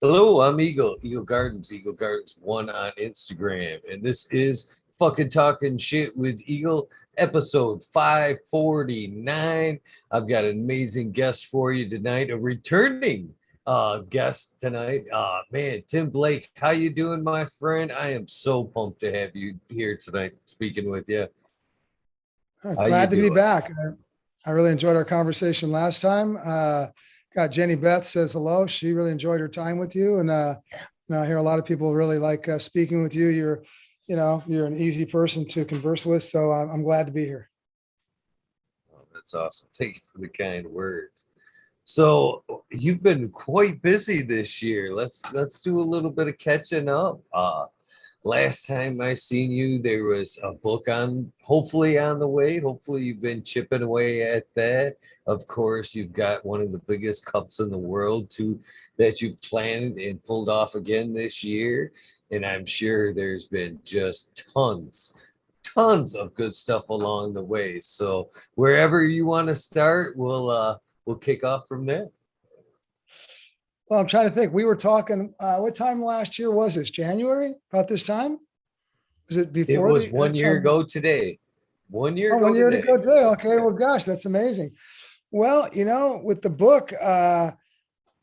Hello, I'm Eagle Gardens 1 on Instagram, and this is fucking talking shit with Eagle, episode 549. I've got an amazing guest for you tonight, a returning guest tonight. Man, Tim Blake, how you doing, my friend? I am so pumped to have you here tonight speaking with you. How you Glad to be doing? back. I really enjoyed our conversation last time. Got Jenny Beth says hello. She really enjoyed her time with you, and I hear a lot of people really like speaking with you. You're an easy person to converse with, so I'm glad to be here. Oh, that's awesome. Thank you for the kind words. So you've been quite busy this year. Let's do a little bit of catching up. Last time I seen you, there was a book hopefully on the way. Hopefully you've been chipping away at that. Of course, you've got one of the biggest cups in the world too that you planned and pulled off again this year. And I'm sure there's been just tons of good stuff along the way. So wherever you want to start, we'll kick off from there. Well, I'm trying to think. We were talking. What time last year was this? January? About this time? Was it It before was the? 1 year ago today. 1 year Oh, ago 1 year today. ago today. Okay. Well, gosh, that's amazing. Well, with the book, I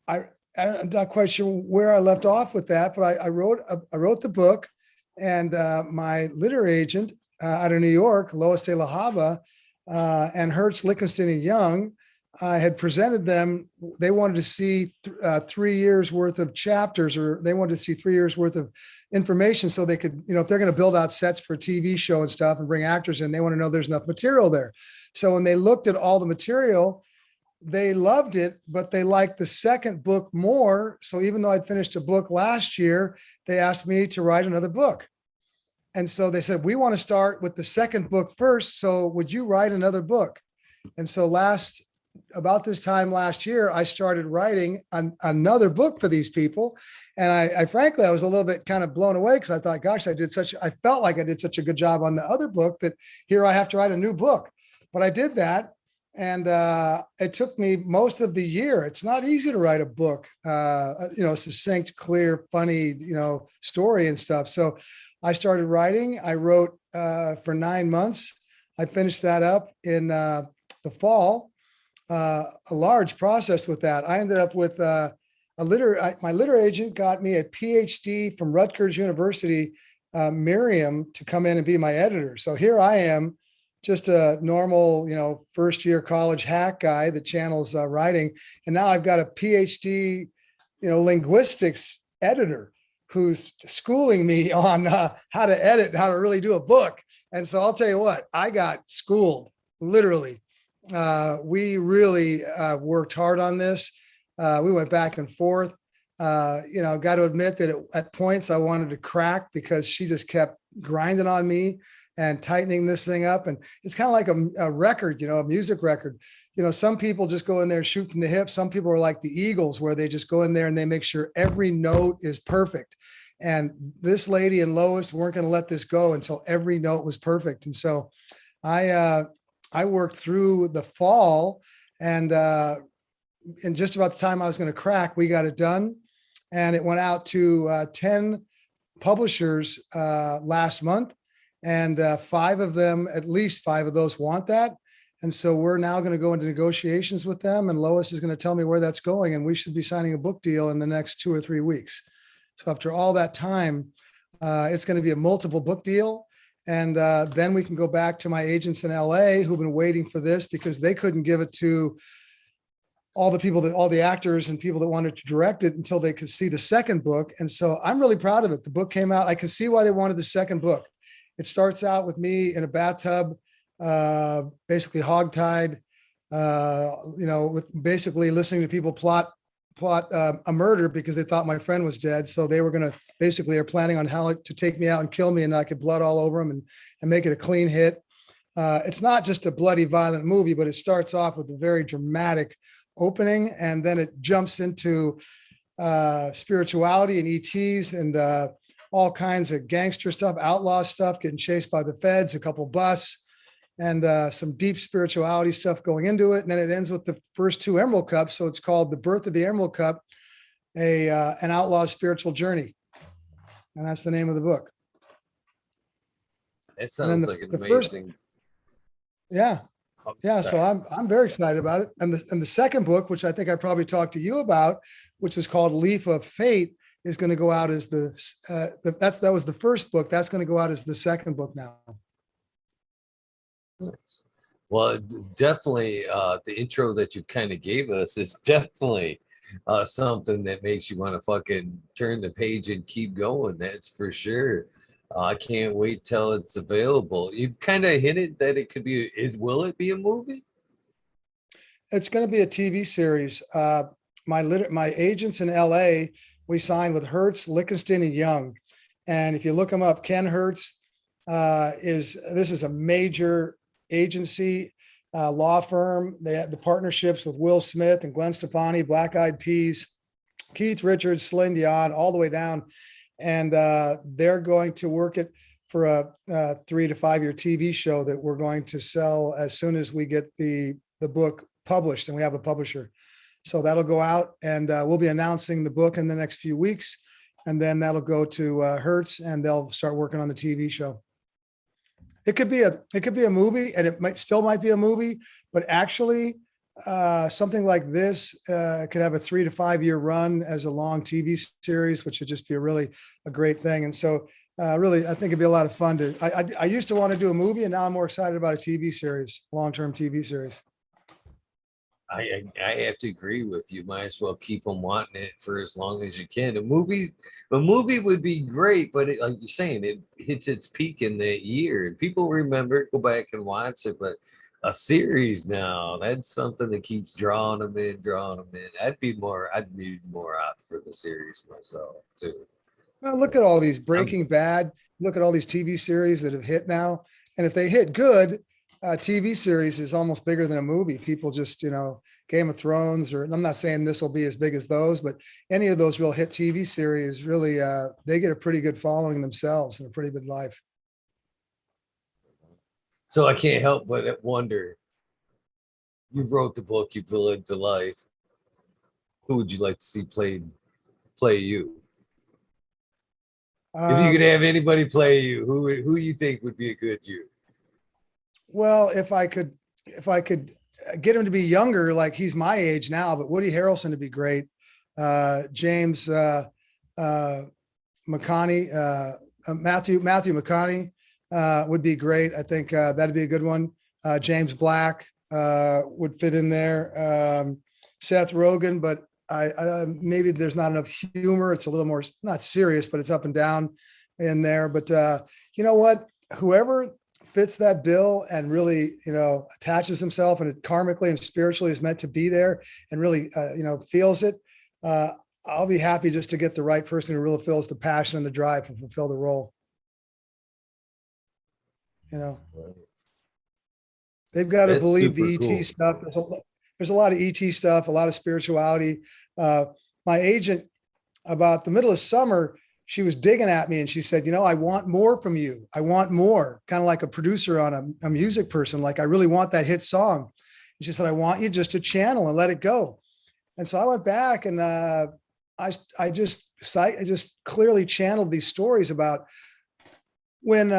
I'm not quite sure where I left off with that, but I wrote the book, and my literary agent out of New York, Lois de la Hava, and Hertz Lichtenstein and Young, had presented them. They wanted to see 3 years worth of chapters, or they wanted to see 3 years worth of information, so they could, if they're going to build out sets for a TV show and stuff and bring actors in, they want to know there's enough material there. So when they looked at all the material, they loved it, but they liked the second book more. So even though I'd finished a book last year, they asked me to write another book. And so they said, we want to start with the second book first. So would you write another book? And so about this time last year, I started writing another book for these people. And I frankly, I was a little bit kind of blown away because I thought, gosh, I felt like I did such a good job on the other book that here I have to write a new book. But I did that. And it took me most of the year. It's not easy to write a book, succinct, clear, funny, story and stuff. So I started writing. I wrote for 9 months. I finished that up in the fall. A large process with that. I ended up with my literary agent got me a PhD from Rutgers University, Miriam, to come in and be my editor. So here I am, just a normal, first year college hack guy that channels writing. And now I've got a PhD, linguistics editor who's schooling me on how to edit and how to really do a book. And so I'll tell you what, I got schooled, literally. We really worked hard on this. We went back and forth. Got to admit that at points I wanted to crack because she just kept grinding on me and tightening this thing up. And it's kind of like a record, a music record. Some people just go in there, shoot from the hip. Some people are like the Eagles, where they just go in there and they make sure every note is perfect. And this lady and Lois weren't going to let this go until every note was perfect. And so I worked through the fall, and in just about the time I was going to crack, we got it done. And it went out to 10 publishers last month. And at least five of those want that. And so we're now going to go into negotiations with them. And Lois is going to tell me where that's going. And we should be signing a book deal in the next 2 or 3 weeks. So after all that time, it's going to be a multiple book deal. And then we can go back to my agents in LA who've been waiting for this because they couldn't give it to all the actors and people that wanted to direct it until they could see the second book. And so I'm really proud of it. The book came out. I can see why they wanted the second book. It starts out with me in a bathtub, basically hogtied, with basically listening to people plot a murder because they thought my friend was dead. So they were going to basically are planning on how to take me out and kill me, and I could blood all over them and make it a clean hit. It's not just a bloody, violent movie, but it starts off with a very dramatic opening, and then it jumps into spirituality and ETs and all kinds of gangster stuff, outlaw stuff, getting chased by the feds, a couple busts, and some deep spirituality stuff going into it. And then it ends with the first two Emerald Cups. So it's called The Birth of the Emerald Cup, an outlaw's spiritual journey, and that's the name of the book. It And then sounds like an the first, amazing. yeah, Oh, yeah. So sorry. I'm very excited about it. And the second book, which I think I probably talked to you about, which is called Leaf of Fate, is going to go out as that was the first book. That's going to go out as the second book now. Nice. Well, definitely, the intro that you kind of gave us is definitely something that makes you want to fucking turn the page and keep going. That's for sure. I can't wait till it's available. You kind of hinted that it could be. Will it be a movie? It's going to be a TV series. My agents in LA, we signed with Hertz, Lichtenstein, and Young. And if you look them up, Ken Hertz this is a major agency law firm. They had the partnerships with Will Smith and Gwen Stefani, Black Eyed Peas, Keith Richards, Celine Dion, all the way down. And they're going to work it for a 3 to 5 year TV show that we're going to sell as soon as we get the book published, and we have a publisher. So that'll go out, and we'll be announcing the book in the next few weeks. And then that'll go to Hertz, and they'll start working on the TV show. It could be a movie, and it might be a movie, but actually something like this could have a 3 to 5 year run as a long TV series, which would just be a great thing. And so really, I think it'd be a lot of fun I used to want to do a movie, and now I'm more excited about a TV series, long-term TV series. I have to agree with you. Might as well keep them wanting it for as long as you can. A movie would be great, but like you're saying, it hits its peak in that year, and people remember it, go back and watch it. But a series now, that's something that keeps drawing them in, drawing them in. I'd be more out for the series myself too. Well, look at all these I'm Breaking Bad. Look at all these TV series that have hit now, and if they hit good, TV series is almost bigger than a movie. People just, Game of Thrones, or I'm not saying this will be as big as those, but any of those real hit TV series really, they get a pretty good following themselves and a pretty good life. So I can't help but wonder. You wrote the book, you feel into life. Who would you like to see play you? If you could Um, have anybody play you, who you think would be a good you? well, if I could get him to be younger, like he's my age now, but Woody Harrelson would be great. James McConaughey, Matthew McConaughey would be great. I think that'd be a good one. James Black would fit in there. Seth Rogen, but I maybe there's not enough humor. It's a little more not serious, but it's up and down in there. But you know what? Whoever fits that bill and really, attaches himself and it karmically and spiritually is meant to be there and really, feels it. I'll be happy just to get the right person who really feels the passion and the drive to fulfill the role. They've got to That's believe super the ET cool. stuff. There's a lot of ET stuff, a lot of spirituality. My agent, about the middle of summer, she was digging at me and she said, I want more from you. I want more, kind of like a producer on a music person. Like, I really want that hit song. And she said, I want you just to channel and let it go. And so I went back and I just clearly channeled these stories about when,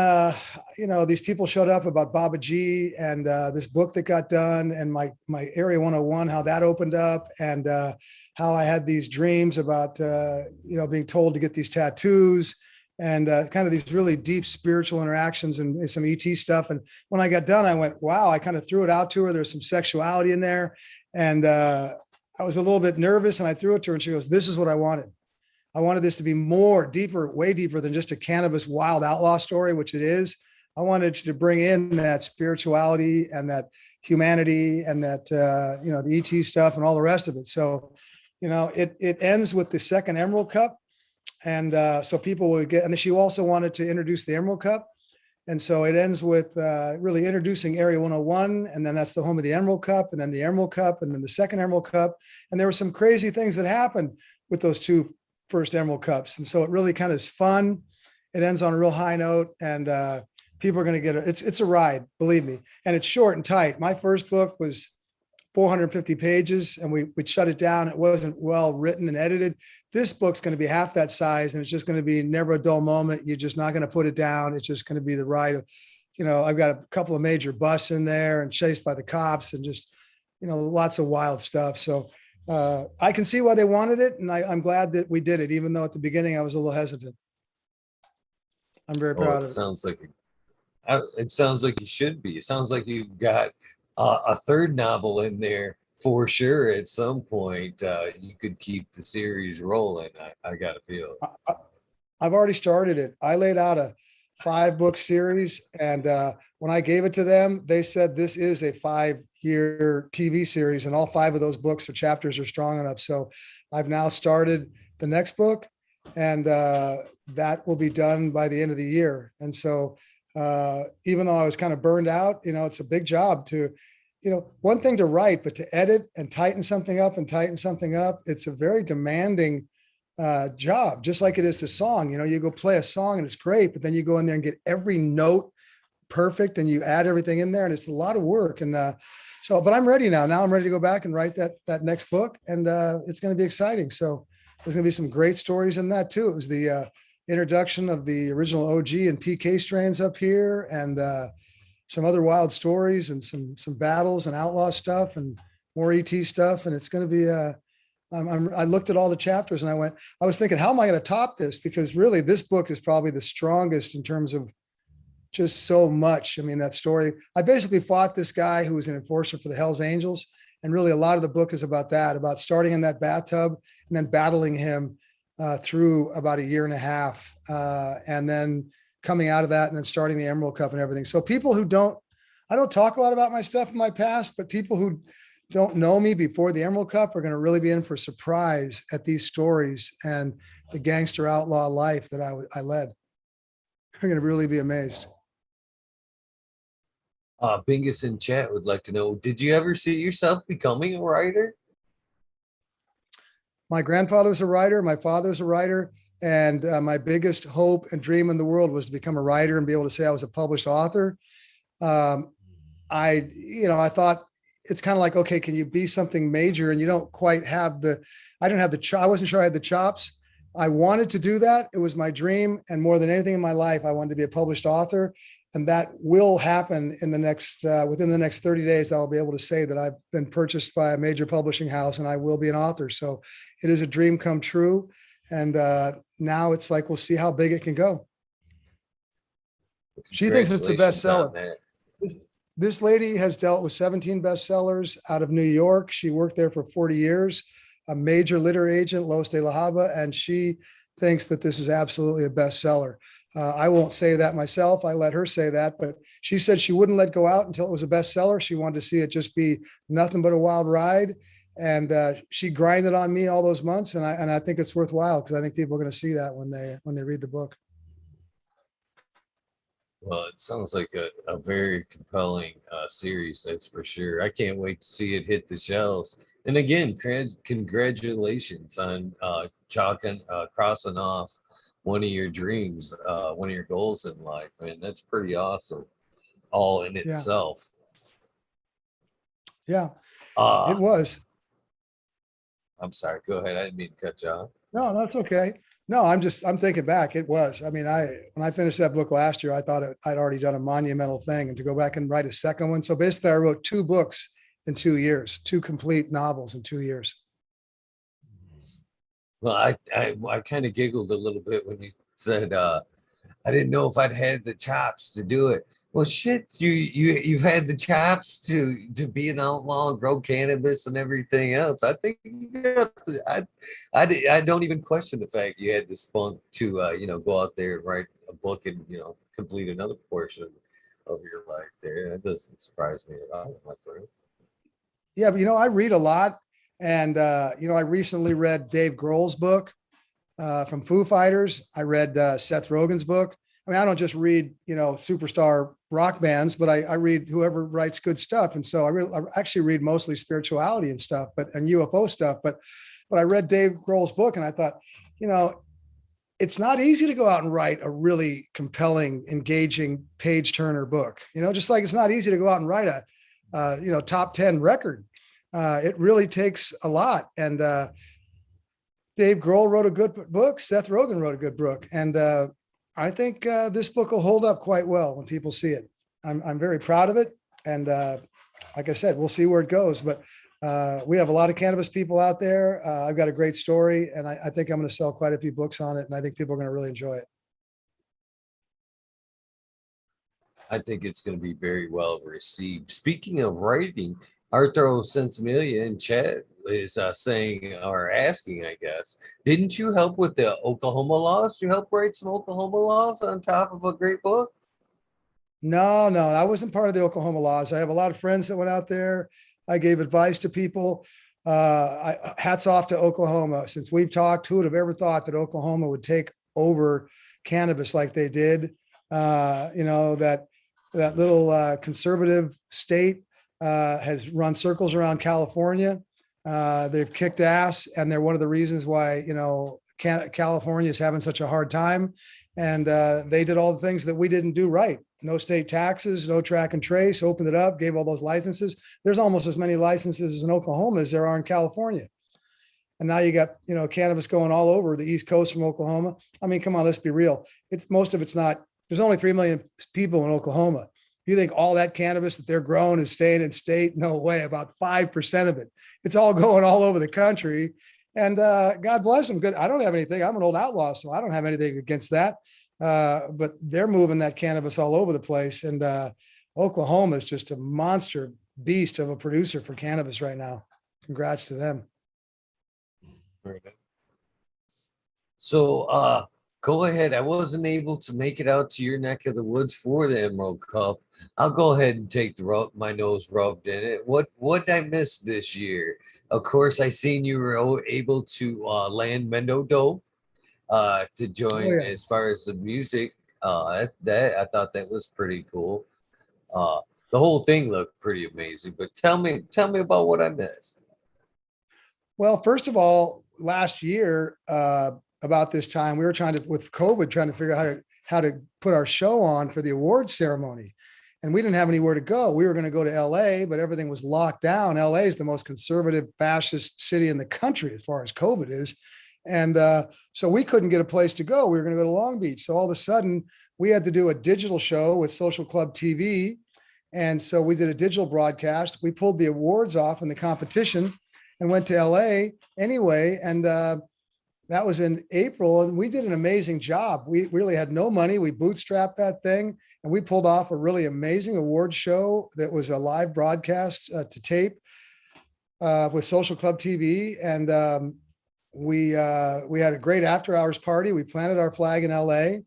these people showed up about Baba G and this book that got done and my Area 101, how that opened up, and how I had these dreams about, being told to get these tattoos and kind of these really deep spiritual interactions and some ET stuff. And when I got done, I went, wow, I kind of threw it out to her. There's some sexuality in there. And I was a little bit nervous and I threw it to her and she goes, this is what I wanted. I wanted this to be more deeper, way deeper than just a cannabis wild outlaw story, which it is. I wanted you to bring in that spirituality and that humanity and that, the ET stuff and all the rest of it. So, it ends with the second Emerald Cup. And so people will get, and she also wanted to introduce the Emerald Cup. And so it ends with really introducing Area 101. And then that's the home of the Emerald Cup, and then the Emerald Cup, and then the second Emerald Cup. And there were some crazy things that happened with those two first Emerald Cups. And so it really kind of is fun. It ends on a real high note, and people are going to get it. It's a ride, believe me. And it's short and tight. My first book was 450 pages and we'd shut it down. It wasn't well written and edited. This book's going to be half that size and it's just going to be never a dull moment. You're just not going to put it down. It's just going to be the ride of, I've got a couple of major busts in there and chased by the cops and just, lots of wild stuff. So I can see why they wanted it. And I'm glad that we did it, even though at the beginning I was a little hesitant. I'm very proud of it. It sounds like you should be. It sounds like you've got a third novel in there for sure. At some point, you could keep the series rolling. I got a feel. I've already started it. I laid out a 5-book series, and when I gave it to them, they said this is a 5-year TV series, and all 5 of those books or chapters are strong enough. So I've now started the next book, and that will be done by the end of the year. And so even though I was kind of burned out, it's a big job to, one thing to write, but to edit and tighten something up, it's a very demanding job, just like it is to song. You go play a song and it's great, but then you go in there and get every note perfect and you add everything in there and it's a lot of work. And but I'm ready now. Now I'm ready to go back and write that next book, and it's going to be exciting. So there's going to be some great stories in that too. It was the introduction of the original OG and PK strains up here, and some other wild stories and some battles and outlaw stuff and more ET stuff. And it's going to be I looked at all the chapters and I was thinking, how am I going to top this? Because really this book is probably the strongest in terms of just so much. I mean, that story, I basically fought this guy who was an enforcer for the Hells Angels. And really a lot of the book is about that, about starting in that bathtub and then battling him through about a year and a half, and then coming out of that and then starting the Emerald Cup and everything. So people who I don't talk a lot about my stuff in my past, but people who don't know me before the Emerald Cup are going to really be in for a surprise at these stories and the gangster outlaw life that I led. They're going to really be amazed. Bingus in chat would like to know, did you ever see yourself becoming a writer? My grandfather was a writer. My father's a writer. And my biggest hope and dream in the world was to become a writer and be able to say I was a published author. I thought it's kind of like, okay, can you be something major? And you don't quite have I wasn't sure I had the chops. I wanted to do that. It was my dream. And more than anything in my life, I wanted to be a published author. And that will happen in within the next 30 days. I'll be able to say that I've been purchased by a major publishing house and I will be an author. So it is a dream come true. And now it's like, we'll see how big it can go. She thinks it's a bestseller. This lady has dealt with 17 bestsellers out of New York. She worked there for 40 years, a major literary agent, Los de la Habra, and she thinks that this is absolutely a bestseller. I won't say that myself. I let her say that, but she said she wouldn't let go out until it was a bestseller. She wanted to see it just be nothing but a wild ride. And she grinded on me all those months. And I think it's worthwhile because I think people are going to see that when they read the book. Well, it sounds like a very compelling series, that's for sure. I can't wait to see it hit the shelves. And again, congratulations on crossing off one of your dreams, one of your goals in life. Man, that's pretty awesome, all in itself. Yeah, it was. I'm sorry. Go ahead. I didn't mean to cut you off. No, that's okay. No, I'm thinking back. It was. I mean, when I finished that book last year, I thought I'd already done a monumental thing, and to go back and write a second one. So basically, I wrote 2 books in 2 years, 2 complete novels in 2 years. Well, I kind of giggled a little bit when you said I didn't know if I'd had the chops to do it. Well, shit, you've had the chops to be an outlaw and grow cannabis and everything else. I think you got I don't even question the fact you had the spunk to go out there and write a book and complete another portion of your life there. That doesn't surprise me at all, my friend. Yeah, but I read a lot, and I recently read Dave Grohl's book from Foo Fighters. I read Seth Rogen's book. I mean, I don't just read, superstar rock bands, but I read whoever writes good stuff. And so I actually read mostly spirituality and stuff, and UFO stuff. But I read Dave Grohl's book and I thought, it's not easy to go out and write a really compelling, engaging page turner book, just like it's not easy to go out and write a top 10 record. It really takes a lot. And Dave Grohl wrote a good book. Seth Rogen wrote a good book. And I think this book will hold up quite well when people see it. I'm very proud of it. And like I said, we'll see where it goes. But we have a lot of cannabis people out there. I've got a great story, and I think I'm going to sell quite a few books on it. And I think people are going to really enjoy it. I think it's going to be very well received. Speaking of writing, Arthur Sensimilia in chat is saying or asking, I guess, didn't you help with the Oklahoma laws? You help write some Oklahoma laws on top of a great book? No, I wasn't part of the Oklahoma laws. I have a lot of friends that went out there. I gave advice to people. Hats off to Oklahoma. Since we've talked, who would have ever thought that Oklahoma would take over cannabis like they did? That little conservative state has run circles around California. They've kicked ass, and they're one of the reasons why California is having such a hard time. And they did all the things that we didn't do right. No state taxes, no track and trace, opened it up, gave all those licenses. There's almost as many licenses in Oklahoma as there are in California. And now you got, cannabis going all over the East Coast from Oklahoma. I mean, come on, let's be real. Most of it's not, there's only 3 million people in Oklahoma. You think all that cannabis that they're growing is staying in state? No way, about 5% of it. It's all going all over the country. And God bless them. Good. I don't have anything. I'm an old outlaw, so I don't have anything against that. But they're moving that cannabis all over the place. And Oklahoma is just a monster beast of a producer for cannabis right now. Congrats to them. So go ahead. I wasn't able to make it out to your neck of the woods for the Emerald Cup. I'll go ahead and take my nose rubbed in it. What did I miss this year? Of course, I seen you were able to land Mendo Dope to join as far as the music. That I thought that was pretty cool. The whole thing looked pretty amazing. But tell me about what I missed. Well, first of all, last year, about this time, we were with COVID, trying to figure out how to put our show on for the awards ceremony. And we didn't have anywhere to go. We were going to go to LA, but everything was locked down. LA is the most conservative fascist city in the country as far as COVID is. And so we couldn't get a place to go. We were going to go to Long Beach. So all of a sudden we had to do a digital show with Social Club TV. And so we did a digital broadcast. We pulled the awards off in the competition and went to LA anyway. And that was in April, and we did an amazing job. We really had no money. We bootstrapped that thing, and we pulled off a really amazing award show that was a live broadcast to tape with Social Club TV. And we had a great after hours party. We planted our flag in LA. It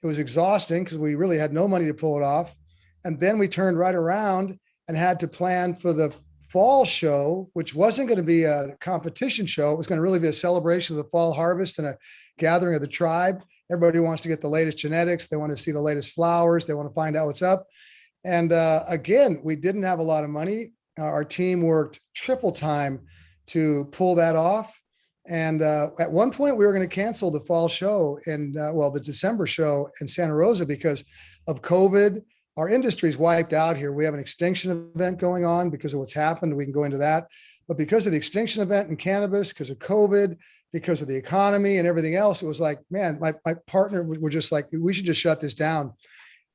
was exhausting because we really had no money to pull it off. And then we turned right around and had to plan for the fall show, which wasn't going to be a competition show. It was going to really be a celebration of the fall harvest and a gathering of the tribe. Everybody wants to get the latest genetics. They want to see the latest flowers. They want to find out what's up. And again, we didn't have a lot of money. Our team worked triple time to pull that off. And at one point we were going to cancel the fall show and the December show in Santa Rosa because of COVID. Our industry's wiped out here. We have an extinction event going on because of what's happened. We can go into that. But because of the extinction event in cannabis, because of COVID, because of the economy and everything else, it was like, man, my partner were just like, we should just shut this down.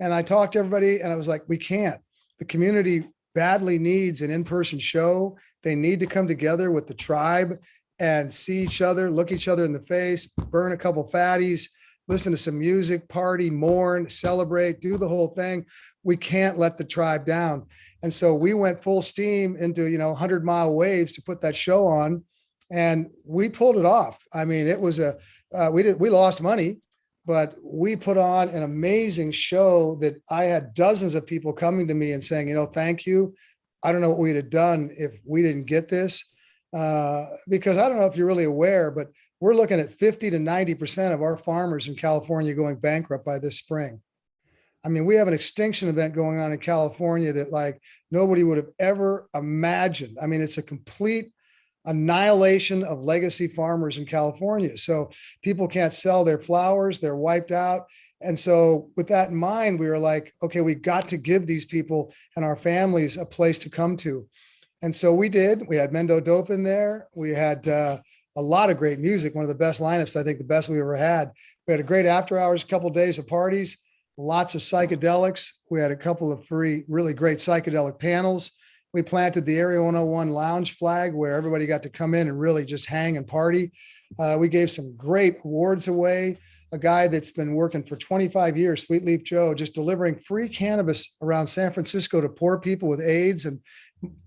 And I talked to everybody and I was like, we can't. The community badly needs an in-person show. They need to come together with the tribe and see each other, look each other in the face, burn a couple fatties, listen to some music, party, mourn, celebrate, do the whole thing. We can't let the tribe down. And so we went full steam into, 100-mile waves to put that show on, and we pulled it off. I mean, it was we lost money, but we put on an amazing show that I had dozens of people coming to me and saying, thank you. I don't know what we'd have done if we didn't get this. Because I don't know if you're really aware, but we're looking at 50 to 90% of our farmers in California going bankrupt by this spring. I mean, we have an extinction event going on in California that like nobody would have ever imagined. I mean, it's a complete annihilation of legacy farmers in California. So people can't sell their flowers. They're wiped out. And so with that in mind, we were like, okay, we got to give these people and our families a place to come to. And so we did. We had Mendo Dope in there. We had a lot of great music, one of the best lineups, I think the best we ever had. We had a great after hours, a couple of days of parties, lots of psychedelics. We had a couple of free, really great psychedelic panels. We planted the Area 101 lounge flag where everybody got to come in and really just hang and party. We gave some great awards away. A guy that's been working for 25 years, Sweet Leaf Joe, just delivering free cannabis around San Francisco to poor people with AIDS and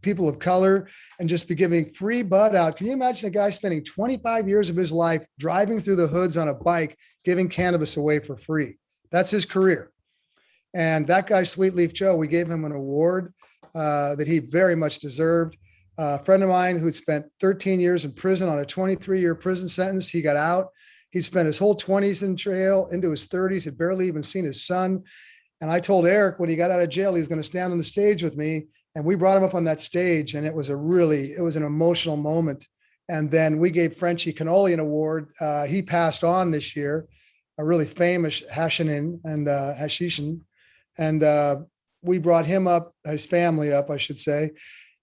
people of color, and just be giving free bud out. Can you imagine a guy spending 25 years of his life driving through the hoods on a bike, giving cannabis away for free? That's his career. And that guy, Sweet Leaf Joe, we gave him an award that he very much deserved. A friend of mine who'd spent 13 years in prison on a 23-year prison sentence, he got out. He'd spent his whole 20s in jail, into his 30s, had barely even seen his son. And I told Eric when he got out of jail, he was going to stand on the stage with me. And we brought him up on that stage. And it was an emotional moment. And then we gave Frenchie Cannoli an award. He passed on this year, a really famous Hashishin and Hashishin. And we brought him up, his family up, I should say.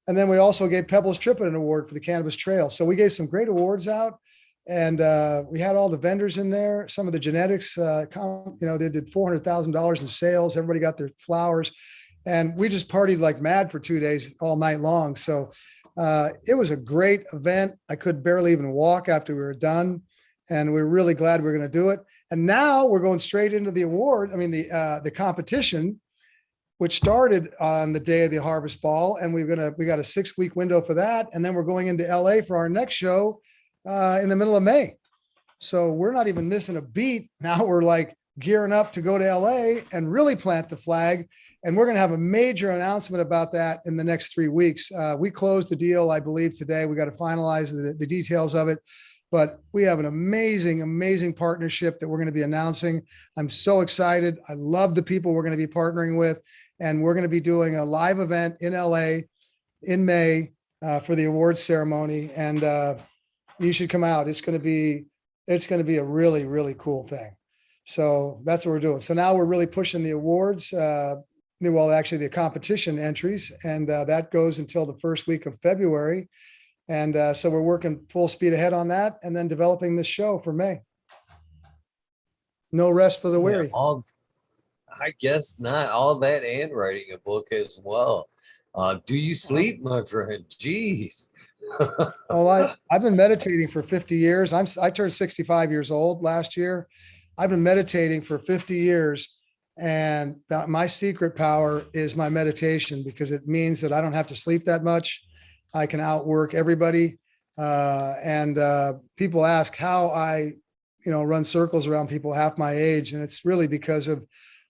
And then we also gave Pebbles Trippett an award for the Cannabis Trail. So we gave some great awards out. And we had all the vendors in there. Some of the genetics, they did $400,000 in sales. Everybody got their flowers. And we just partied like mad for 2 days, all night long. So it was a great event. I could barely even walk after we were done. And we're really glad we're going to do it. And now we're going straight into the the competition, which started on the day of the Harvest Ball. And we got a 6-week window for that. And then we're going into LA for our next show in the middle of May. So we're not even missing a beat. Now we're like gearing up to go to LA and really plant the flag. And we're going to have a major announcement about that in the next 3 weeks. We closed the deal, I believe, today. We got to finalize the details of it. But we have an amazing, amazing partnership that we're going to be announcing. I'm so excited. I love the people we're going to be partnering with. And we're going to be doing a live event in LA in May for the awards ceremony. And you should come out. It's going to be a really, really cool thing. So that's what we're doing. So now we're really pushing the awards, actually the competition entries, and that goes until the first week of February. And so we're working full speed ahead on that, and then developing this show for May. No rest for the weary. Yeah, I guess not. All that and writing a book as well. Do you sleep, my friend? Jeez. Well, I've been meditating for 50 years. I turned 65 years old last year. I've been meditating for 50 years. And my secret power is my meditation, because it means that I don't have to sleep that much. I can outwork everybody. And people ask how I, run circles around people half my age. And it's really because of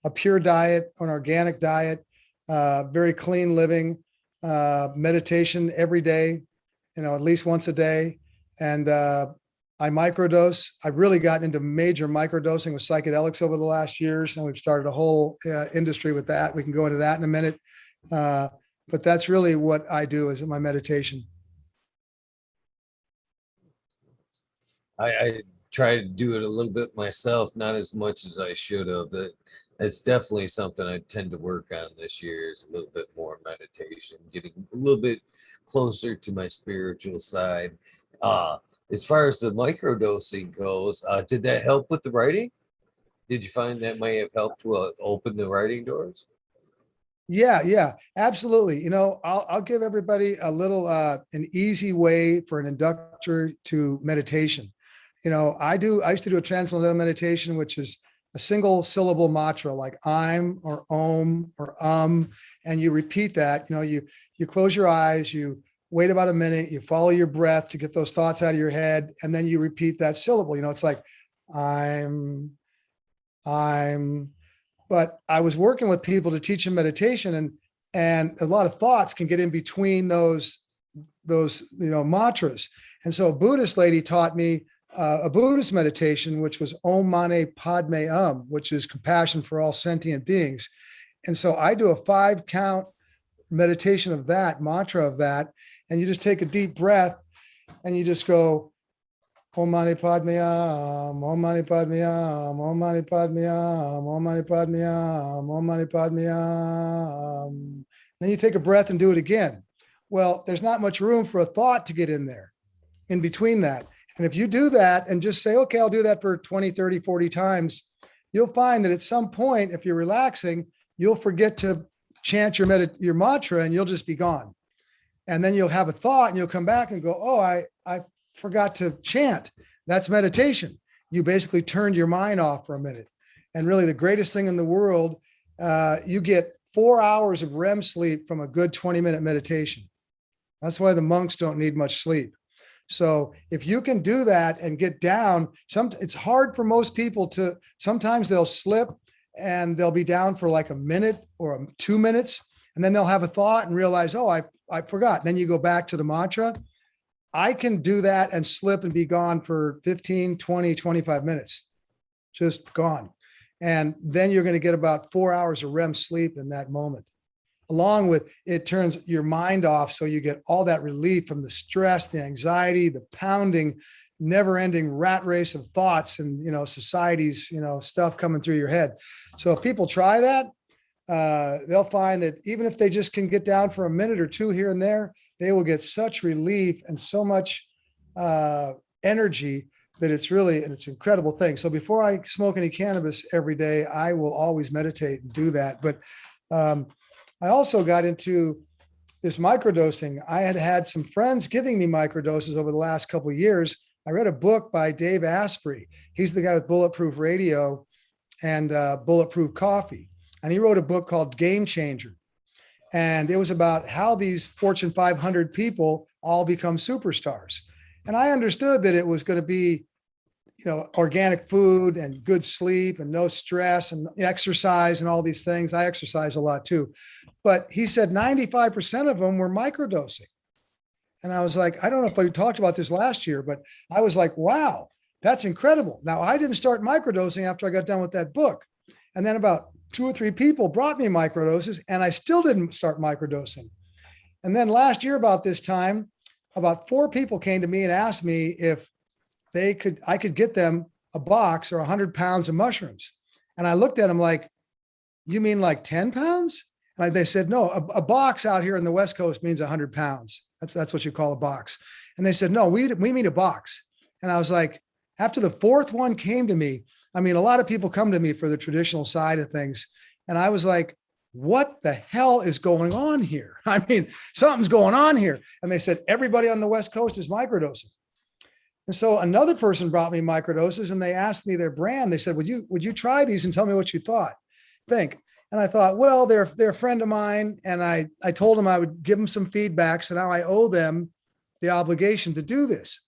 a pure diet, an organic diet, very clean living, meditation every day, at least once a day. And I microdose. I've really gotten into major microdosing with psychedelics over the last years, and we've started a whole industry with that. We can go into that in a minute. But that's really what I do, is my meditation. I try to do it a little bit myself, not as much as I should have. But it's definitely something I tend to work on this year, is a little bit more meditation, getting a little bit closer to my spiritual side. As far as the microdosing goes, did that help with the writing? Did you find that may have helped to open the writing doors? Yeah, absolutely. I'll give everybody a little, an easy way for an inductor to meditation. I used to do a transcendental meditation, which is a single syllable mantra, like I'm or om or and you repeat that. You close your eyes, you wait about a minute, you follow your breath to get those thoughts out of your head, and then you repeat that syllable. It's like I'm. But I was working with people to teach them meditation, and a lot of thoughts can get in between those mantras. And so a Buddhist lady taught me a Buddhist meditation, which was Om Mani Padme which is compassion for all sentient beings. And so I do a 5-count meditation of that, mantra of that, and you just take a deep breath and you just go, Om Mani Padme Om Mani Padme Om Mani Padme Om Mani Padme Om Mani Padme Then you take a breath and do it again. Well, there's not much room for a thought to get in there in between that. And if you do that and just say, okay, I'll do that for 20, 30, 40 times, you'll find that at some point, if you're relaxing, you'll forget to chant your mantra and you'll just be gone. And then you'll have a thought and you'll come back and go, oh, I forgot to chant. That's meditation. You basically turned your mind off for a minute. And really the greatest thing in the world, you get 4 hours of REM sleep from a good 20-minute meditation. That's why the monks don't need much sleep. So if you can do that and get down, it's hard for most people to, sometimes they'll slip and they'll be down for like a minute or 2 minutes. And then they'll have a thought and realize, oh, I forgot. And then you go back to the mantra. I can do that and slip and be gone for 15, 20, 25 minutes, just gone. And then you're going to get about 4 hours of REM sleep in that moment. Along with it turns your mind off. So you get all that relief from the stress, the anxiety, the pounding, never ending rat race of thoughts and, society's, stuff coming through your head. So if people try that, they'll find that even if they just can get down for a minute or two here and there, they will get such relief and so much energy that it's an incredible thing. So before I smoke any cannabis every day, I will always meditate and do that. But I also got into this microdosing. I had some friends giving me microdoses over the last couple of years. I read a book by Dave Asprey. He's the guy with Bulletproof Radio and Bulletproof Coffee. And he wrote a book called Game Changer. And it was about how these Fortune 500 people all become superstars. And I understood that it was going to be, organic food and good sleep and no stress and exercise and all these things. I exercise a lot too. But he said 95% of them were microdosing. And I was like, I don't know if I talked about this last year, but I was like, wow, that's incredible. Now, I didn't start microdosing after I got done with that book. And then about 2 or 3 people brought me microdoses and I still didn't start microdosing. And then last year about this time, about 4 people came to me and asked me if I could get them a box or 100 pounds of mushrooms. And I looked at them like, you mean like 10 pounds? And they said, no, a box out here in the West Coast means 100 pounds. That's what you call a box. And they said, no, we mean a box. And I was like, after the 4th one came to me, I mean, a lot of people come to me for the traditional side of things. And I was like, what the hell is going on here? I mean, something's going on here. And they said, everybody on the West Coast is microdosing. And so another person brought me microdoses and they asked me their brand. They said, would you try these and tell me what you think? And I thought, well, they're a friend of mine. And I told them I would give them some feedback. So now I owe them the obligation to do this.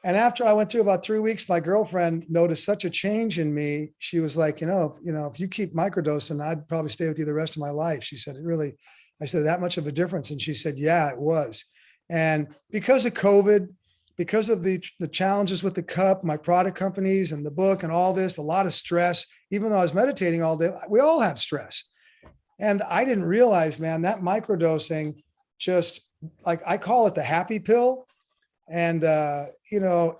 And after I went through about 3 weeks, my girlfriend noticed such a change in me. She was like, if you keep microdosing, I'd probably stay with you the rest of my life. She said, I said, that much of a difference. And she said, yeah, it was. And because of COVID, because of the challenges with the cup, my product companies and the book and all this, a lot of stress, even though I was meditating all day, we all have stress. And I didn't realize, man, that microdosing just like, I call it the happy pill. And,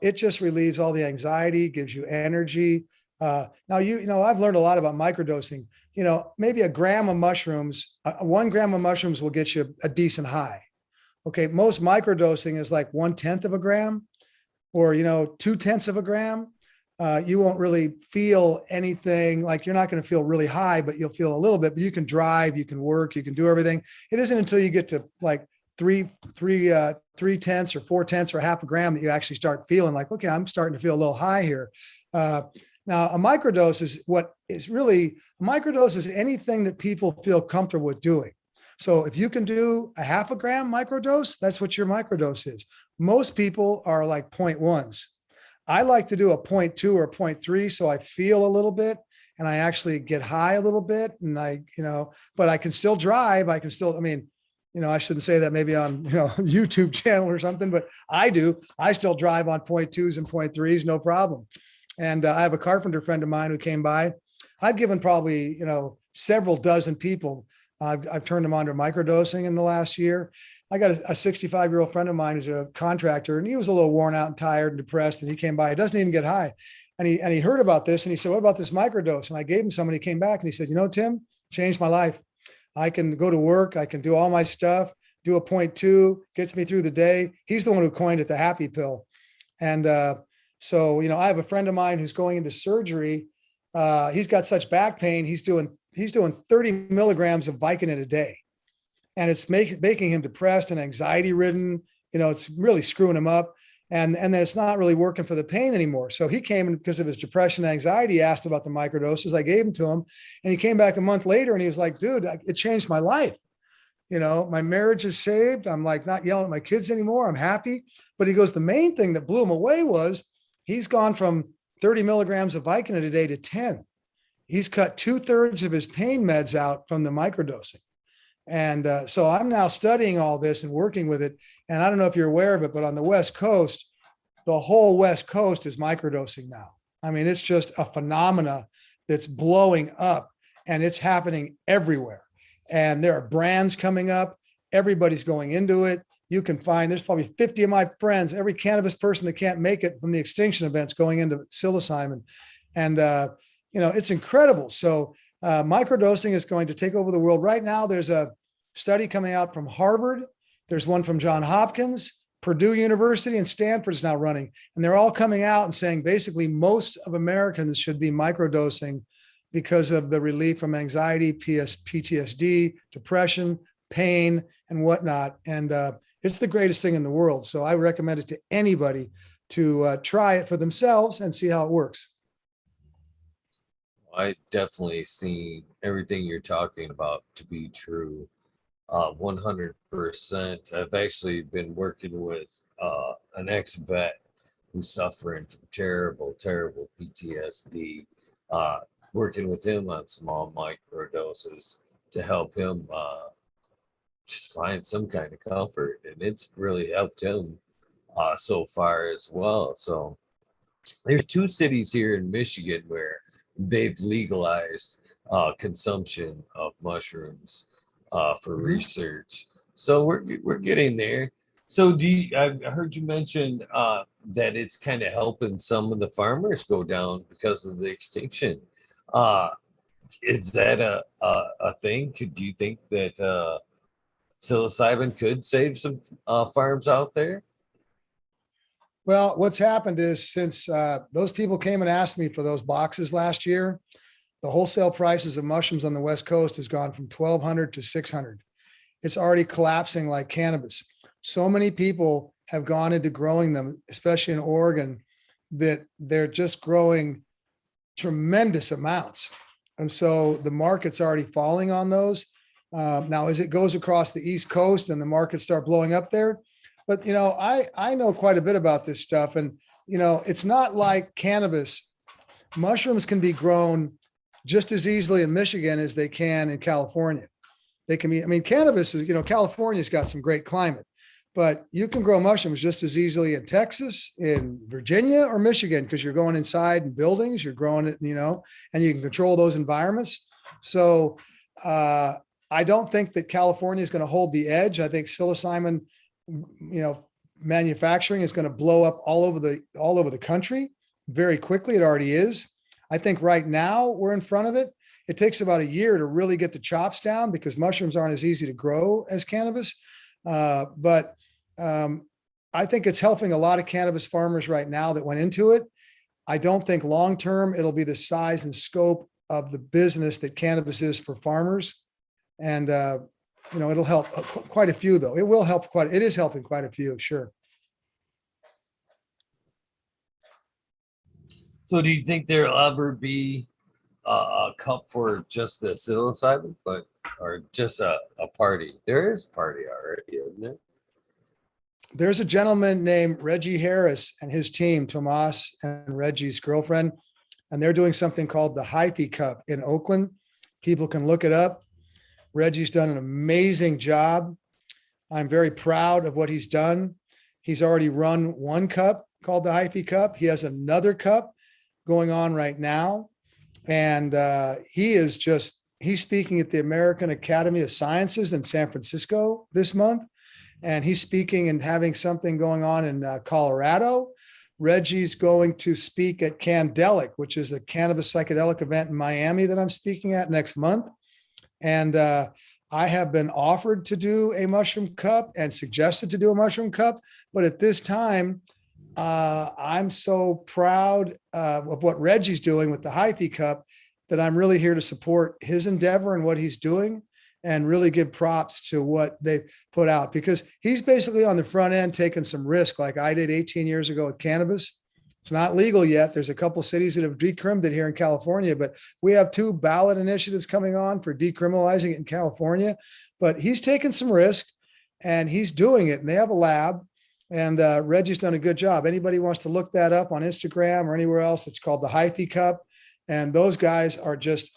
it just relieves all the anxiety, gives you energy. Now, I've learned a lot about microdosing. Maybe 1 gram of mushrooms, 1 gram of mushrooms will get you a decent high. Okay. Most microdosing is like 1/10 of a gram or, 2/10 of a gram. You won't really feel anything, like you're not going to feel really high, but you'll feel a little bit, but you can drive, you can work, you can do everything. It isn't until you get to like 3/10 or 4/10 or half a gram that you actually start feeling like, okay, I'm starting to feel a little high here. Now a microdose is anything that people feel comfortable with doing. So if you can do a half a gram microdose, that's what your microdose is. Most people are like 0.1s. I like to do a 0.2 or 0.3. So I feel a little bit and I actually get high a little bit and but I can still drive. I shouldn't say that maybe on, YouTube channel or something, but I do. I still drive on 0.2s and 0.3s, no problem. And I have a carpenter friend of mine who came by. I've given probably, several dozen people. I've turned them on to microdosing in the last year. I got a 65-year-old friend of mine who's a contractor and he was a little worn out and tired and depressed. And he came by, he doesn't even get high. And he heard about this and he said, what about this microdose? And I gave him some and he came back and he said, Tim, changed my life. I can go to work. I can do all my stuff. do a 0.2, gets me through the day. He's the one who coined it the happy pill. And so, I have a friend of mine who's going into surgery. He's got such back pain. He's doing 30 milligrams of Vicodin a day, and it's making him depressed and anxiety ridden. It's really screwing him up. And then it's not really working for the pain anymore. So he came, and because of his depression and anxiety, asked about the microdoses. I gave them to him, and he came back a month later and he was like, dude, it changed my life. My marriage is saved. I'm like not yelling at my kids anymore. I'm happy. But he goes, the main thing that blew him away was he's gone from 30 milligrams of Vicodin a day to 10. He's cut 2/3 of his pain meds out from the microdosing. And so I'm now studying all this and working with it. And I don't know if you're aware of it, but on the West Coast, the whole West Coast is microdosing now. I mean, it's just a phenomena that's blowing up, and it's happening everywhere. And there are brands coming up. Everybody's going into it. You can find, there's probably 50 of my friends, every cannabis person that can't make it from the extinction events going into psilocybin. And, it's incredible. So microdosing is going to take over the world. Right now, there's a study coming out from Harvard. There's one from Johns Hopkins, Purdue University, and Stanford's now running. And they're all coming out and saying basically most of Americans should be microdosing because of the relief from anxiety, PTSD, depression, pain, and whatnot. And it's the greatest thing in the world. So I recommend it to anybody to try it for themselves and see how it works. I definitely see everything you're talking about to be true. 100%. I've actually been working with an ex-vet who's suffering from terrible, terrible PTSD, working with him on small micro doses to help him just find some kind of comfort. And it's really helped him so far as well. So there's 2 cities here in Michigan where they've legalized consumption of mushrooms for research. So we're getting there. So I heard you mention that it's kind of helping some of the farmers go down because of the extinction. Is that a thing? Do you think that psilocybin could save some farms out there? Well, what's happened is since those people came and asked me for those boxes last year, the wholesale prices of mushrooms on the West Coast has gone from 1,200 to 600. It's already collapsing like cannabis. So many people have gone into growing them, especially in Oregon, that they're just growing tremendous amounts. And so the market's already falling on those. Now, as it goes across the East Coast and the markets start blowing up there, but, I know quite a bit about this stuff. And, it's not like cannabis. Mushrooms can be grown just as easily in Michigan as they can in California. They can be, cannabis is, California's got some great climate, but you can grow mushrooms just as easily in Texas, in Virginia, or Michigan, because you're going inside in buildings, you're growing it, and you can control those environments. So I don't think that California is going to hold the edge. I think psilocybin manufacturing is going to blow up all over the country very quickly. It already is. I think right now we're in front of it. It takes about a year to really get the chops down because mushrooms aren't as easy to grow as cannabis. But I think it's helping a lot of cannabis farmers right now that went into it. I don't think long-term it'll be the size and scope of the business that cannabis is for farmers. And it'll help quite a few, though. It will help it is helping quite a few, sure. So do you think there'll ever be a cup for just the psilocybin, or just a party? There is a party already, isn't there? There's a gentleman named Reggie Harris and his team, Tomas and Reggie's girlfriend, and they're doing something called the Hyphy Cup in Oakland. People can look it up. Reggie's done an amazing job. I'm very proud of what he's done. He's already run one cup called the Hyphy Cup. He has another cup going on right now. And he's speaking at the American Academy of Sciences in San Francisco this month. And he's speaking and having something going on in Colorado. Reggie's going to speak at Candelic, which is a cannabis psychedelic event in Miami that I'm speaking at next month. And I have been offered to do a mushroom cup and suggested to do a mushroom cup, but at this time, I'm so proud of what Reggie's doing with the hyphy cup that I'm really here to support his endeavor and what he's doing and really give props to what they put out, because he's basically on the front end taking some risk like I did 18 years ago with cannabis. It's not legal yet. There's a couple cities that have decrimmed it here in California, but we have 2 ballot initiatives coming on for decriminalizing it in California. But he's taking some risk and he's doing it. And they have a lab. And Reggie's done a good job. Anybody wants to look that up on Instagram or anywhere else, it's called the Hyphy Cup. And those guys are just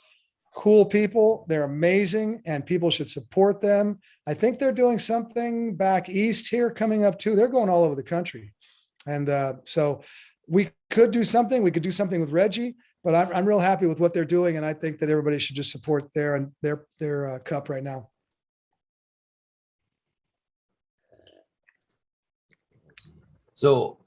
cool people. They're amazing and people should support them. I think they're doing something back east here coming up too. They're going all over the country. And so we could do something. We could do something with Reggie, but I'm real happy with what they're doing. And I think that everybody should just support their cup right now. So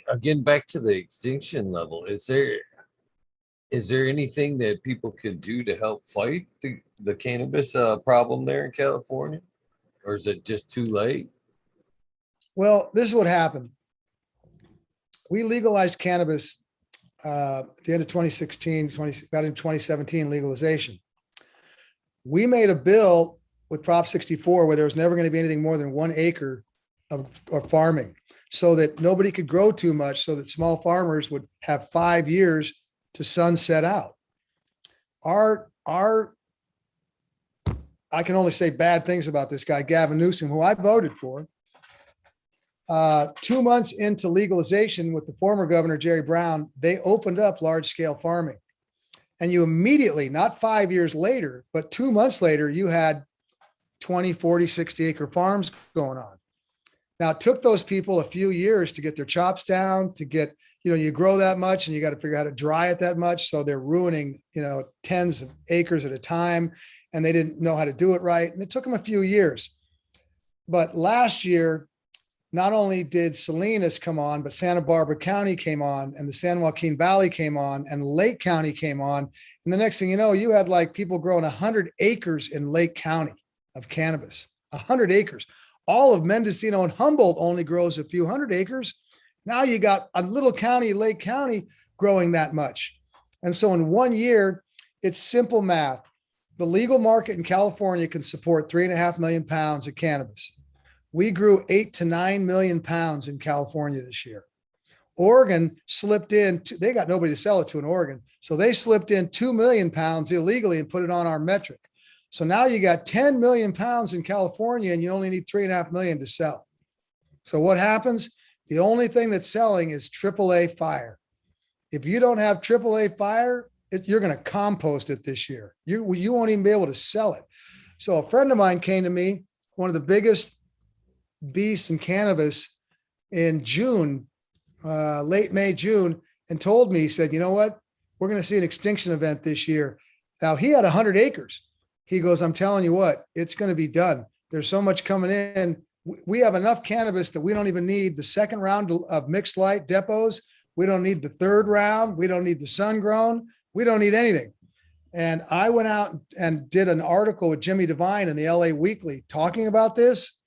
again, back to the extinction level, is there anything that people can do to help fight the cannabis problem there in California? Or is it just too late? Well, this is what happened. We legalized cannabis at the end of 2016, got in 2017 legalization. We made a bill with Prop 64 where there was never going to be anything more than 1 acre of farming, so that nobody could grow too much, so that small farmers would have 5 years to sunset out. I can only say bad things about this guy, Gavin Newsom, who I voted for. 2 months into legalization with the former governor, Jerry Brown, they opened up large scale farming. And you immediately, not 5 years later, but 2 months later, you had 20, 40, 60 acre farms going on. Now, it took those people a few years to get their chops down, to get, you grow that much and you got to figure out how to dry it that much. So they're ruining, tens of acres at a time, and they didn't know how to do it right. And it took them a few years. But last year, not only did Salinas come on, but Santa Barbara County came on, and the San Joaquin Valley came on, and Lake County came on. And the next thing you know, you had like people growing 100 acres in Lake County of cannabis, 100 acres. All of Mendocino and Humboldt only grows a few hundred acres. Now you got a little county, Lake County, growing that much. And so in 1 year, it's simple math. The legal market in California can support 3.5 million pounds of cannabis. We grew 8 to 9 million pounds in California this year. Oregon slipped in, they got nobody to sell it to in Oregon. So they slipped in 2 million pounds illegally and put it on our metric. So now you got 10 million pounds in California and you only need 3.5 million to sell. So what happens? The only thing that's selling is AAA fire. If you don't have AAA fire, you're going to compost it this year. You won't even be able to sell it. So a friend of mine came to me, one of the biggest beasts in cannabis, in June, late May, June, and told me, he said, you know what? We're going to see an extinction event this year. Now he had 100 acres. He goes, I'm telling you what, it's going to be done. There's so much coming in. We have enough cannabis that we don't even need the second round of mixed light depots. We don't need the third round. We don't need the sun grown. We don't need anything. And I went out and did an article with Jimmy Devine in the LA Weekly talking about this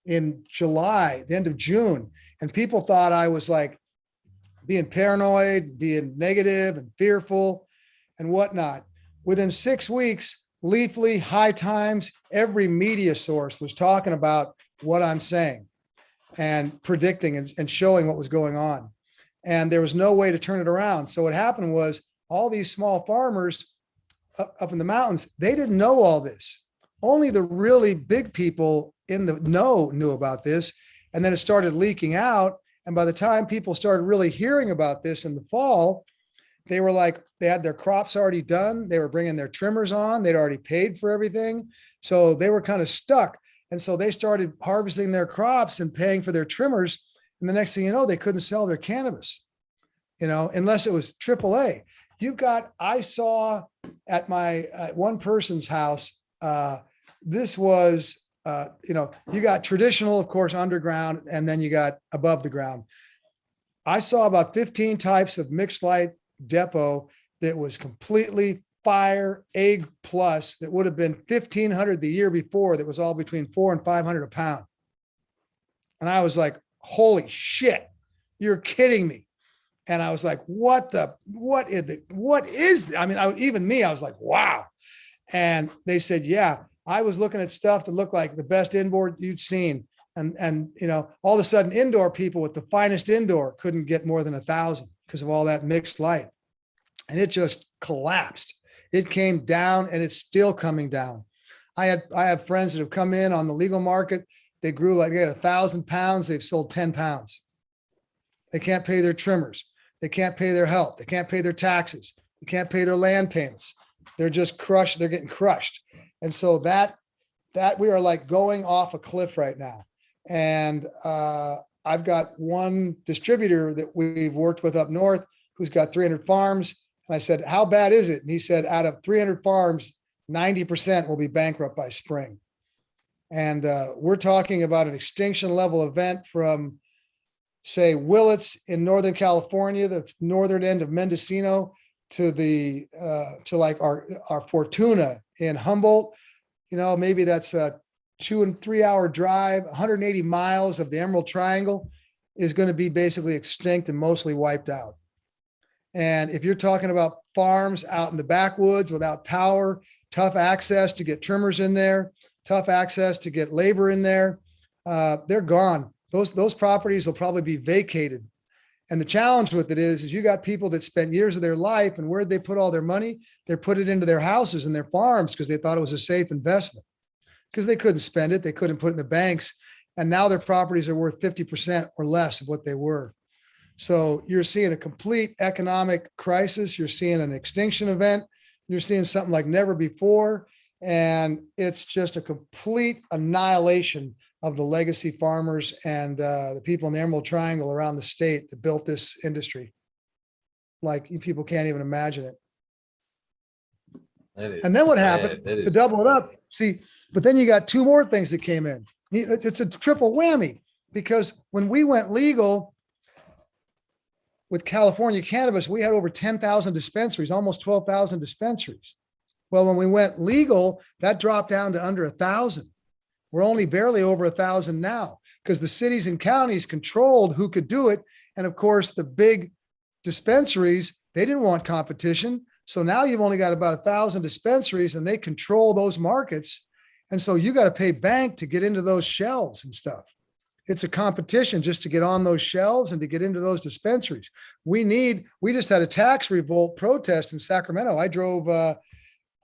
in July, the end of June. And people thought I was like being paranoid, being negative and fearful and whatnot. Within 6 weeks, Leafly, High Times, every media source was talking about what I'm saying and predicting and showing what was going on. And there was no way to turn it around. So what happened was all these small farmers up in the mountains, they didn't know all this. Only the really big people in the know knew about this. And then it started leaking out. And by the time people started really hearing about this in the fall, they were like, they had their crops already done. They were bringing their trimmers on. They'd already paid for everything. So they were kind of stuck. And so they started harvesting their crops and paying for their trimmers. And the next thing you know, they couldn't sell their cannabis, unless it was AAA. I saw at one person's house, this was, you got traditional, of course, underground, and then you got above the ground. I saw about 15 types of mixed light depot that was completely fire egg plus that would have been 1,500 the year before, that was all between 400 and 500 a pound. And I was like, holy shit, you're kidding me. And I was like, what is, I mean, even me, I was like, wow. And they said, yeah, I was looking at stuff that looked like the best inboard you'd seen. And, you know, all of a sudden indoor people with the finest indoor couldn't get more than 1,000 because of all that mixed light. And it just collapsed. It came down and it's still coming down. I have friends that have come in on the legal market. They grew like they had 1,000 pounds. They've sold 10 pounds. They can't pay their trimmers. They can't pay their help. They can't pay their taxes. They can't pay their land payments. They're just crushed. They're getting crushed. And so that we are like going off a cliff right now. And I've got one distributor that we've worked with up north who's got 300 farms. And I said, how bad is it? And he said, out of 300 farms, 90% will be bankrupt by spring. And we're talking about an extinction level event from, say, Willits in Northern California, the northern end of Mendocino, to to like our Fortuna in Humboldt. You know, maybe that's a 2 and 3 hour drive. 180 miles of the Emerald Triangle is going to be basically extinct and mostly wiped out. And if you're talking about farms out in the backwoods without power, tough access to get trimmers in there, tough access to get labor in there, they're gone. Those properties will probably be vacated. And the challenge with it is you got people that spent years of their life, and where'd they put all their money? They put it into their houses and their farms because they thought it was a safe investment, because they couldn't spend it. They couldn't put it in the banks. And now their properties are worth 50% or less of what they were. So you're seeing a complete economic crisis. You're seeing an extinction event. You're seeing something like never before. And it's just a complete annihilation of the legacy farmers and the people in the Emerald Triangle around the state that built this industry. Like, you people can't even imagine it. And then what happened to double it up? See, but then you got two more things that came in. It's a triple whammy, because when we went legal with California cannabis, we had over 10,000 dispensaries, almost 12,000 dispensaries. Well, when we went legal, that dropped down to under 1,000. We're only barely over 1,000 now, because the cities and counties controlled who could do it. And of course, the big dispensaries, they didn't want competition. So now you've only got about 1,000 dispensaries, and they control those markets. And so you got to pay bank to get into those shelves and stuff. It's a competition just to get on those shelves and to get into those dispensaries. We just had a tax revolt protest in Sacramento. I drove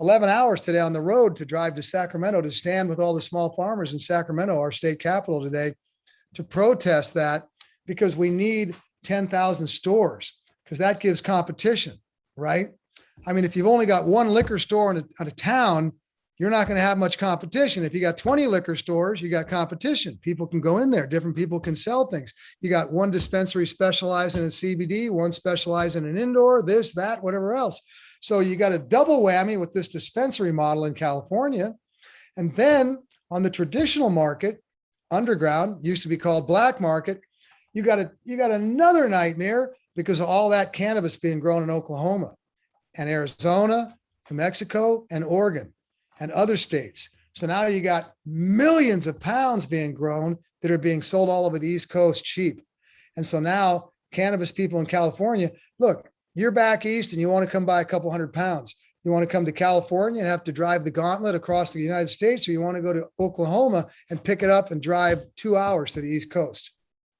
11 hours today on the road to drive to Sacramento to stand with all the small farmers in Sacramento, our state capital today, to protest that, because we need 10,000 stores, because that gives competition, right? I mean, if you've only got one liquor store in a town, you're not going to have much competition. If you got 20 liquor stores, you got competition. People can go in there. Different people can sell things. You got one dispensary specializing in CBD, one specializing in indoor, this, that, whatever else. So you got a double whammy with this dispensary model in California. And then on the traditional market, underground, used to be called black market, you got another nightmare because of all that cannabis being grown in Oklahoma and Arizona, New Mexico, and Oregon and other states. So now you got millions of pounds being grown that are being sold all over the East Coast cheap. And so now cannabis people in California, look, you're back east and you want to come buy a couple 100 pounds. You want to come to California and have to drive the gauntlet across the United States, or you want to go to Oklahoma and pick it up and drive 2 hours to the East Coast,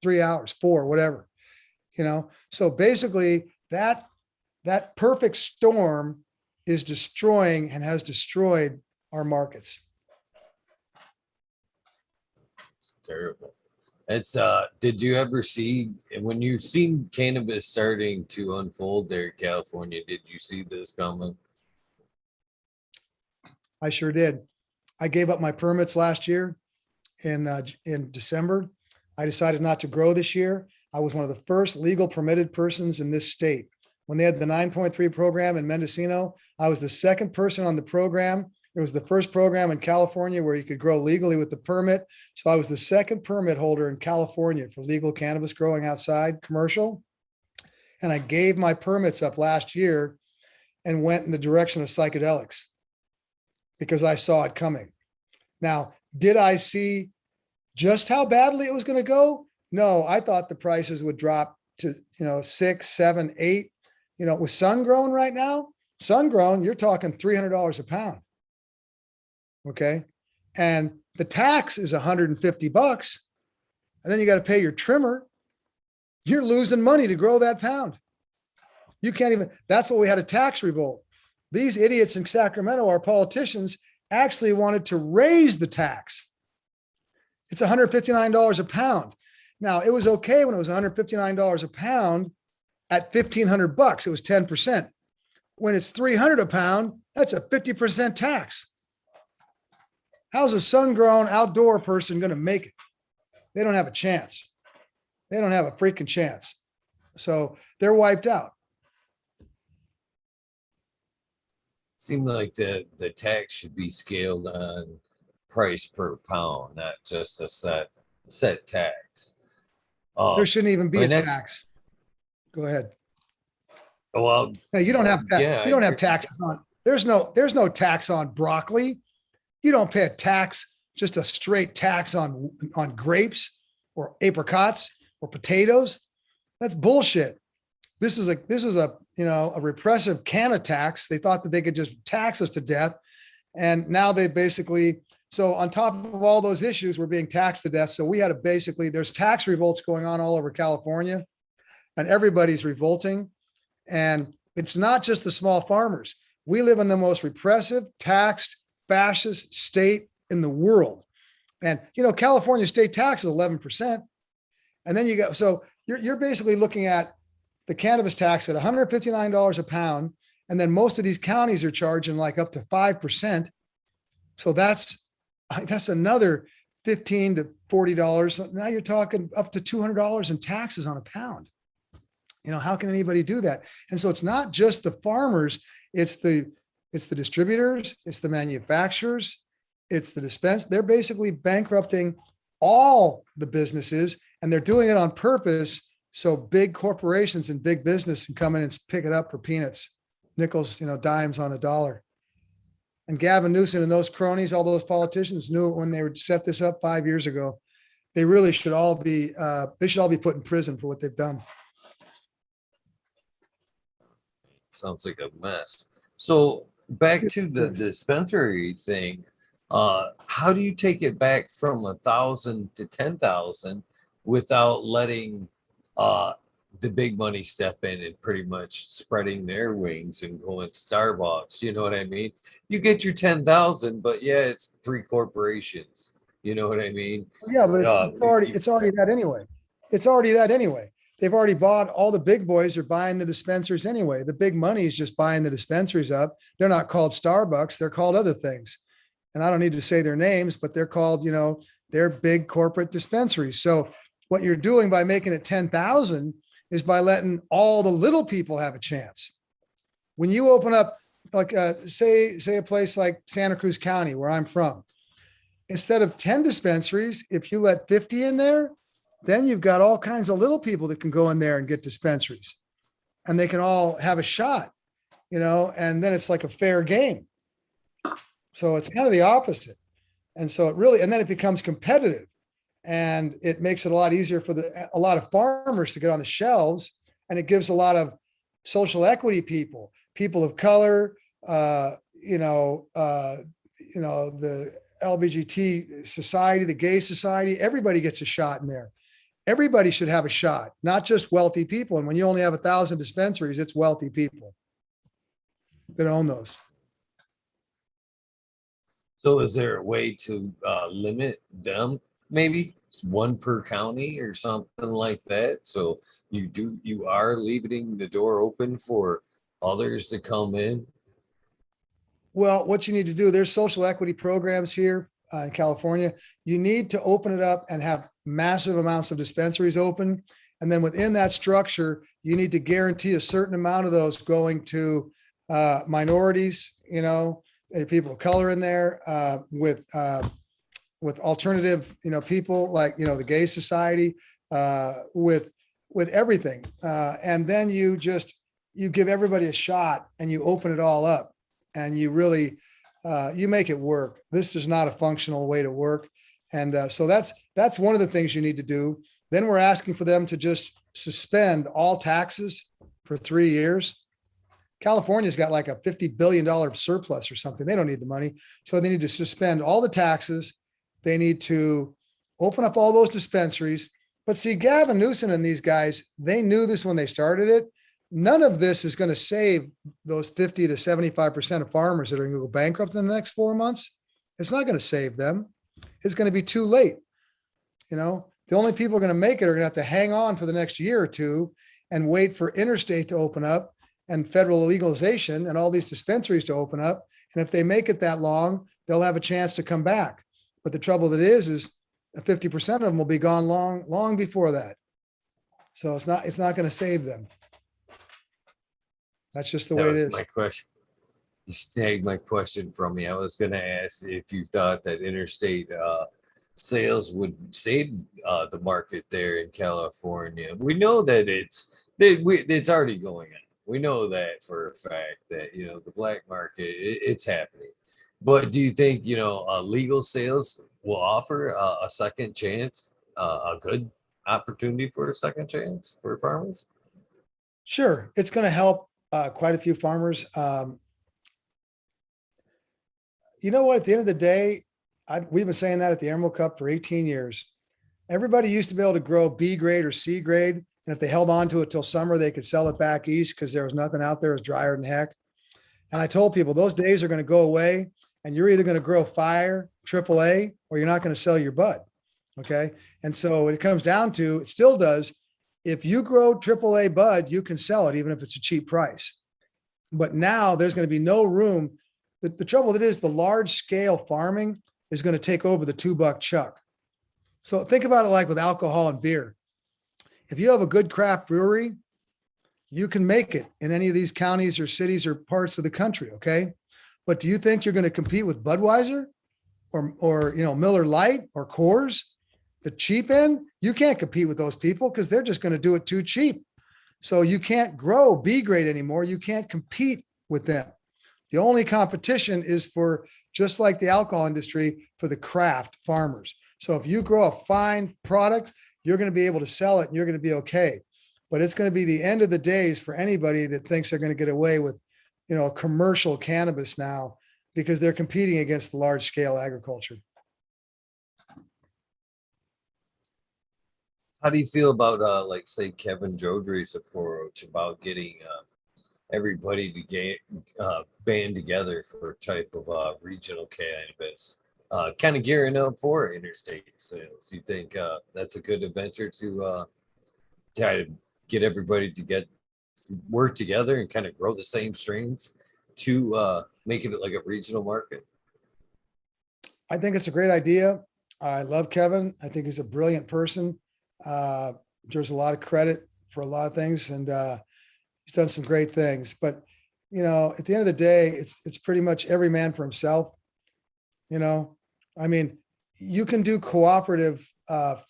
3 hours, 4, whatever, you know? So basically that perfect storm is destroying and has destroyed our markets. It's terrible. It's did you ever see, when you've seen cannabis starting to unfold there in California, did you see this coming? I sure did. I gave up my permits last year in December. I decided not to grow this year. I was one of the first legal permitted persons in this state. When they had the 9.3 program in Mendocino, I was the second person on the program. It was the first program in California where you could grow legally with the permit. So I was the second permit holder in California for legal cannabis growing outside, commercial. And I gave my permits up last year. and went in the direction of psychedelics because I saw it coming. Now, did I see just how badly it was going to go? No, I thought the prices would drop to, 6, 7, 8. With sun grown right now, sun grown, you're talking $300 a pound. Okay. And the tax is $150. And then you got to pay your trimmer. You're losing money to grow that pound. You can't even, that's what we had a tax revolt. These idiots in Sacramento, our politicians, actually wanted to raise the tax. It's $159 a pound. Now, it was okay when it was $159 a pound at $1,500. It was 10%. When it's $300 a pound, that's a 50% tax. How's a sun-grown outdoor person going to make it? They don't have a chance. They don't have a freaking chance. So they're wiped out. Seemed like the tax should be scaled on price per pound, not just a set tax. There shouldn't even be my a next- tax. Go ahead. Well, No, you don't have yeah, you don't have taxes on. There's no tax on broccoli. You don't pay a tax, just a straight tax on grapes or apricots or potatoes. That's bullshit. This is a repressive Canada tax. They thought that they could just tax us to death. And now they basically, so on top of all those issues, we're being taxed to death. So we had to there's tax revolts going on all over California, and everybody's revolting. And it's not just the small farmers. We live in the most repressive, taxed, fascist state in the world. And, California state tax is 11%. And then so you're basically looking at the cannabis tax at $159 a pound. And then most of these counties are charging like up to 5%. So that's another $15 to $40. Now you're talking up to $200 in taxes on a pound. How can anybody do that? And so it's not just the farmers, it's the distributors, it's the manufacturers, it's the dispense. They're basically bankrupting all the businesses, and they're doing it on purpose. So big corporations and big business can come in and pick it up for peanuts, nickels, dimes on a dollar. And Gavin Newsom and those cronies, all those politicians knew it when they would set this up 5 years ago. They really should all be, put in prison for what they've done. sounds like a mess. So back to the dispensary thing. How do you take it back from 1,000 to 10,000 without letting the big money step in and pretty much spreading their wings and going Starbucks? You know what I mean? You get your 10,000, but yeah, it's 3 corporations. You know what I mean? Yeah, but it's already that anyway. It's already that anyway. They've already bought, all the big boys are buying the dispensaries anyway. The big money is just buying the dispensaries up. They're not called Starbucks. They're called other things. And I don't need to say their names, but they're called, they're big corporate dispensaries. So what you're doing by making it 10,000 is by letting all the little people have a chance. When you open up, like say a place like Santa Cruz County, where I'm from, instead of 10 dispensaries, if you let 50 in there, then you've got all kinds of little people that can go in there and get dispensaries, and they can all have a shot, and then it's like a fair game. So it's kind of the opposite. And so and then it becomes competitive, and it makes it a lot easier for a lot of farmers to get on the shelves, and it gives a lot of social equity people of color, the LGBT society, the gay society, everybody gets a shot in there. Everybody should have a shot, not just wealthy people. And when you only have 1,000 dispensaries, it's wealthy people that own those. So is there a way to limit them? Maybe it's 1 per county or something like that. So you are leaving the door open for others to come in. Well, what you need to do, there's social equity programs here in California. You need to open it up and have massive amounts of dispensaries open. And then within that structure, you need to guarantee a certain amount of those going to minorities, people of color in there, with alternative, people like, the gay society, with everything. And then you just you give everybody a shot and you open it all up and you really, you make it work. This is not a functional way to work. And so that's one of the things you need to do. Then we're asking for them to just suspend all taxes for 3 years. California's got like a $50 billion surplus or something. They don't need the money. So they need to suspend all the taxes. They need to open up all those dispensaries. But see, Gavin Newsom and these guys, they knew this when they started it. None of this is going to save those 50 to 75% of farmers that are going to go bankrupt in the next 4 months. It's not going to save them. It's going to be too late. You know, the only people going to make it are going to have to hang on for the next year or two and wait for interstate to open up and federal legalization and all these dispensaries to open up. And if they make it that long, they'll have a chance to come back. But the trouble that is 50% of them will be gone long before that. So it's not going to save them. That's just the way it is. My question. You snagged my question from me. I was going to ask if you thought that interstate sales would save the market there in California. We know that it's already going on. We know that for a fact that, you know, the black market, it's happening. But do you think, you know, legal sales will offer a second chance, a good opportunity for a second chance for farmers? Sure. It's going to help quite a few farmers. You know what? At the end of the day, we've been saying that at the Emerald Cup for 18 years. Everybody used to be able to grow B grade or C grade. And if they held on to it till summer, they could sell it back east because there was nothing out there. It was drier than heck. And I told people those days are going to go away and you're either going to grow fire, AAA, or you're not going to sell your bud. Okay. And so when it comes down to, it still does. If you grow AAA bud, you can sell it even if it's a cheap price. But now there's going to be no room. The trouble that is the large scale farming is going to take over the $2 chuck. So think about it like with alcohol and beer. If you have a good craft brewery, you can make it in any of these counties or cities or parts of the country. Okay. But do you think you're going to compete with Budweiser or you know, Miller Lite or Coors? The cheap end, you can't compete with those people because they're just going to do it too cheap. So you can't grow B grade anymore. You can't compete with them. The only competition is for, just like the alcohol industry, for the craft farmers. So if you grow a fine product, you're going to be able to sell it and you're going to be okay. But it's going to be the end of the days for anybody that thinks they're going to get away with, you know, commercial cannabis now because they're competing against large scale agriculture. How do you feel about like say Kevin Jodry's approach about getting everybody to get band together for a type of regional cannabis, kind of gearing up for interstate sales? You think that's a good adventure to try to get everybody to work together and kind of grow the same strains to make it like a regional market? I think it's a great idea. I love Kevin. I think he's a brilliant person. There's a lot of credit for a lot of things, and he's done some great things. But you know, at the end of the day, it's pretty much every man for himself. You know, I mean, you can do cooperative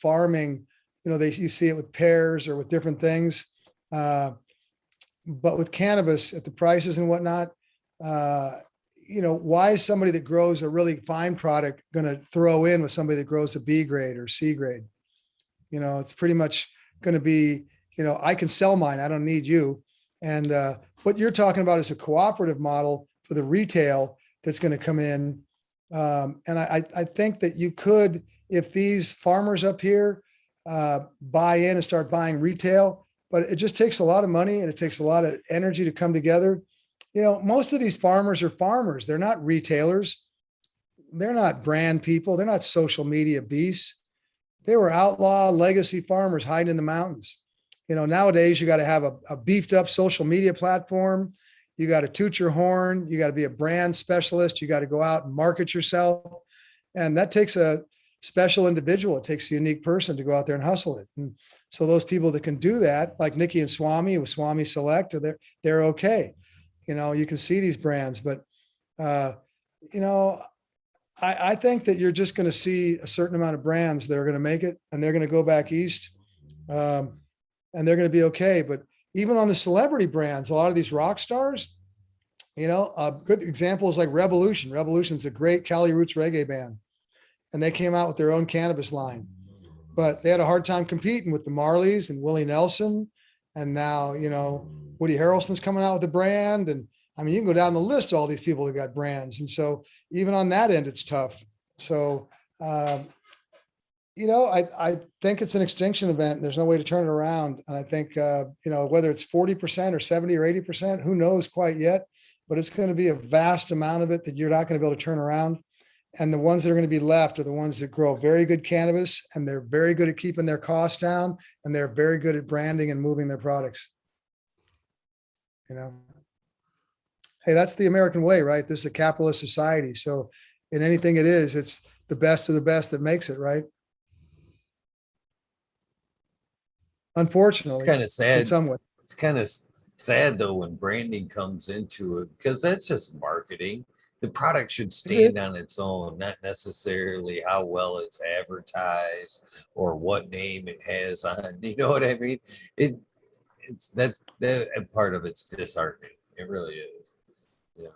farming. You know, you see it with pears or with different things, but with cannabis at the prices and whatnot, you know, why is somebody that grows a really fine product going to throw in with somebody that grows a B grade or C grade? You know, it's pretty much going to be, you know, I can sell mine. I don't need you. And what you're talking about is a cooperative model for the retail that's going to come in. And I think that you could, if these farmers up here buy in and start buying retail, but it just takes a lot of money and it takes a lot of energy to come together. You know, most of these farmers are farmers. They're not retailers. They're not brand people. They're not social media beasts. They were outlaw legacy farmers hiding in the mountains. You know, nowadays you got to have a beefed up social media platform. You got to toot your horn. You got to be a brand specialist. You got to go out and market yourself. And that takes a special individual. It takes a unique person to go out there and hustle it. And so those people that can do that, like Nikki and Swami with Swami Select, they're okay. You know, you can see these brands, but you know, I think that you're just going to see a certain amount of brands that are going to make it and they're going to go back east and they're going to be okay. But even on the celebrity brands, a lot of these rock stars, a good example is like Revolution. Revolution's a great Cali Roots reggae band, and they came out with their own cannabis line, but they had a hard time competing with the Marleys and Willie Nelson. And now, Woody Harrelson's coming out with a brand. And I mean, you can go down the list of all these people that got brands. And so even on that end, it's tough. So, I think it's an extinction event. There's no way to turn it around. And I think, whether it's 40% or 70 or 80%, who knows quite yet, but it's going to be a vast amount of it that you're not going to be able to turn around. And the ones that are going to be left are the ones that grow very good cannabis, and they're very good at keeping their costs down, and they're very good at branding and moving their products. Hey, that's the American way, right? This is a capitalist society. So in anything it is, it's the best of the best that makes it, right? Unfortunately, It's kind of in sad. some way. It's kind of sad though when branding comes into it, because that's just marketing. The product should stand on its own, not necessarily how well it's advertised or what name it has on. You know what I mean? It it's that part of it's disheartening. It really is. Yeah.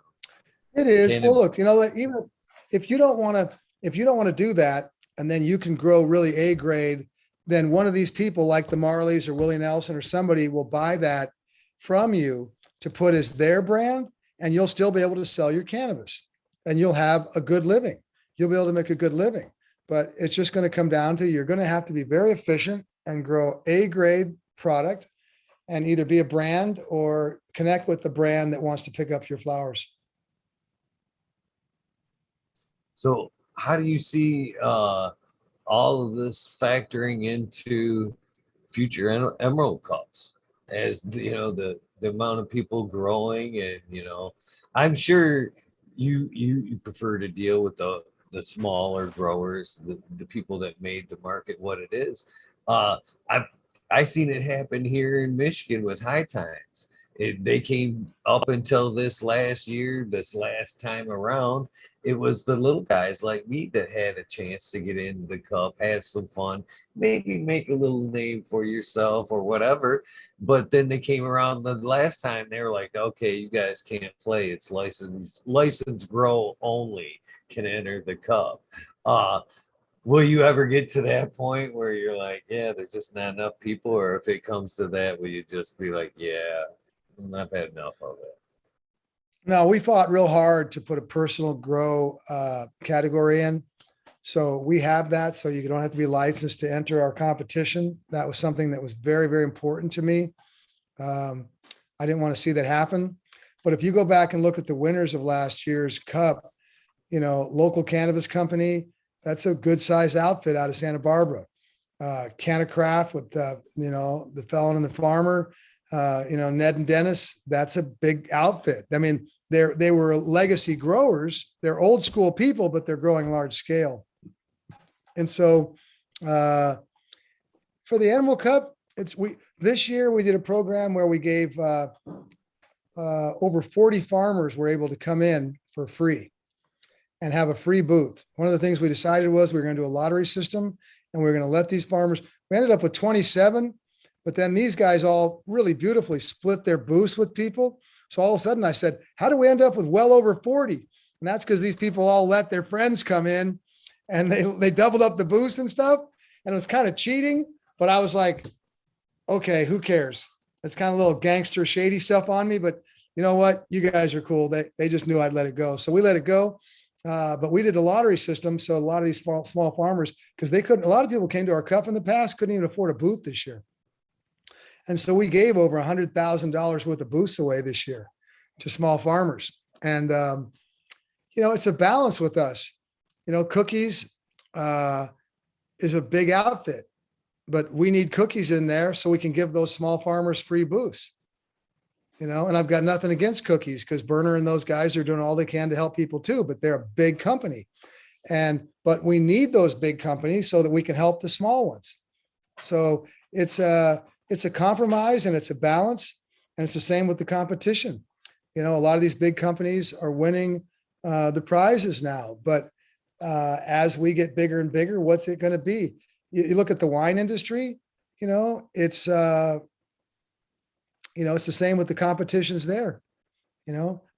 It is. Well, Can look, even if you don't want to, do that, and then you can grow really A grade, then one of these people like the Marleys or Willie Nelson or somebody will buy that from you to put as their brand, and you'll still be able to sell your cannabis and you'll have a good living. You'll be able to make a good living, but it's just going to come down to, you're going to have to be very efficient and grow A grade product and either be a brand or connect with the brand that wants to pick up your flowers. So how do you see all of this factoring into future Emerald Cups, as the amount of people growing? And I'm sure you prefer to deal with the smaller growers, the people that made the market what it is. I've I seen it happen here in Michigan with High Times. They came up until this last year, this last time around. It was the little guys like me that had a chance to get into the cup, have some fun, maybe make a little name for yourself or whatever. But then they came around the last time, they were like, okay, you guys can't play. It's license grow only can enter the cup. Uh, will you ever get to that point where you're like, yeah, there's just not enough people? Or if it comes to that, will you just be like, yeah, I've had enough of it? No, we fought real hard to put a personal grow category in. So we have that. So you don't have to be licensed to enter our competition. That was something that was very, very important to me. I didn't want to see that happen. But if you go back and look at the winners of last year's cup, local cannabis company, that's a good sized outfit out of Santa Barbara. Cannacraft with the felon and the farmer, Ned and Dennis, that's a big outfit. I mean, they were legacy growers. They're old school people, but they're growing large scale. And so for the Animal Cup, this year we did a program where we gave over 40 farmers were able to come in for free and have a free booth. One of the things we decided was we were going to do a lottery system, and we were going to let these farmers. We ended up with 27, but then these guys all really beautifully split their booths with people. So all of a sudden I said, how do we end up with well over 40? And that's because these people all let their friends come in, and they doubled up the booths and stuff. And it was kind of cheating, but I was like, okay, who cares? It's kind of a little gangster shady stuff on me, but you know what? You guys are cool. They just knew I'd let it go. So we let it go. But we did a lottery system. So a lot of these small farmers, because a lot of people came to our cup in the past, couldn't even afford a booth this year. And so we gave over $100,000 worth of booths away this year to small farmers. And, it's a balance with us. Cookies is a big outfit, but we need cookies in there so we can give those small farmers free booths. And I've got nothing against cookies, because Berner and those guys are doing all they can to help people too, but they're a big company. But we need those big companies so that we can help the small ones. So it's a compromise, and it's a balance, and it's the same with the competition. A lot of these big companies are winning the prizes now, but as we get bigger and bigger, what's it going to be? You look at the wine industry, it's it's the same with the competitions there,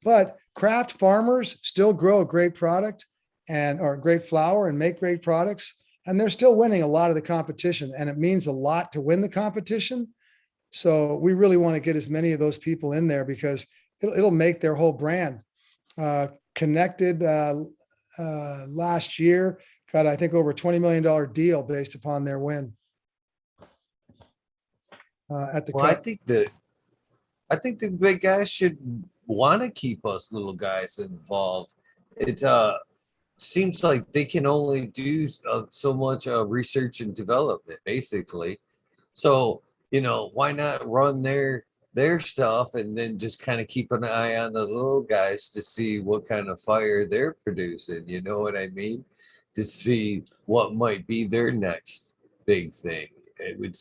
but craft farmers still grow a great product and or a great flower and make great products. And they're still winning a lot of the competition. And it means a lot to win the competition. So we really want to get as many of those people in there because it'll make their whole brand connected. Last year got, I think, over $20 million deal based upon their win at the Well, I cup. think the big guys should want to keep us little guys involved. It seems like they can only do so much research and development, basically. So, why not run their stuff and then just kind of keep an eye on the little guys to see what kind of fire they're producing, you know what I mean? To see what might be their next big thing. It would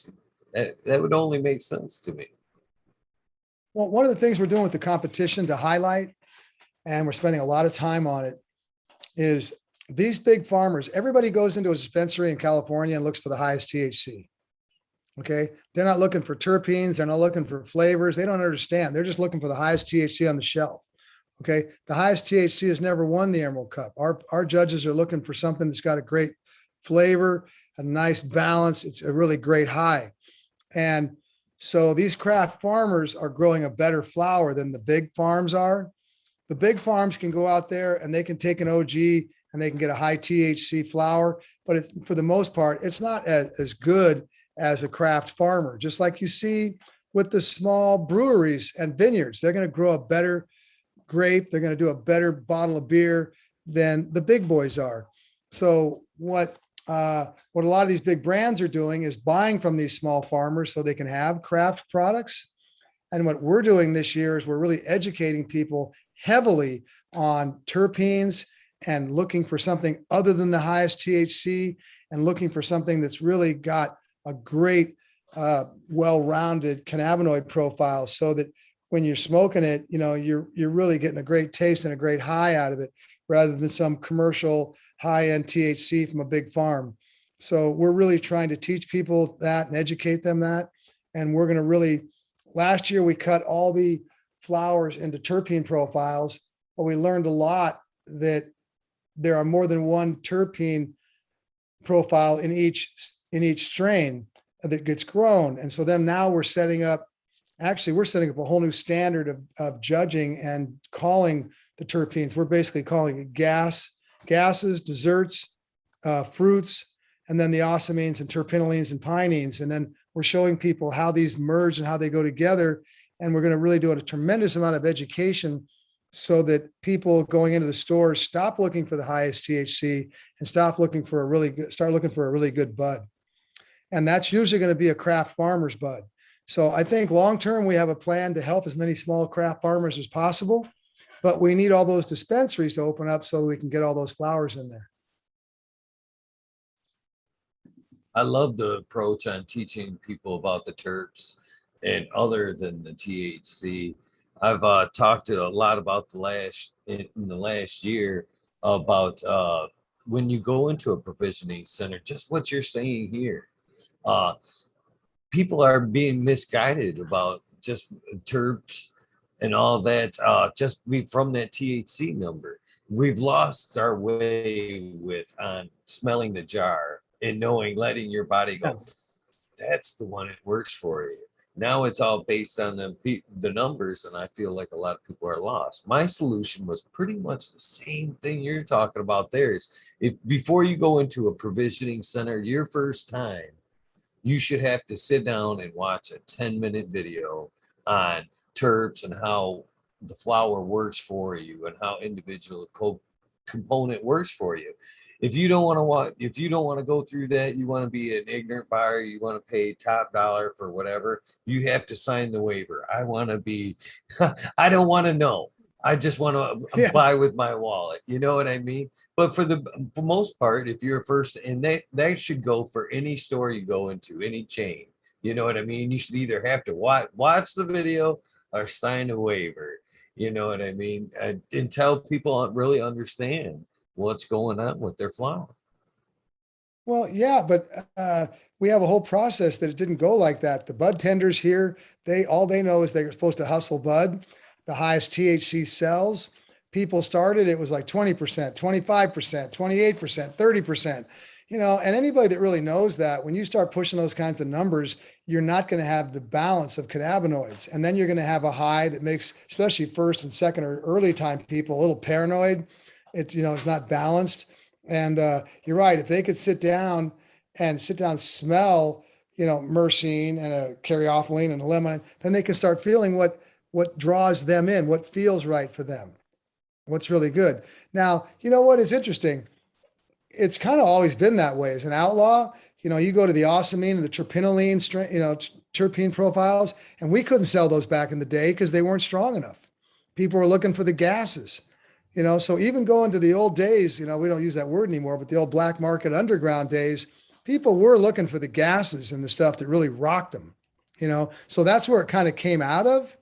that would only make sense to me. Well, one of the things we're doing with the competition to highlight, and we're spending a lot of time on it, is these big farmers. Everybody goes into a dispensary in California and looks for the highest THC. Okay. They're not looking for terpenes. They're not looking for flavors. They don't understand. They're just looking for the highest THC on the shelf. Okay. The highest THC has never won the Emerald Cup. Our judges are looking for something that's got a great flavor, a nice balance. It's a really great high. And so these craft farmers are growing a better flower than the big farms are. The big farms can go out there and they can take an OG and they can get a high THC flower, but for the most part, it's not as good as a craft farmer. Just like you see with the small breweries and vineyards, they're going to grow a better grape. They're going to do a better bottle of beer than the big boys are. So what a lot of these big brands are doing is buying from these small farmers so they can have craft products. And what we're doing this year is we're really educating people heavily on terpenes and looking for something other than the highest THC and looking for something that's really got a great, well-rounded cannabinoid profile so that when you're smoking it, you're really getting a great taste and a great high out of it rather than some commercial high-end THC from a big farm. So we're really trying to teach people that and educate them that. And we're going to really, last year we cut all the flowers into terpene profiles, but we learned a lot that there are more than one terpene profile in each strain that gets grown. And so then now we're setting up a whole new standard of judging and calling the terpenes. We're basically calling it gases, desserts, fruits, and then the ocimines and terpinolines and pinene. And then we're showing people how these merge and how they go together. And we're going to really do a tremendous amount of education so that people going into the stores stop looking for the highest THC and start looking for a really good bud. And that's usually going to be a craft farmer's bud. So I think long-term, we have a plan to help as many small craft farmers as possible, but we need all those dispensaries to open up so that we can get all those flowers in there. I love the approach on teaching people about the terps and other than the THC. I've talked to a lot about in the last year about when you go into a provisioning center, just what you're saying here. People are being misguided about just terps and all that, from that THC number. We've lost our way with on smelling the jar and letting your body go, that's the one that works for you. Now it's all based on the numbers, and I feel like a lot of people are lost. My solution was pretty much the same thing you're talking about there. Is if before you go into a provisioning center your first time, you should have to sit down and watch a 10-minute video on terps and how the flower works for you and how individual component works for you. If you don't want to go through that, you want to be an ignorant buyer, you want to pay top dollar for whatever, you have to sign the waiver. I want to be, I don't want to know. I just want to buy with my wallet. You know what I mean? But for most part, if you're first, and that should go for any store you go into, any chain. You know what I mean? You should either have to watch the video or sign a waiver. You know what I mean? Until people really understand what's going on with their flower. Well, yeah, but we have a whole process that it didn't go like that. The bud tenders here, they all they know is they're supposed to hustle bud, the highest THC cells. People started, it was like 20%, 25%, 28%, 30%. And anybody that really knows that, when you start pushing those kinds of numbers, you're not going to have the balance of cannabinoids. And then you're going to have a high that makes, especially first and second or early time people, a little paranoid. It's not balanced. And you're right. If they could sit down, smell, myrcene and a caryophyllene and a lemon, then they can start feeling what draws them in, what feels right for them, what's really good. Now, you know what is interesting? It's kind of always been that way as an outlaw. You go to the osmine and the terpinolene, terpene profiles, and we couldn't sell those back in the day because they weren't strong enough. People were looking for the gases. So even going to the old days, we don't use that word anymore, but the old black market underground days, people were looking for the gases and the stuff that really rocked them, so that's where it kind of came out of,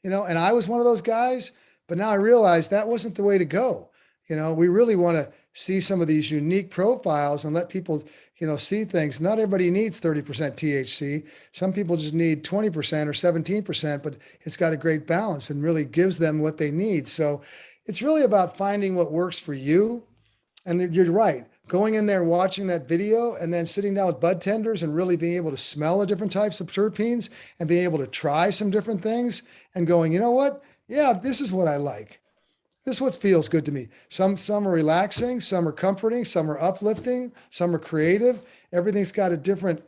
and I was one of those guys, but now I realize that wasn't the way to go. We really want to see some of these unique profiles and let people, see things. Not everybody needs 30% THC. Some people just need 20% or 17%, but it's got a great balance and really gives them what they need. So it's really about finding what works for you. And you're right. Going in there, watching that video, and then sitting down with bud tenders and really being able to smell the different types of terpenes and being able to try some different things and going, you know what? Yeah, this is what I like. This is what feels good to me. Some are relaxing, some are comforting, some are uplifting, some are creative. Everything's got a different,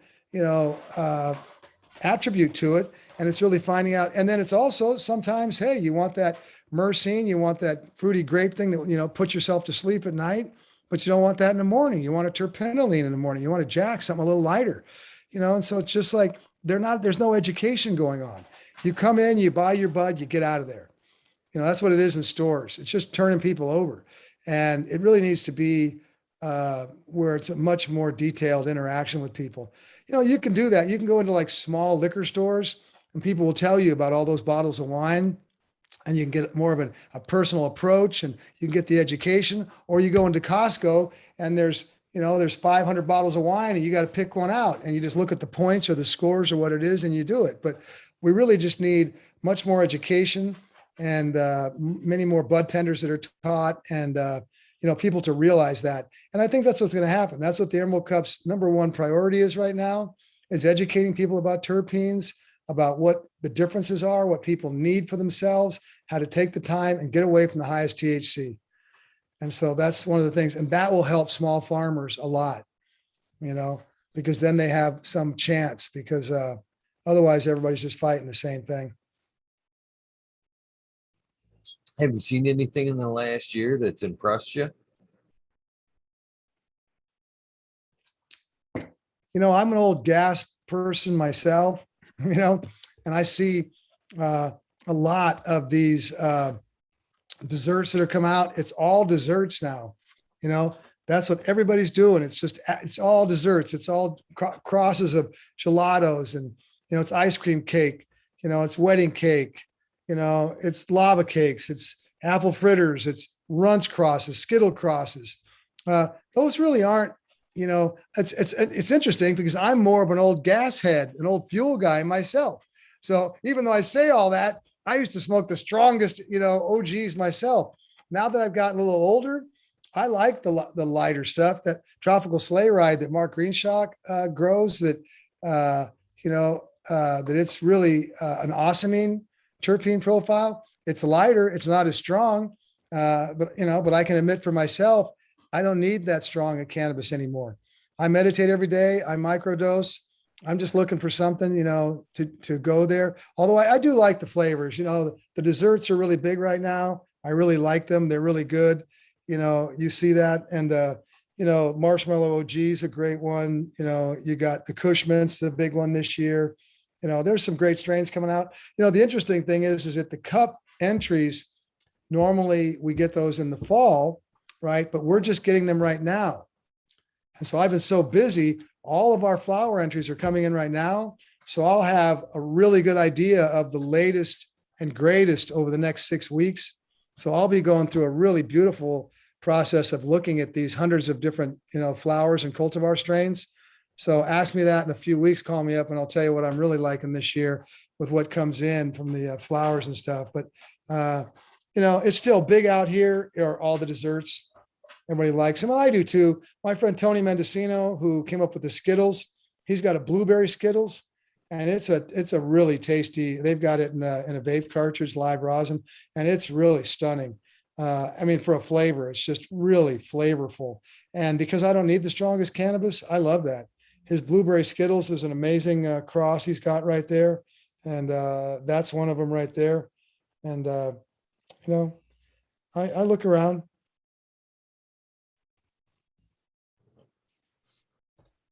attribute to it. And it's really finding out. And then it's also sometimes, hey, you want that myrcene, you want that fruity grape thing that, puts yourself to sleep at night, but you don't want that in the morning. You want a terpinolene in the morning. You want a jack, something a little lighter, and so it's just like there's no education going on. You come in, you buy your bud, you get out of there. That's what it is in stores. It's just turning people over. And it really needs to be where it's a much more detailed interaction with people. You can do that. You can go into like small liquor stores and people will tell you about all those bottles of wine, and you can get more of a personal approach, and you can get the education. Or you go into Costco and there's 500 bottles of wine and you got to pick one out and you just look at the points or the scores or what it is and you do it. But we really just need much more education and many more bud tenders that are taught, and people to realize that. And I think that's what's going to happen. That's what the Emerald Cup's number one priority is right now, is educating people about terpenes, about what the differences are, what people need for themselves, how to take the time and get away from the highest THC. And so that's one of the things, and that will help small farmers a lot, because then they have some chance, because otherwise everybody's just fighting the same thing. Have you seen anything in the last year that's impressed you? I'm an old gas person myself, and I see a lot of these desserts that are come out. It's all desserts now. That's what everybody's doing. It's all desserts. It's all crosses of gelatos, and it's ice cream cake. It's wedding cake. It's lava cakes. It's apple fritters. It's runts crosses, skittle crosses. Those really aren't. It's interesting because I'm more of an old gas head, an old fuel guy myself. So even though I say all that, I used to smoke the strongest, OGs myself. Now that I've gotten a little older, I like the lighter stuff. That tropical sleigh ride that Mark Greenshock grows. That that it's really an osmine terpene profile. It's lighter. It's not as strong, but I can admit for myself, I don't need that strong of cannabis anymore. I meditate every day. I microdose. I'm just looking for something, to go there. Although I do like the flavors, the desserts are really big right now. I really like them. They're really good. You see that. And, Marshmallow OG is a great one. You got the Kush Mints, the big one this year. There's some great strains coming out. The interesting thing is that the cup entries, normally we get those in the fall, right? But we're just getting them right now. And so I've been so busy, all of our flower entries are coming in right now. So I'll have a really good idea of the latest and greatest over the next 6 weeks. So I'll be going through a really beautiful process of looking at these hundreds of different, flowers and cultivar strains. So ask me that in a few weeks, call me up and I'll tell you what I'm really liking this year with what comes in from the flowers and stuff. But, it's still big out here are all the desserts. Everybody likes them. And I do too. My friend Tony Mendocino, who came up with the Skittles, he's got a blueberry Skittles and it's a really tasty, they've got it in a vape cartridge, live rosin, and it's really stunning. For a flavor, it's just really flavorful. And because I don't need the strongest cannabis, I love that. His blueberry Skittles is an amazing cross he's got right there. And that's one of them right there. And, I look around.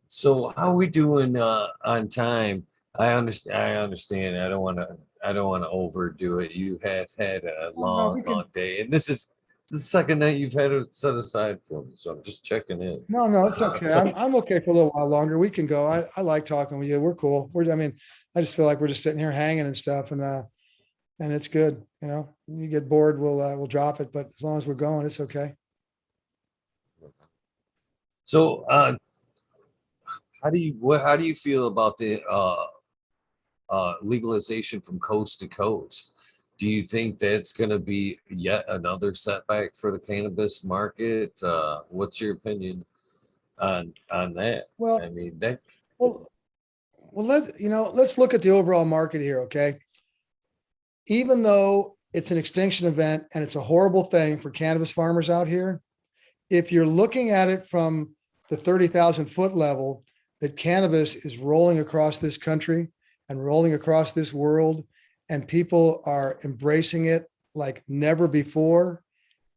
So how we doing on time? I understand. I don't want to overdo it. You have had a Oh, no, long, we can, long day. And this is the second night you've had it set aside for me. So I'm just checking in. no, it's okay. I'm okay for a little while longer. We can go. I like talking with you. We're cool. I just feel like we're just sitting here hanging and stuff and it's good. You get bored, we'll drop it, but as long as we're going, it's okay. So how do you feel about the legalization from coast to coast? Do you think that's going to be yet another setback for the cannabis market? What's your opinion on that? I Well, mean, that well, let's look at the overall market here. Okay. Even though it's an extinction event and it's a horrible thing for cannabis farmers out here, if you're looking at it from the 30,000 foot level, that cannabis is rolling across this country and rolling across this world, and people are embracing it like never before.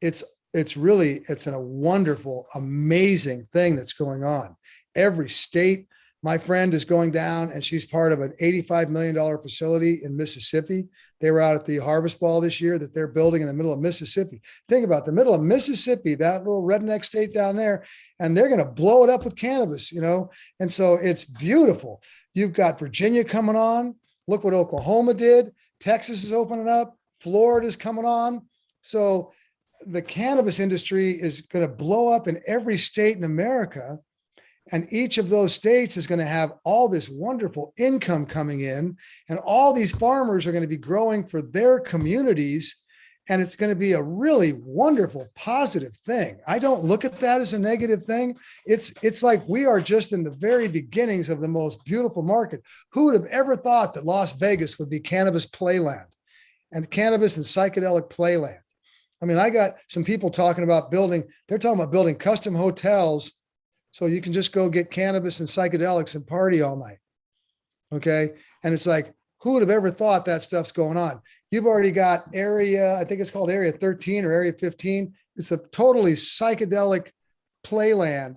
It's a wonderful, amazing thing that's going on. Every state, my friend is going down and she's part of an $85 million facility in Mississippi. They were out at the Harvest Ball this year that they're building in the middle of Mississippi. Think about the middle of Mississippi, that little redneck state down there, and they're going to blow it up with cannabis, And so it's beautiful. You've got Virginia coming on. Look what Oklahoma did. Texas is opening up. Florida's coming on. So the cannabis industry is going to blow up in every state in America. And each of those states is going to have all this wonderful income coming in. And all these farmers are going to be growing for their communities. And it's going to be a really wonderful, positive thing. I don't look at that as a negative thing. It's like we are just in the very beginnings of the most beautiful market. Who would have ever thought that Las Vegas would be cannabis playland and cannabis and psychedelic playland? I got some people talking about they're talking about building custom hotels so you can just go get cannabis and psychedelics and party all night. Okay. And it's like, who would have ever thought that stuff's going on? You've already got I think it's called Area 13 or Area 15. It's a totally psychedelic playland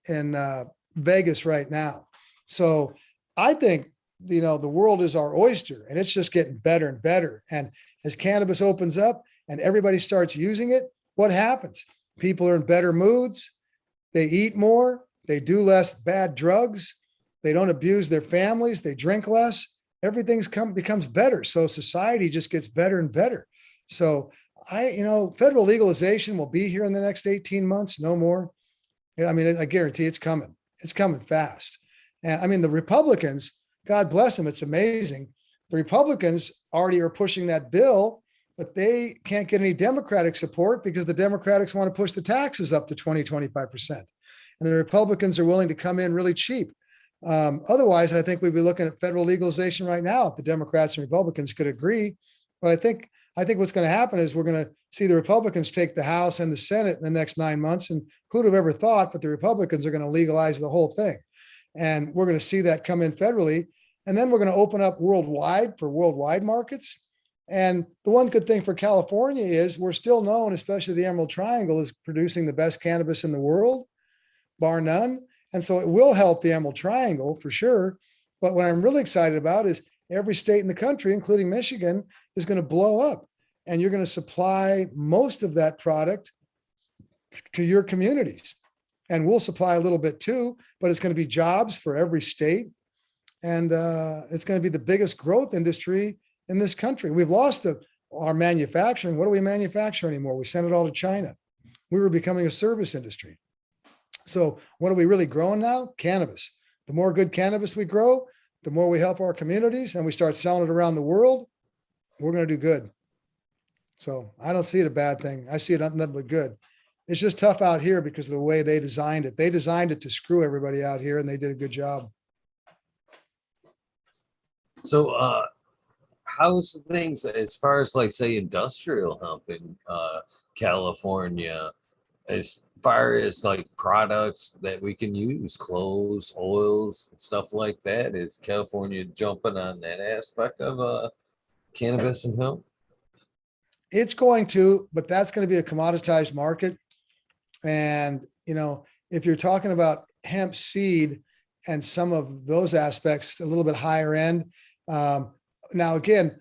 in Vegas right now. So I think, the world is our oyster and it's just getting better and better. And as cannabis opens up and everybody starts using it, what happens? People are in better moods. They eat more. They do less bad drugs. They don't abuse their families. They drink less. Everything's becomes better. So society just gets better and better. So federal legalization will be here in the next 18 months, no more. I guarantee it's coming. It's coming fast. And the Republicans, God bless them, it's amazing. The Republicans already are pushing that bill, but they can't get any Democratic support because the Democrats want to push the taxes up to 20-25%. And the Republicans are willing to come in really cheap. Otherwise, I think we'd be looking at federal legalization right now if the Democrats and Republicans could agree. But I think what's going to happen is we're going to see the Republicans take the House and the Senate in the next 9 months. And who'd have ever thought, but the Republicans are going to legalize the whole thing. And we're going to see that come in federally. And then we're going to open up worldwide for worldwide markets. And the one good thing for California is we're still known, especially the Emerald Triangle, is producing the best cannabis in the world, bar none. And so it will help the Emerald Triangle for sure. But what I'm really excited about is every state in the country, including Michigan, is going to blow up. And you're going to supply most of that product to your communities. And we'll supply a little bit too, but it's going to be jobs for every state. And it's going to be the biggest growth industry in this country. We've lost our manufacturing. What do we manufacture anymore? We send it all to China. We were becoming a service industry. So what are we really growing now? Cannabis. The more good cannabis we grow, the more we help our communities and we start selling it around the world, we're going to do good. So I don't see it a bad thing. I see it nothing but good. It's just tough out here because of the way they designed it. They designed it to screw everybody out here, and they did a good job. So, how's things as far as like say industrial hemp in California, as far as like products that we can use, clothes, oils, stuff like that? Is California jumping on that aspect of cannabis and hemp? It's going to, but that's going to be a commoditized market. And, if you're talking about hemp seed and some of those aspects, a little bit higher end. Now, again,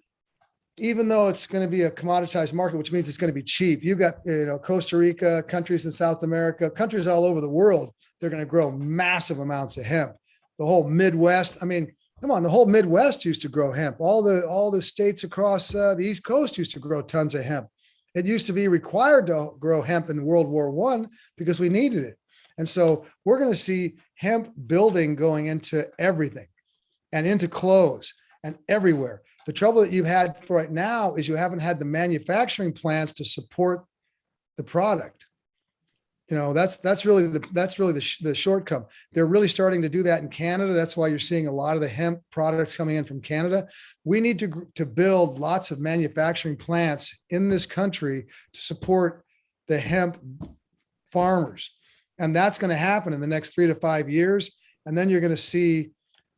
even though it's going to be a commoditized market, which means it's going to be cheap, you've got, Costa Rica, countries in South America, countries all over the world, they're going to grow massive amounts of hemp. The whole Midwest, I mean, come on, the whole Midwest used to grow hemp. All the states across the East Coast used to grow tons of hemp. It used to be required to grow hemp in World War I because we needed it. And so we're going to see hemp building going into everything and into clothes and everywhere. The trouble that you've had for right now is you haven't had the manufacturing plants to support the product. That's really the shortcoming. They're really starting to do that in Canada. That's why you're seeing a lot of the hemp products coming in from Canada. We need to build lots of manufacturing plants in this country to support the hemp farmers. And that's going to happen in the next 3 to 5 years. And then you're going to see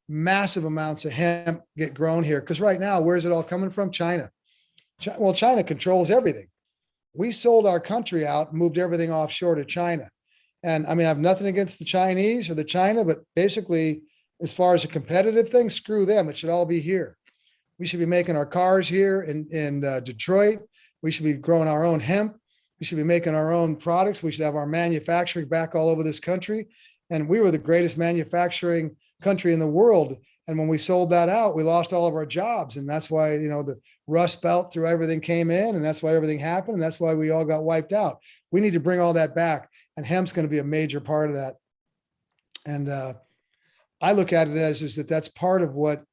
massive amounts of hemp get grown here. Because right now, where's it all coming from? China. Well, China controls everything. We sold our country out and moved everything offshore to China. And I mean, I have nothing against the Chinese or the China, but basically, as far as a competitive thing, screw them. It should all be here. We should be making our cars here in Detroit. We should be growing our own hemp. We should be making our own products. We should have our manufacturing back all over this country. And we were the greatest manufacturing country in the world. And when we sold that out, we lost all of our jobs. And that's why, the Rust Belt through everything came in, and that's why everything happened. And that's why we all got wiped out. We need to bring all that back. And hemp's going to be a major part of that. And I look at it as is that's part of what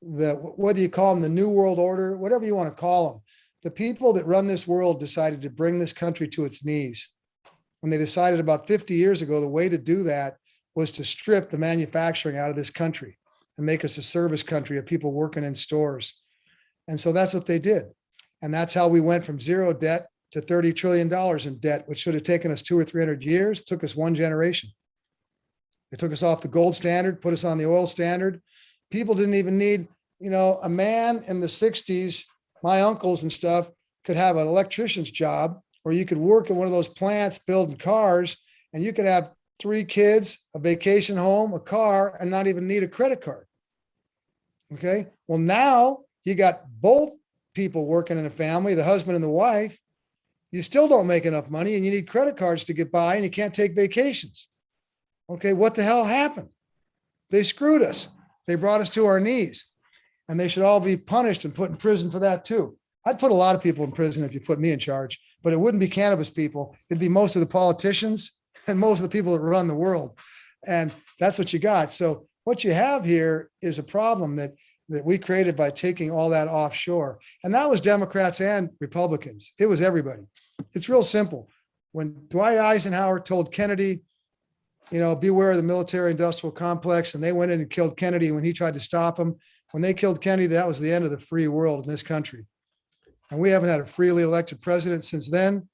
do you call them? The New World Order, whatever you want to call them. The people that run this world decided to bring this country to its knees. When they decided about 50 years ago, the way to do that was to strip the manufacturing out of this country and make us a service country of people working in stores. And so that's what they did. And that's how we went from zero debt to $30 trillion in debt, which should have taken us 200 or 300 years. It took us one generation. They took us off the gold standard, put us on the oil standard. People didn't even need, a man in the 60s, my uncles and stuff, could have an electrician's job, or you could work in one of those plants building cars, and you could have 3 kids, a vacation home, a car, and not even need a credit card. Okay. Well, now you got both people working in a family, the husband and the wife. You still don't make enough money and you need credit cards to get by, and you can't take vacations. Okay. What the hell happened? They screwed us. They brought us to our knees, and they should all be punished and put in prison for that too. I'd put a lot of people in prison if you put me in charge, but it wouldn't be cannabis people. It'd be most of the politicians and most of the people that run the world. And that's what you got. So what you have here is a problem that we created by taking all that offshore. And that was Democrats and Republicans. It was everybody. It's real simple. When Dwight Eisenhower told Kennedy, beware of the military industrial complex, and they went in and killed Kennedy when he tried to stop him. When they killed Kennedy, that was the end of the free world in this country. And we haven't had a freely elected president since then.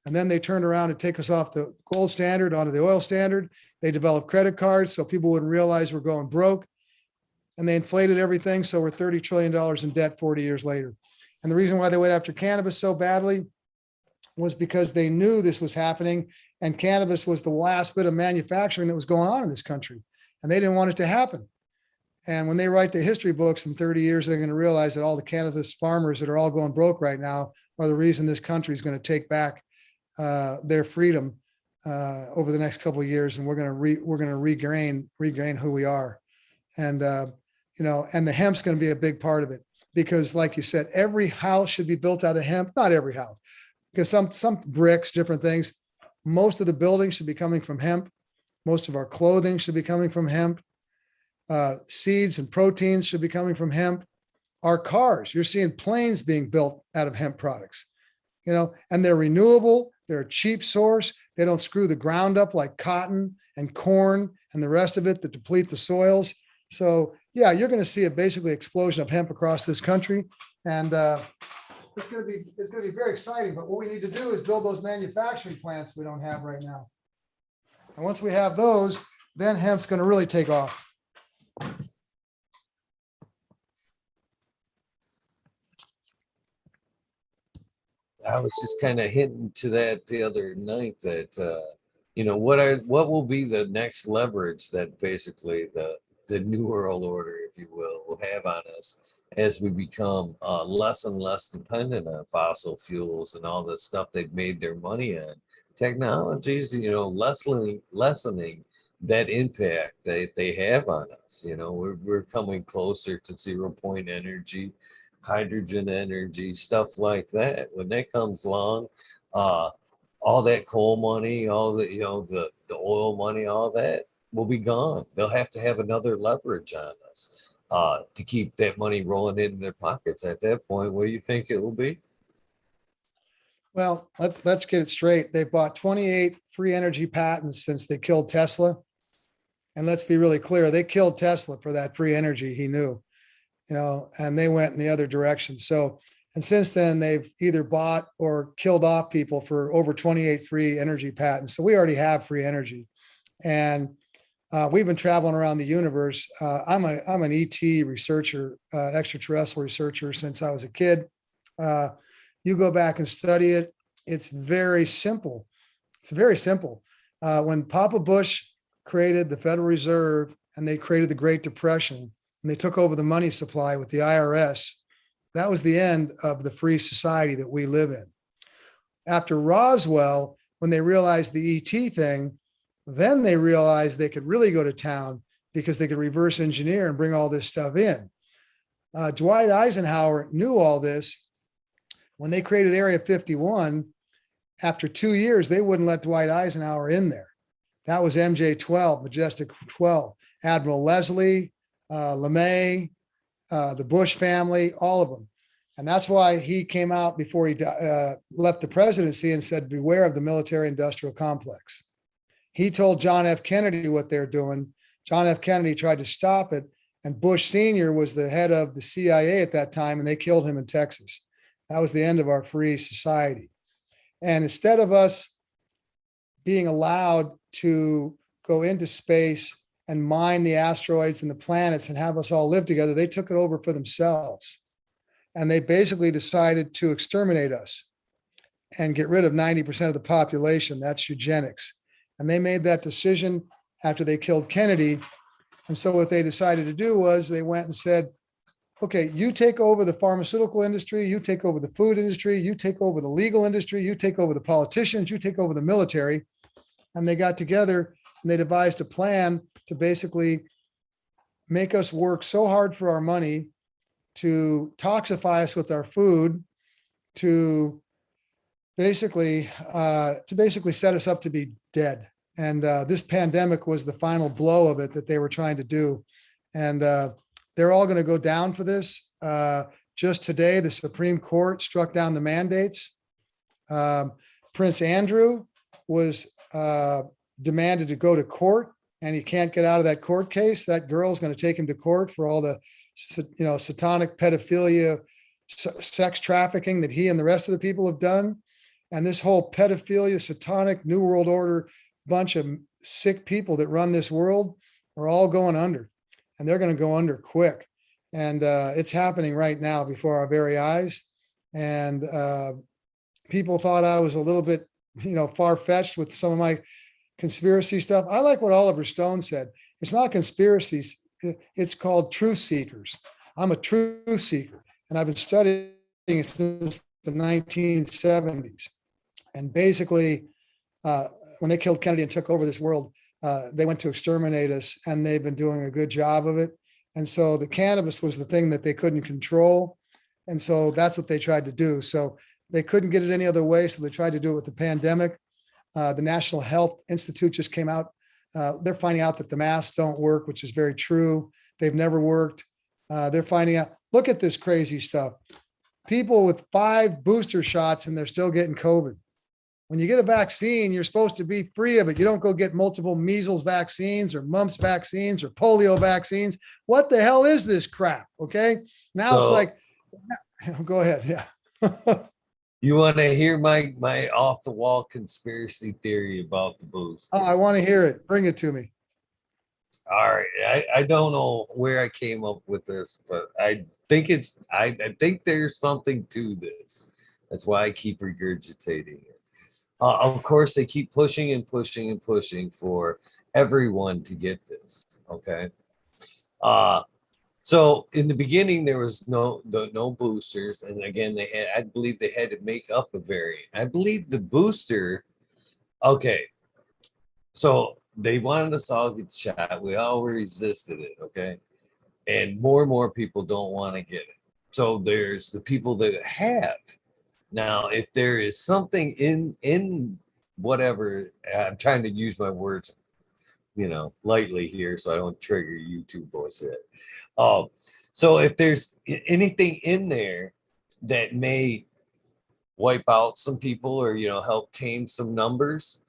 And then they turned around and take us off the gold standard onto the oil standard. They developed credit cards so people wouldn't realize we're going broke. And they inflated everything. So we're $30 trillion in debt 40 years later. And the reason why they went after cannabis so badly was because they knew this was happening. And cannabis was the last bit of manufacturing that was going on in this country. And they didn't want it to happen. And when they write the history books in 30 years, they're going to realize that all the cannabis farmers that are all going broke right now are the reason this country is going to take back their freedom over the next couple of years, and we're going to regain who we are, and and the hemp's going to be a big part of it, because, like you said, every house should be built out of hemp. Not every house, because some bricks, different things. most of the buildings should be coming from hemp. Most of our clothing should be coming from hemp. Seeds and proteins should be coming from hemp. Our cars, you're seeing planes being built out of hemp products, and they're renewable. They're a cheap source. They don't screw the ground up like cotton and corn and the rest of it that deplete the soils. So yeah, you're going to see a basically explosion of hemp across this country. And it's going to be very exciting. But what we need to do is build those manufacturing plants we don't have right now. And once we have those, then hemp's going to really take off. I was just kind of hinting to that the other night that what will be the next leverage that basically the New World Order, if you will have on us as we become less and less dependent on fossil fuels and all the stuff they've made their money on. Technologies, lessening that impact they have on us. We're coming closer to 0 point energy, hydrogen energy, stuff like that. When that comes along, all that coal money, all the the oil money, all that will be gone. They'll have to have another leverage on us to keep that money rolling into their pockets. At that point, what do you think it will be? Well, let's get it straight. They've bought 28 free energy patents since they killed Tesla. And let's be really clear, they killed Tesla for that free energy he knew, and they went in the other direction. So, and since then, they've either bought or killed off people for over 28 free energy patents. So we already have free energy. And we've been traveling around the universe. I'm an ET researcher, extraterrestrial researcher since I was a kid. You go back and study it. It's very simple. It's very simple. When Papa Bush created the Federal Reserve and they created the Great Depression and they took over the money supply with the IRS, that was the end of the free society that we live in. After Roswell, when they realized the ET thing, then they realized they could really go to town because they could reverse engineer and bring all this stuff in. Dwight Eisenhower knew all this. When they created Area 51, after 2 years, they wouldn't let Dwight Eisenhower in there. That was MJ-12, Majestic 12, Admiral Leslie, LeMay, the Bush family, all of them. And that's why he came out before he left the presidency and said, beware of the military-industrial complex. He told John F. Kennedy what they're doing. John F. Kennedy tried to stop it. And Bush Sr. was the head of the CIA at that time, and they killed him in Texas. That was the end of our free society. And instead of us being allowed to go into space and mine the asteroids and the planets and have us all live together, they took it over for themselves. And they basically decided to exterminate us and get rid of 90% of the population. That's eugenics. And they made that decision after they killed Kennedy. And so what they decided to do was they went and said, okay, you take over the pharmaceutical industry, you take over the food industry, you take over the legal industry, you take over the politicians, you take over the military. And they got together and they devised a plan to basically make us work so hard for our money, to toxify us with our food, to basically set us up to be dead. And this pandemic was the final blow of it that they were trying to do. And they're all going to go down for this. Just today, the Supreme Court struck down the mandates. Prince Andrew was demanded to go to court, and he can't get out of that court case. That girl's going to take him to court for all the, satanic pedophilia, sex trafficking that he and the rest of the people have done. And this whole pedophilia, satanic New World Order bunch of sick people that run this world are all going under, and they're going to go under quick. And it's happening right now before our very eyes. And people thought I was a little bit, far-fetched with some of my conspiracy stuff. I like what Oliver Stone said. It's not conspiracies. It's called truth seekers. I'm a truth seeker, and I've been studying it since the 1970s. And basically, when they killed Kennedy and took over this world, they went to exterminate us, and they've been doing a good job of it. And so the cannabis was the thing that they couldn't control. And so that's what they tried to do. So they couldn't get it any other way. So they tried to do it with the pandemic. The National Health Institute just came out. They're finding out that the masks don't work, which is very true. They've never worked. They're finding out, look at this crazy stuff. People with 5 booster shots and they're still getting COVID. When you get a vaccine, you're supposed to be free of it. You don't go get multiple measles vaccines or mumps vaccines or polio vaccines. What the hell is this crap? Okay. Now it's like, go ahead. Yeah. You want to hear my off the wall conspiracy theory about the boost? Oh, I want to hear it. Bring it to me. All right. I don't know where I came up with this, but I think I think there's something to this. That's why I keep regurgitating it. Of course, they keep pushing and pushing and pushing for everyone to get this. Okay. So in the beginning, there was no boosters, and again, I believe they had to make up a variant. I believe the booster. Okay, so they wanted us all to get shot. We all resisted it. Okay, and more people don't want to get it. So there's the people that have. Now, if there is something in whatever, I'm trying to use my words, lightly here, so I don't trigger YouTube boys yet. So if there's anything in there that may wipe out some people or help tame some numbers,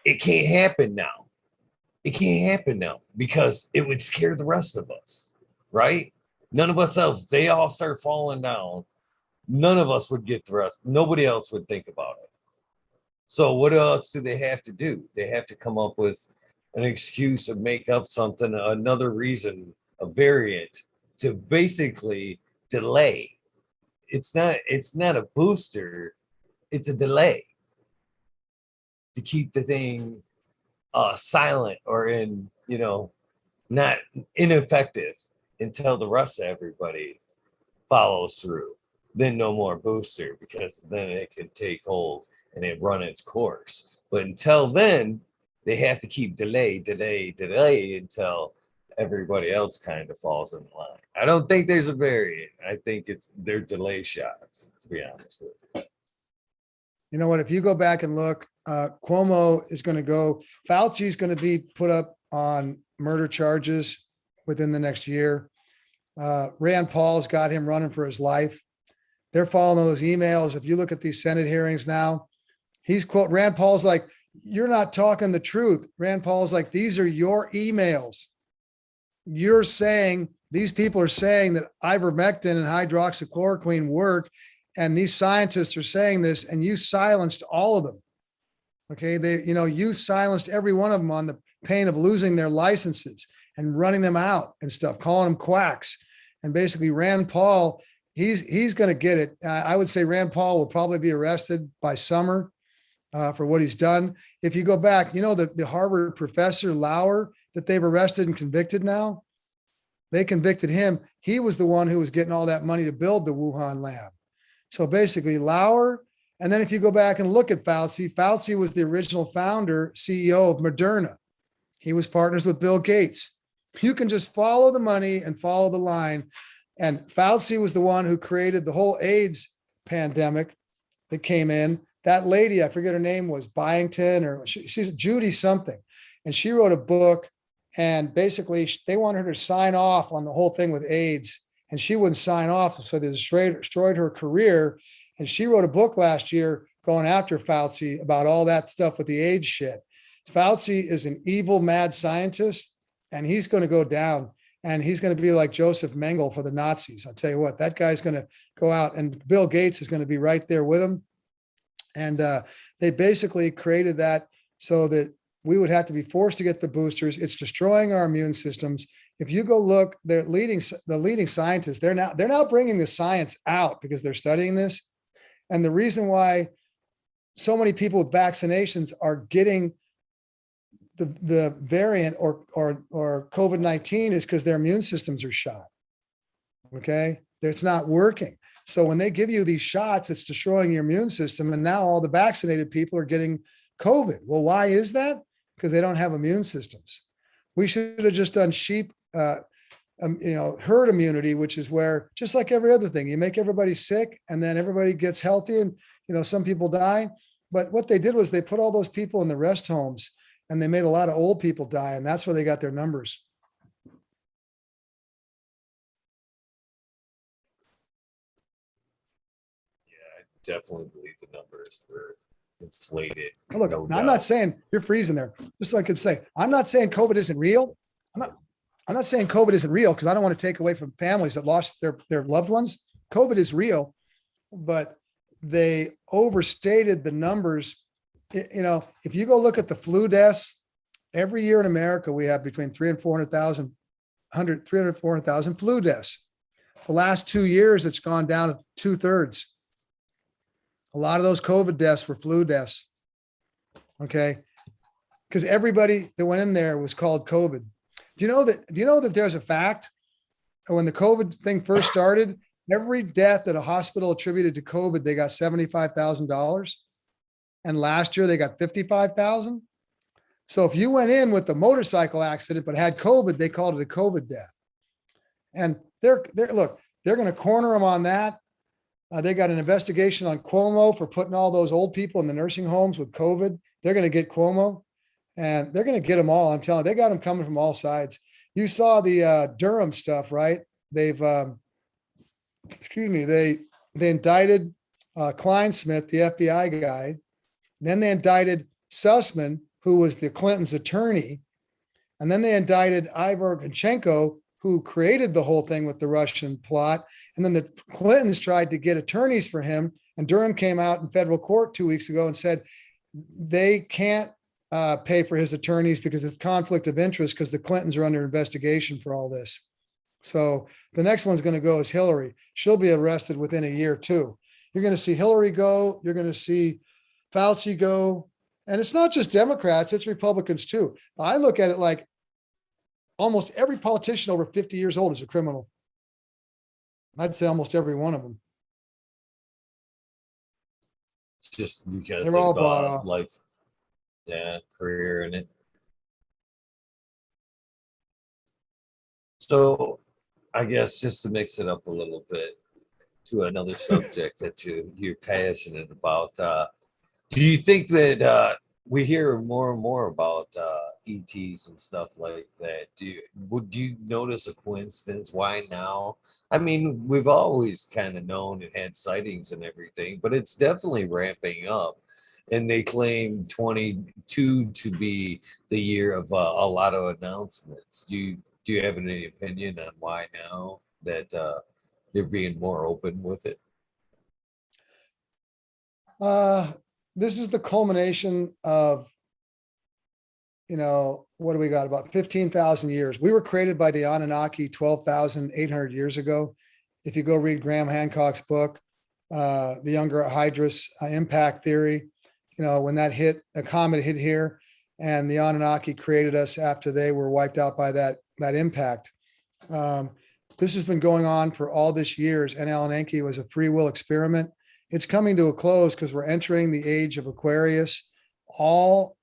it can't happen now. It can't happen now because it would scare the rest of us, right? None of us else. They all start falling down. None of us would get the rest. Nobody else would think about it. So what else do they have to do? They have to come up with an excuse or make up something, another reason, a variant to basically delay. It's not a booster, it's a delay to keep the thing silent or not ineffective until the rest of everybody follows through. Then no more booster because then it can take hold and it run its course. But until then, they have to keep delay until everybody else kind of falls in line. I don't think there's a variant. I think they're delay shots, to be honest with you. You know what? If you go back and look, Cuomo is going to go, Fauci is going to be put up on murder charges within the next year. Rand Paul's got him running for his life. They're following those emails. If you look at these Senate hearings now, Rand Paul's like, you're not talking the truth. Rand Paul's like, these are your emails. You're saying, these people are saying that ivermectin and hydroxychloroquine work. And these scientists are saying this, and you silenced all of them. Okay. You silenced every one of them on the pain of losing their licenses and running them out and stuff, calling them quacks. And basically Rand Paul, he's going to get it. I would say Rand Paul will probably be arrested by summer for what he's done. If you go back, the Harvard professor Lauer that they've arrested and convicted now, they convicted him. He was the one who was getting all that money to build the Wuhan lab. So basically Lauer. And then if you go back and look at Fauci was the original founder, CEO of Moderna. He was partners with Bill Gates. You can just follow the money and follow the line. And Fauci was the one who created the whole AIDS pandemic that came in. That lady, I forget her name, was Byington, or she's Judy something. And she wrote a book, and basically they wanted her to sign off on the whole thing with AIDS, and she wouldn't sign off. So they destroyed her career. And she wrote a book last year going after Fauci about all that stuff with the AIDS shit. Fauci is an evil, mad scientist, and he's going to go down. And he's going to be like Joseph Mengele for the Nazis. I'll tell you what, that guy's going to go out, and Bill Gates is going to be right there with him. And they basically created that so that we would have to be forced to get the boosters. It's destroying our immune systems. If you go look, the leading scientists, they're now bringing the science out because they're studying this. And the reason why so many people with vaccinations are getting the variant or COVID-19 is because their immune systems are shot. Okay. It's not working. So when they give you these shots, it's destroying your immune system. And now all the vaccinated people are getting COVID. Well, why is that? Because they don't have immune systems. We should have just done herd immunity, which is where, just like every other thing, you make everybody sick and then everybody gets healthy and, some people die. But what they did was they put all those people in the rest homes and they made a lot of old people die. And that's where they got their numbers. I definitely believe the numbers were inflated. Now look, No now I'm not doubt. saying you're freezing there. Just like I could say, I'm not saying COVID isn't real. I'm not, I'm not saying COVID isn't real because I don't want to take away from families that lost their loved ones. COVID is real, but they overstated the numbers. You know, if you go look at the flu deaths, every year in America, we have between 300 and 400,000, 300, 400,000 flu deaths. The last 2 years, it's gone down to 2/3. A lot of those COVID deaths were flu deaths. Okay. Because everybody that went in there was called COVID. Do you know that there's a fact when the COVID thing first started, every death at a hospital attributed to COVID, they got $75,000. And last year they got 55,000. So if you went in with the motorcycle accident, but had COVID, they called it a COVID death. And they're going to corner them on that. They got an investigation on Cuomo for putting all those old people in the nursing homes with COVID. They're going to get Cuomo and they're going to get them all. I'm telling you, they got them coming from all sides. You saw the Durham stuff, right? They've, they indicted Kleinsmith, the FBI guy. Then they indicted Sussman, who was the Clinton's attorney. And then they indicted Ivor Gonchenko, who created the whole thing with the Russian plot. And then the Clintons tried to get attorneys for him. And Durham came out in federal court 2 weeks ago and said they can't pay for his attorneys because it's conflict of interest because the Clintons are under investigation for all this. So the next one's going to go is Hillary. She'll be arrested within a year too. You're going to see Hillary go. You're going to see Fauci go. And it's not just Democrats, it's Republicans too. I look at it like almost every politician over 50 years old is a criminal. I'd say almost every one of them. It's just because They're all of bought off. life, career in it. So I guess just to mix it up a little bit to another subject that you're passionate about. Do you think that we hear more and more about ETs and stuff like that? Would you notice a coincidence? Why now? I mean, we've always kind of known and had sightings and everything, but it's definitely ramping up. And they claim 22 to be the year of a lot of announcements. Do you have any opinion on why now that they're being more open with it? This is the culmination of, what do we got? About 15,000 years. We were created by the Anunnaki 12,800 years ago. If you go read Graham Hancock's book, The Younger Hydrus Impact Theory, when that hit, a comet hit here, and the Anunnaki created us after they were wiped out by that impact. This has been going on for all this years. And Alan Enki was a free will experiment. It's coming to a close because we're entering the age of Aquarius. All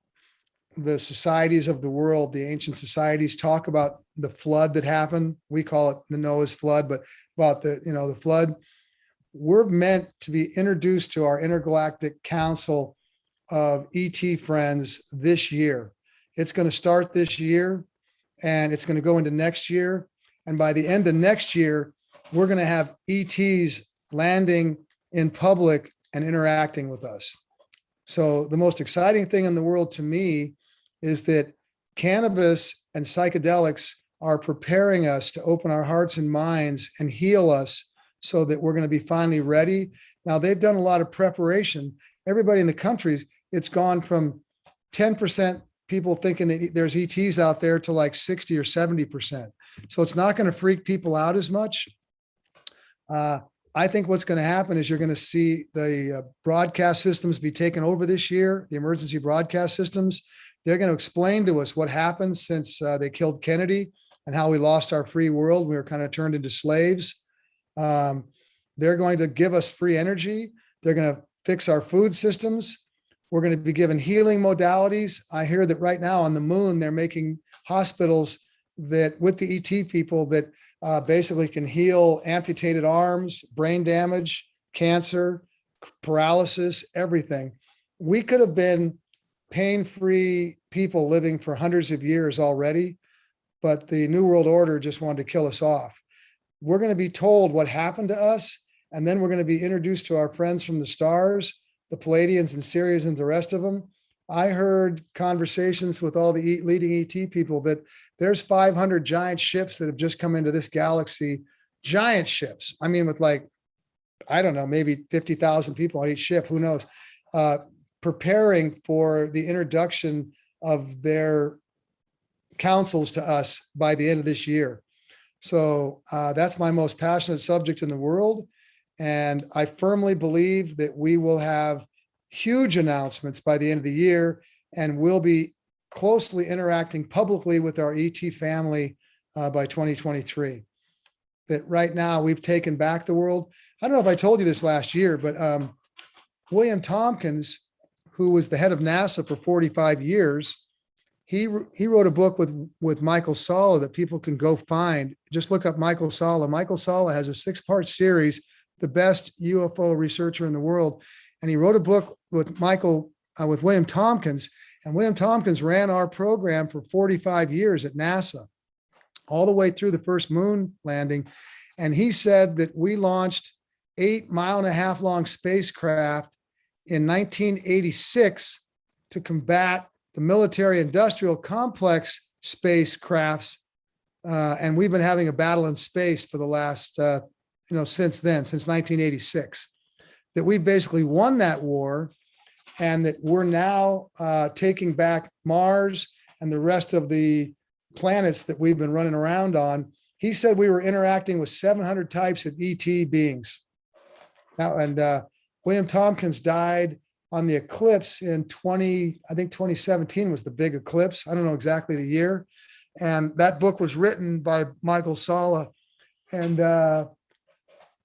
the societies of the world, the ancient societies, talk about the flood that happened. We call it the Noah's flood, but about the flood. We're meant to be introduced to our intergalactic council of ET friends this year. It's going to start this year and it's going to go into next year. And by the end of next year, we're going to have ETs landing in public and interacting with us. So the most exciting thing in the world to me is that cannabis and psychedelics are preparing us to open our hearts and minds and heal us so that we're going to be finally ready. Now, they've done a lot of preparation. Everybody in the country, it's gone from 10% people thinking that there's ETs out there to like 60 or 70%. So it's not going to freak people out as much. I think what's going to happen is you're going to see the broadcast systems be taken over this year, the emergency broadcast systems. They're going to explain to us what happened since they killed Kennedy and how we lost our free world. We were kind of turned into slaves. They're going to give us free energy. They're going to fix our food systems. We're going to be given healing modalities. I hear that right now on the moon, they're making hospitals that with the ET people that basically can heal amputated arms, brain damage, cancer, paralysis, everything. we could have been pain-free people living for hundreds of years already, but the New World Order just wanted to kill us off. We're going to be told what happened to us, and then we're going to be introduced to our friends from the stars, the Palladians and Sirius and the rest of them. I heard conversations with all the leading ET people that there's 500 giant ships that have just come into this galaxy, giant ships. I mean, with like, I don't know, maybe 50,000 people on each ship, who knows, preparing for the introduction of their councils to us by the end of this year. So that's my most passionate subject in the world. And I firmly believe that we will have huge announcements by the end of the year, and we'll be closely interacting publicly with our ET family by 2023. That right now we've taken back the world. I don't know if I told you this last year, but William Tompkins, who was the head of NASA for 45 years, he wrote a book with Michael Salla that people can go find. Just look up Michael Salla. Michael Salla has a 6-part series, the best UFO researcher in the world. And he wrote a book with with William Tompkins, and William Tompkins ran our program for 45 years at NASA, all the way through the first moon landing. And he said that we launched 8.5-mile-long spacecraft in 1986 to combat the military industrial complex spacecrafts. And we've been having a battle in space for the last, since then, since 1986, that we basically won that war, and that we're now taking back Mars and the rest of the planets that we've been running around on. He said we were interacting with 700 types of ET beings. Now, and William Tompkins died on the eclipse in 2017 was the big eclipse. I don't know exactly the year. And that book was written by Michael Salla. And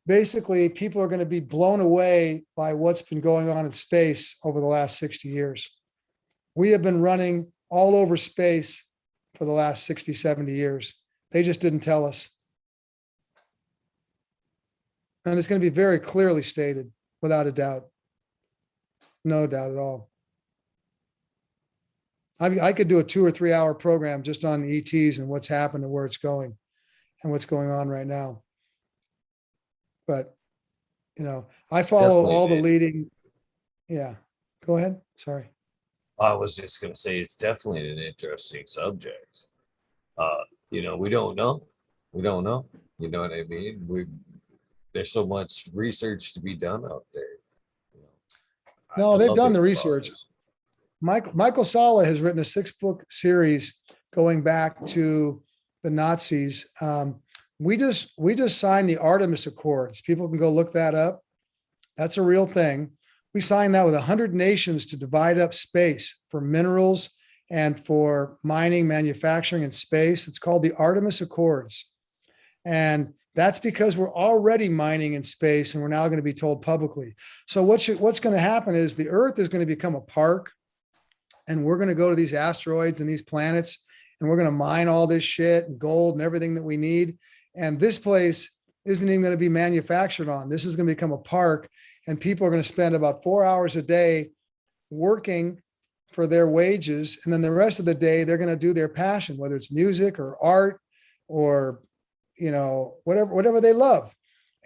basically, people are going to be blown away by what's been going on in space over the last 60 years. We have been running all over space for the last 60, 70 years. They just didn't tell us. And it's going to be very clearly stated, without a doubt. No doubt at all. I could do a 2 or 3 hour program just on ETs and what's happened and where it's going and what's going on right now. But, I follow all the leading. Yeah, go ahead. Sorry. I was just going to say, it's definitely an interesting subject. We don't know. We don't know. You know what I mean? There's so much research to be done out there. No, they've done the research. Michael Salla has written a 6-book series going back to the Nazis. We just signed the Artemis Accords. People can go look that up. That's a real thing. We signed that with 100 nations to divide up space for minerals and for mining, manufacturing, and space. It's called the Artemis Accords. And that's because we're already mining in space, and we're now going to be told publicly. So what's going to happen is the Earth is going to become a park, and we're going to go to these asteroids and these planets, and we're going to mine all this shit and gold and everything that we need. And this place isn't even going to be manufactured on. This is going to become a park, and people are going to spend about 4 hours a day working for their wages. And then the rest of the day, they're going to do their passion, whether it's music or art or, whatever they love.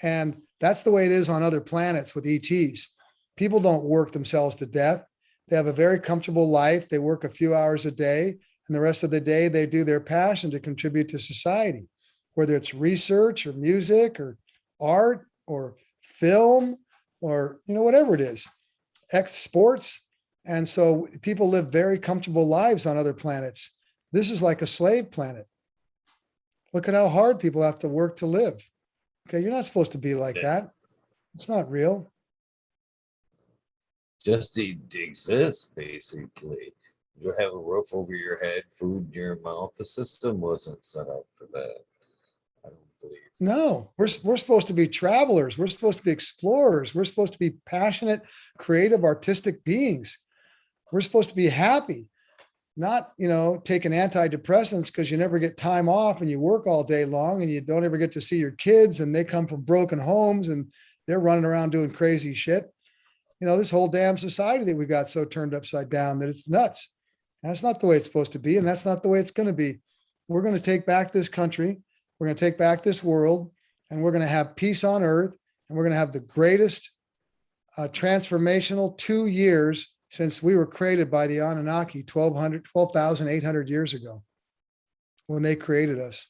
And that's the way it is on other planets with ETs. People don't work themselves to death. They have a very comfortable life. They work a few hours a day, and the rest of the day, they do their passion to contribute to society, whether it's research or music or art or film or, whatever it is, sports. And so people live very comfortable lives on other planets. This is like a slave planet. Look at how hard people have to work to live. Okay, you're not supposed to be like that. It's not real. Just to exist, basically. You have a roof over your head, food in your mouth. The system wasn't set up for that. I don't believe. No, we're supposed to be travelers. We're supposed to be explorers. We're supposed to be passionate, creative, artistic beings. We're supposed to be happy, not, taking antidepressants because you never get time off and you work all day long and you don't ever get to see your kids, and they come from broken homes and they're running around doing crazy shit. this whole damn society that we got so turned upside down that it's nuts. That's not the way it's supposed to be. And that's not the way it's going to be. We're going to take back this country. We're going to take back this world, and we're going to have peace on earth. And we're going to have the greatest transformational 2 years since we were created by the Anunnaki 12,800 years ago when they created us.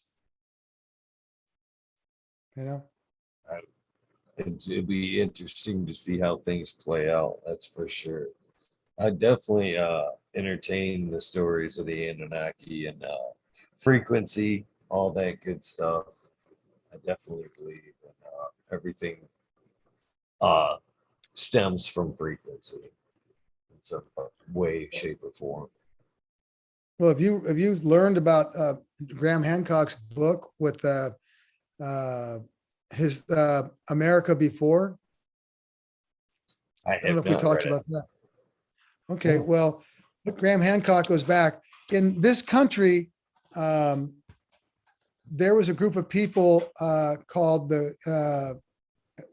It'd be interesting to see how things play out. That's for sure. I definitely entertain the stories of the Anunnaki and frequency, all that good stuff. I definitely believe in everything stems from frequency in some way, shape, or form. Well, have you learned about Graham Hancock's book with his America Before? I don't know if we talked about that. Okay, Yeah. well, Graham Hancock goes back. In this country, there was a group of people called it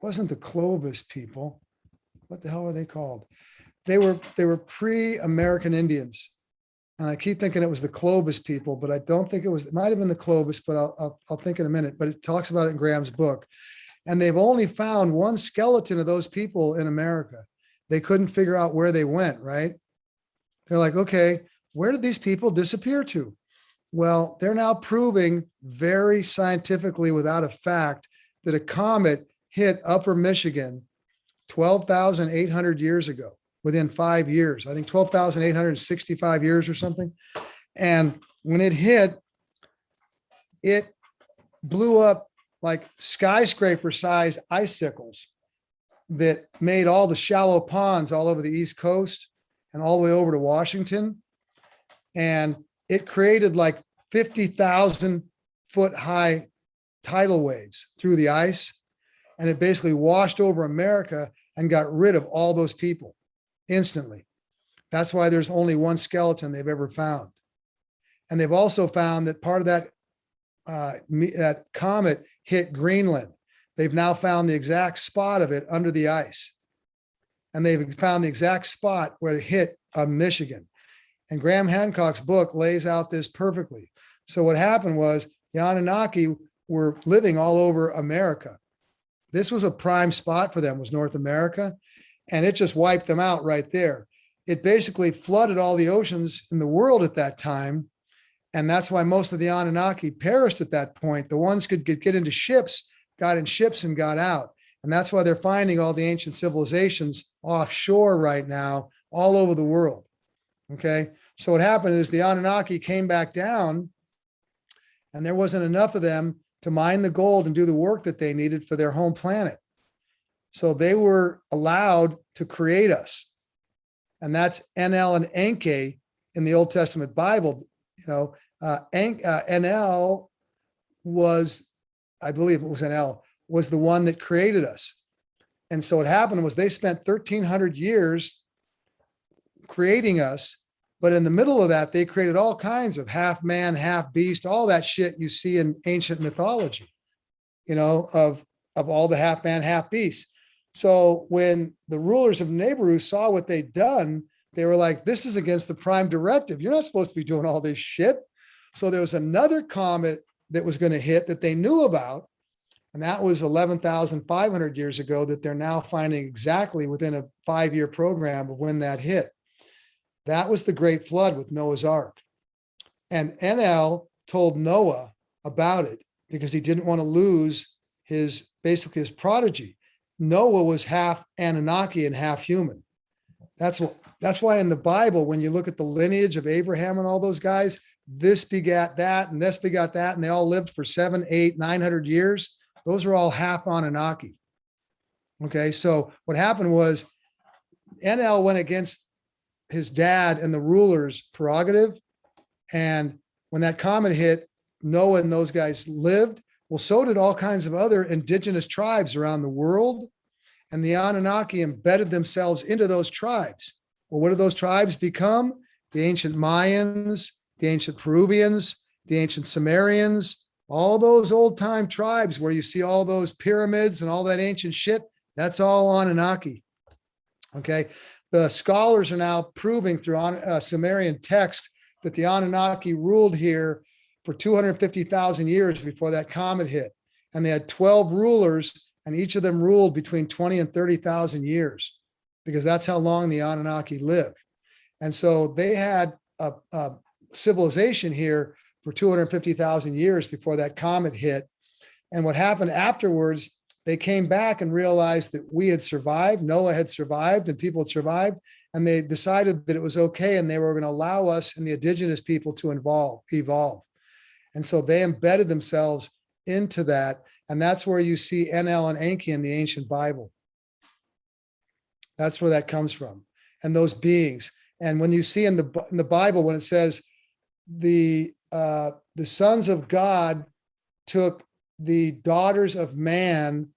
wasn't the Clovis people. What the hell were they called? They were pre-American Indians. And I keep thinking it was the Clovis people, but I don't think it was. It might have been the Clovis, but I'll think in a minute. But it talks about it in Graham's book. And they've only found one skeleton of those people in America. They couldn't figure out where they went, right? They're like, okay, where did these people disappear to? Well, they're now proving very scientifically without a fact that a comet hit Upper Michigan 12,800 years ago, within 5 years. I think 12,865 years or something. And when it hit, it blew up like skyscraper-sized icicles that made all the shallow ponds all over the East Coast and all the way over to Washington. And it created like 50,000 foot high tidal waves through the ice. And it basically washed over America and got rid of all those people instantly. That's why there's only one skeleton they've ever found. And they've also found that part of that comet hit Greenland. They've now found the exact spot of it under the ice. And they've found the exact spot where it hit Michigan. And Graham Hancock's book lays out this perfectly. So what happened was the Anunnaki were living all over America. This was a prime spot for them, was North America. And it just wiped them out right there. It basically flooded all the oceans in the world at that time. And that's why most of the Anunnaki perished at that point. The ones could get into ships, got in ships and got out. And that's why they're finding all the ancient civilizations offshore right now, all over the world. Okay. So what happened is the Anunnaki came back down, and there wasn't enough of them to mine the gold and do the work that they needed for their home planet. So they were allowed to create us. And that's Enel and Enki in the Old Testament Bible. Enel was, I believe it was Enel, was the one that created us. And so what happened was they spent 1,300 years creating us. But in the middle of that, they created all kinds of half man, half beast, all that shit you see in ancient mythology, of all the half man, half beast. So when the rulers of Nabaru saw what they'd done, they were like, this is against the prime directive. You're not supposed to be doing all this shit. So there was another comet that was going to hit that they knew about. And that was 11,500 years ago that they're now finding exactly within a 5-year program of when that hit. That was the Great Flood with Noah's Ark. And Enel told Noah about it because he didn't want to lose his prodigy. Noah was half Anunnaki and half human. That's why in the Bible, when you look at the lineage of Abraham and all those guys, this begat that and this begat that, and they all lived for 700, 800, 900 years. Those are all half Anunnaki. Okay, so what happened was Enel went against his dad and the ruler's prerogative. And when that comet hit, Noah and those guys lived. Well, so did all kinds of other indigenous tribes around the world. And the Anunnaki embedded themselves into those tribes. Well, what did those tribes become? The ancient Mayans, the ancient Peruvians, the ancient Sumerians, all those old time tribes where you see all those pyramids and all that ancient shit. That's all Anunnaki. Okay. The scholars are now proving through Sumerian text that the Anunnaki ruled here for 250,000 years before that comet hit. And they had 12 rulers, and each of them ruled between 20 and 30,000 years, because that's how long the Anunnaki lived. And so they had a civilization here for 250,000 years before that comet hit. And what happened afterwards, they came back and realized that we had survived, Noah had survived, and people had survived. And they decided that it was okay, and they were going to allow us and the indigenous people to evolve. And so they embedded themselves into that. And that's where you see Enel and Enki in the ancient Bible. That's where that comes from. And those beings. And when you see in the Bible, when it says the sons of God took the daughters of man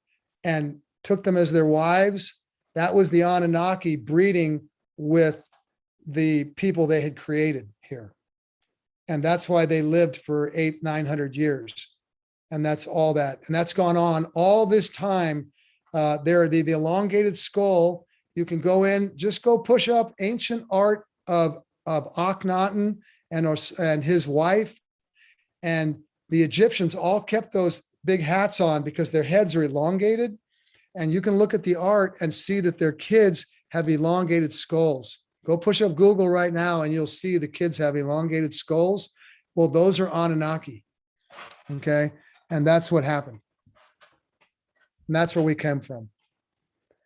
and took them as their wives, that was the Anunnaki breeding with the people they had created here. And that's why they lived for 800-900 years. And that's all that. And that's gone on all this time. There are the elongated skull. You can go in, just go push up ancient art of Akhenaten and his wife. And the Egyptians all kept those big hats on because their heads are elongated. And you can look at the art and see that their kids have elongated skulls. Go push up Google right now and you'll see the kids have elongated skulls. Well, those are Anunnaki. Okay. And that's what happened. And that's where we came from.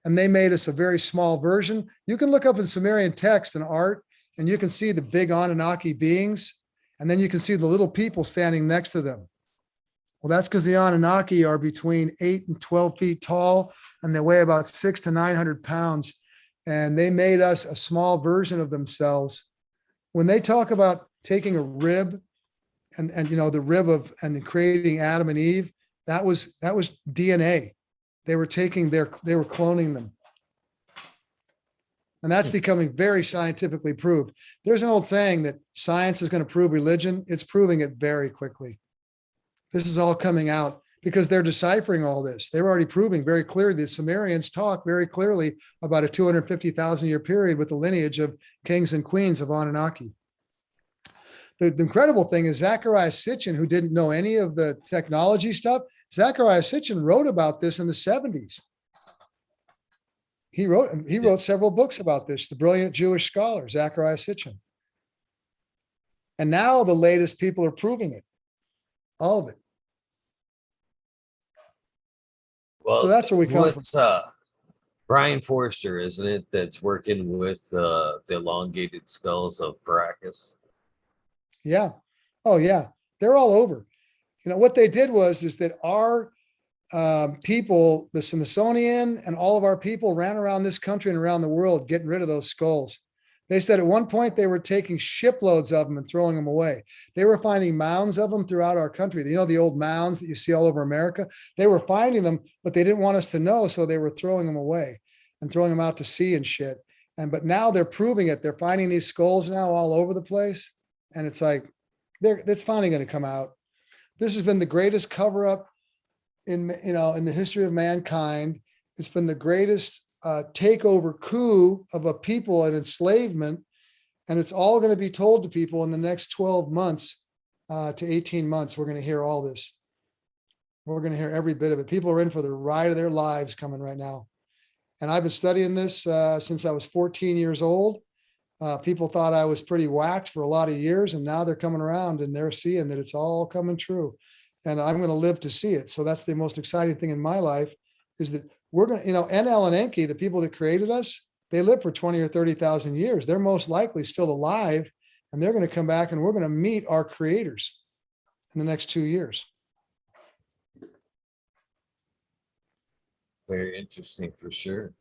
And they made us a very small version. You can look up in Sumerian text and art, and you can see the big Anunnaki beings. And then you can see the little people standing next to them. Well, that's because the Anunnaki are between 8 and 12 feet tall, and they weigh about 600 to 900 pounds. And they made us a small version of themselves. When they talk about taking a rib and you know, the rib of and creating Adam and Eve, that was DNA. They were cloning them. And that's becoming very scientifically proved. There's an old saying that science is going to prove religion. It's proving it very quickly. This is all coming out because they're deciphering all this. They're already proving very clearly. The Sumerians talk very clearly about a 250,000 year period with the lineage of kings and queens of Anunnaki. The incredible thing is Zechariah Sitchin, who didn't know any of the technology stuff, Zechariah Sitchin wrote about this in the 70s. He wrote several books about this, the brilliant Jewish scholar, Zechariah Sitchin. And now the latest people are proving it, all of it. Well, so that's where we come from. Brian Forster, isn't it, that's working with the elongated skulls of Caracas? Yeah. Oh, yeah. They're all over. You know, what they did is that our people, the Smithsonian and all of our people ran around this country and around the world getting rid of those skulls. They said at one point they were taking shiploads of them and throwing them away. They were finding mounds of them throughout our country. You know, the old mounds that you see all over America? They were finding them, but they didn't want us to know, so they were throwing them away and throwing them out to sea and shit. But now they're proving it. They're finding these skulls now all over the place. And it's like, it's finally going to come out. This has been the greatest cover up in the history of mankind. It's been the greatest takeover coup of a people and enslavement. And it's all going to be told to people in the next 12 months to 18 months. We're going to hear all this. We're going to hear every bit of it. People are in for the ride of their lives coming right now. And I've been studying this since I was 14 years old. People thought I was pretty whacked for a lot of years, and now they're coming around and they're seeing that it's all coming true. And I'm going to live to see it. So that's the most exciting thing in my life, is that we're going to, Enel and Enki, the people that created us, they live for 20 or 30,000 years. They're most likely still alive, and they're going to come back and we're going to meet our creators in the next 2 years. Very interesting for sure.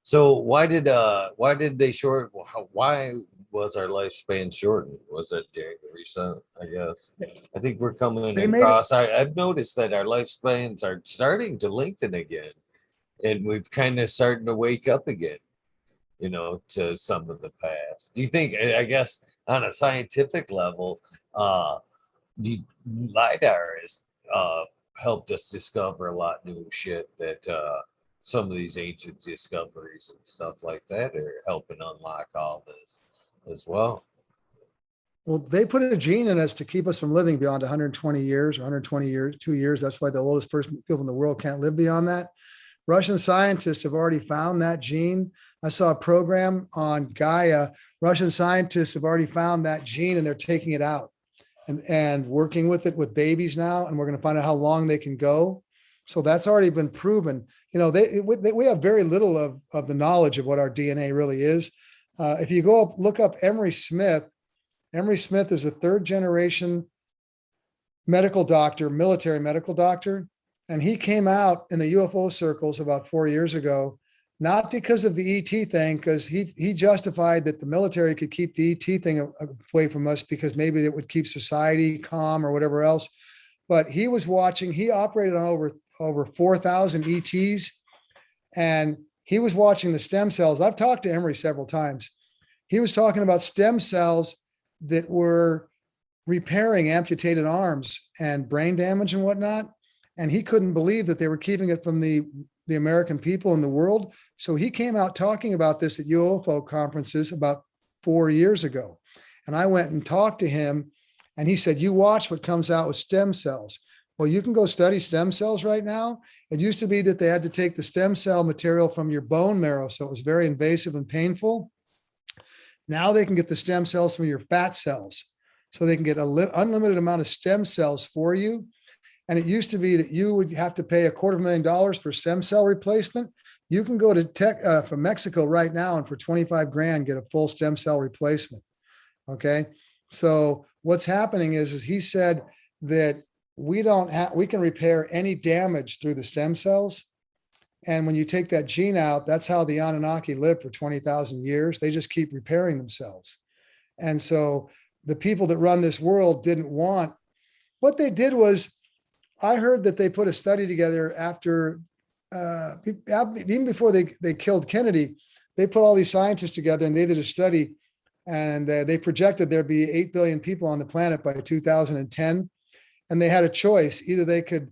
So why did they short? Why was our lifespan shortened? Was it during the reset? I guess. I think we're coming across. I've noticed that our lifespans are starting to lengthen again, and we've kind of starting to wake up again, to some of the past. Do you think? I guess on a scientific level, LiDAR is helped us discover a lot new shit that some of these ancient discoveries and stuff like that are helping unlock all this as well. Well, they put a gene in us to keep us from living beyond 120 years or 120 years, 2 years. That's why the oldest person people in the world can't live beyond that. Russian scientists have already found that gene. I saw a program on Gaia. Russian scientists have already found that gene and they're taking it out and working with it with babies now. And we're going to find out how long they can go. So that's already been proven. You know, we have very little of the knowledge of what our DNA really is. If you go up, look up Emery Smith is a third generation medical doctor, military medical doctor. And he came out in the UFO circles about 4 years ago, not because of the ET thing, because he justified that the military could keep the ET thing away from us because maybe it would keep society calm or whatever else. But he was watching, he operated on over 4,000 ETs, and he was watching the stem cells. I've talked to Emery several times. He was talking about stem cells that were repairing amputated arms and brain damage and whatnot. And he couldn't believe that they were keeping it from the American people in the world. So he came out talking about this at UFO conferences about 4 years ago. And I went and talked to him, and he said, you watch what comes out with stem cells. Well, you can go study stem cells right now. It used to be that they had to take the stem cell material from your bone marrow. So it was very invasive and painful. Now they can get the stem cells from your fat cells. So they can get an unlimited amount of stem cells for you. And it used to be that you would have to pay $250,000 for stem cell replacement. You can go to from Mexico right now and for 25 grand get a full stem cell replacement. Okay. So what's happening is he said that we can repair any damage through the stem cells. And when you take that gene out, that's how the Anunnaki lived for 20,000 years. They just keep repairing themselves. And so the people that run this world didn't want, what they did was, I heard that they put a study together after, even before they killed Kennedy, they put all these scientists together and they did a study, and they projected there'd be 8 billion people on the planet by 2010. And they had a choice. Either they could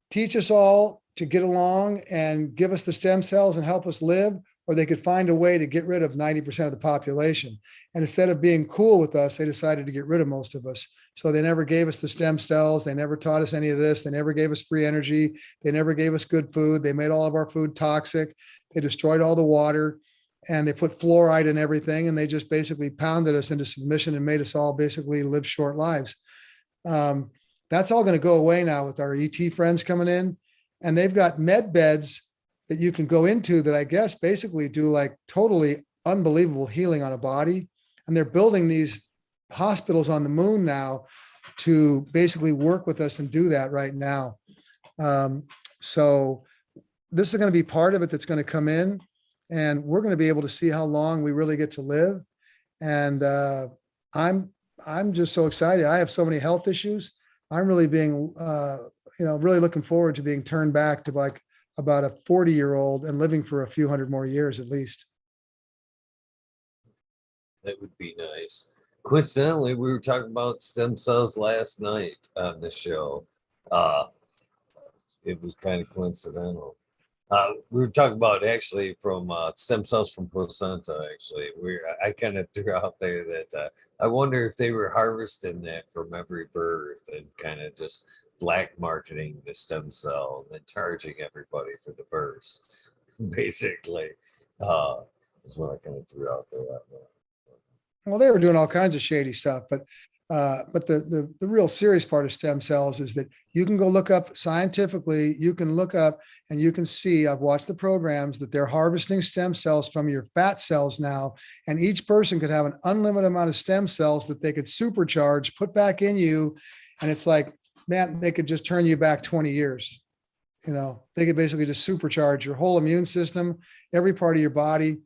teach us all to get along and give us the stem cells and help us live, or they could find a way to get rid of 90% of the population. And instead of being cool with us, they decided to get rid of most of us. So they never gave us the stem cells. They never taught us any of this. They never gave us free energy. They never gave us good food. They made all of our food toxic. They destroyed all the water, and they put fluoride in everything. And they just basically pounded us into submission and made us all basically live short lives. That's all going to go away now with our ET friends coming in. And they've got med beds that you can go into that I guess basically do like totally unbelievable healing on a body. And they're building these hospitals on the moon now to basically work with us and do that right now. So this is going to be part of it that's going to come in, and we're going to be able to see how long we really get to live. And I'm just so excited. I have so many health issues. I'm really being, really looking forward to being turned back to like about a 40-year-old and living for a few hundred more years at least. That would be nice. Coincidentally, we were talking about stem cells last night on the show. It was kind of coincidental. We were talking about actually from stem cells from placenta. Actually, I kind of threw out there that I wonder if they were harvesting that from every birth and kind of just black marketing the stem cell and then charging everybody for the births. Basically, is what I kind of threw out there. Well, they were doing all kinds of shady stuff, but the real serious part of stem cells is that you can go look up scientifically, you can look up and you can see, I've watched the programs, that they're harvesting stem cells from your fat cells now. And each person could have an unlimited amount of stem cells that they could supercharge, put back in you. And it's like, man, they could just turn you back 20 years. They could basically just supercharge your whole immune system, every part of your body.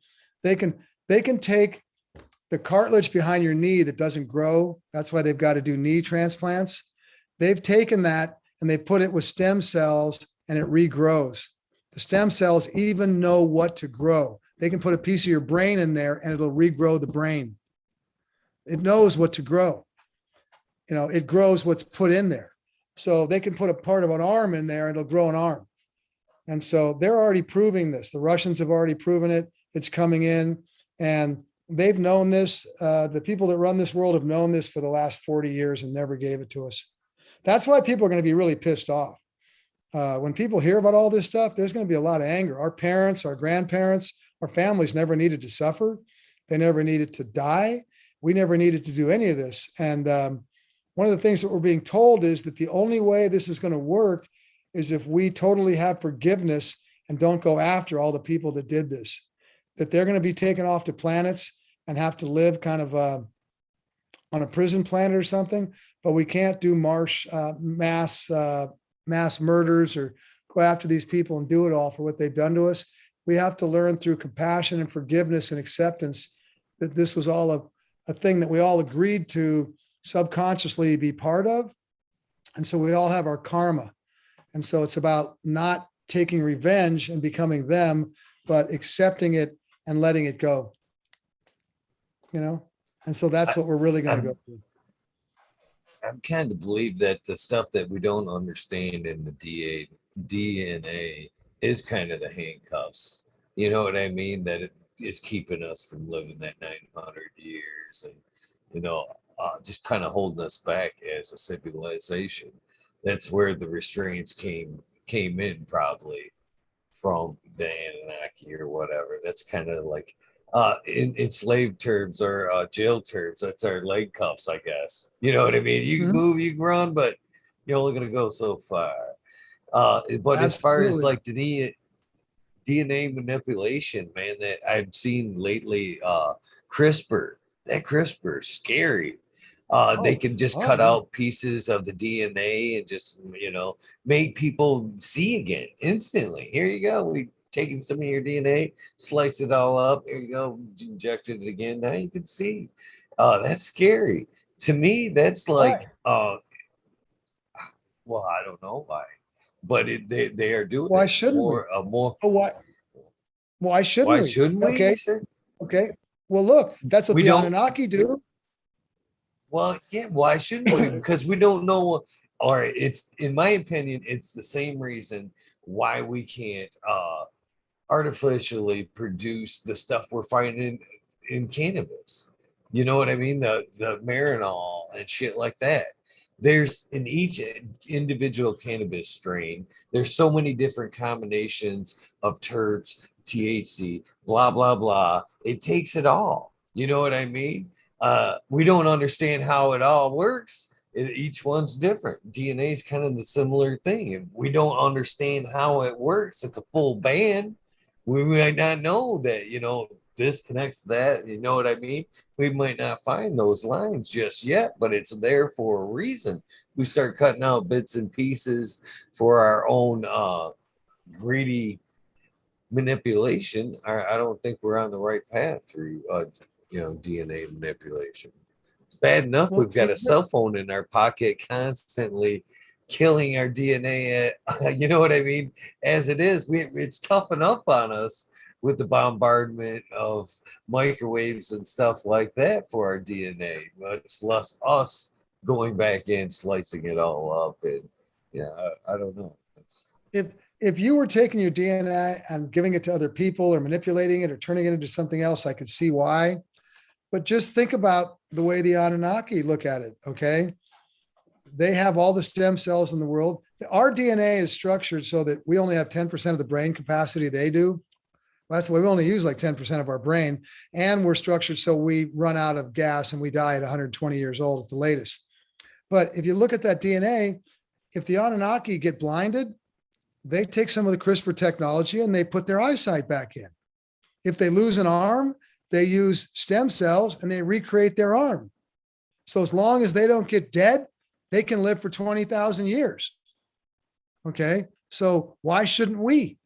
They can take the cartilage behind your knee that doesn't grow. That's why they've got to do knee transplants. They've taken that and they put it with stem cells and it regrows. The stem cells even know what to grow. They can put a piece of your brain in there and it'll regrow the brain. It knows what to grow. It grows what's put in there. So they can put a part of an arm in there and it'll grow an arm. And so they're already proving this. The Russians have already proven it. It's coming in, and they've known this. The people that run this world have known this for the last 40 years and never gave it to us. That's why people are going to be really pissed off. When people hear about all this stuff, there's going to be a lot of anger. Our parents, our grandparents, our families never needed to suffer. They never needed to die. We never needed to do any of this. And one of the things that we're being told is that the only way this is going to work is if we totally have forgiveness and don't go after all the people that did this, that they're going to be taken off to planets and have to live kind of on a prison planet or something, but we can't do mass murders or go after these people and do it all for what they've done to us. We have to learn through compassion and forgiveness and acceptance that this was all a thing that we all agreed to subconsciously be part of. And so we all have our karma. And so it's about not taking revenge and becoming them, but accepting it and letting it go, you know? And so that's what we're really going to go through. I'm kind of believe that the stuff that we don't understand in the DNA is kind of the handcuffs. You know what I mean? That it is keeping us from living that 900 years, and just kind of holding us back as a civilization. That's where the restraints came in, probably from the Anunnaki or whatever. That's kind of like in slave terms or jail terms, that's our leg cuffs, I guess. You know what I mean? You can move, you can run, but you're only going to go so far. But as far as like the DNA manipulation, man, that I've seen lately, that CRISPR is scary. They can just cut out pieces of the DNA and just, make people see again instantly. Here you go. We taking some of your DNA, slice it all up. Here you go, injected it again. Now you can see. That's scary. To me, that's like, well, I don't know why, but they are doing why it shouldn't more, we? more. Why shouldn't Why we? shouldn't we? Okay. Okay. Well, look, that's what We the don't. Anunnaki do. Well, yeah, why shouldn't we? Because we don't know, or it's, in my opinion, it's the same reason why we can't artificially produce the stuff we're finding in cannabis. You know what I mean? The marinol and shit like that. There's in each individual cannabis strain, there's so many different combinations of terps, THC, blah, blah, blah. It takes it all. You know what I mean? We don't understand how it all works. Each one's different. DNA is kind of the similar thing. If we don't understand how it works, it's a full band. We might not know that, this connects that. You know what I mean? We might not find those lines just yet, but it's there for a reason. We start cutting out bits and pieces for our own greedy manipulation. I don't think we're on the right path through DNA manipulation. It's bad enough Well, we've got a cell phone in our pocket constantly killing our DNA. You know what I mean? As it is, it's tough enough on us with the bombardment of microwaves and stuff like that for our DNA. Much less us going back in, slicing it all up, and I don't know. If you were taking your DNA and giving it to other people or manipulating it or turning it into something else, I could see why. But just think about the way the Anunnaki look at it, okay? They have all the stem cells in the world. Our DNA is structured so that we only have 10% of the brain capacity they do. That's why we only use like 10% of our brain. And we're structured so we run out of gas and we die at 120 years old at the latest. But if you look at that DNA, if the Anunnaki get blinded, they take some of the CRISPR technology and they put their eyesight back in. If they lose an arm, they use stem cells and they recreate their arm. So as long as they don't get dead, they can live for 20,000 years. Okay. So why shouldn't we?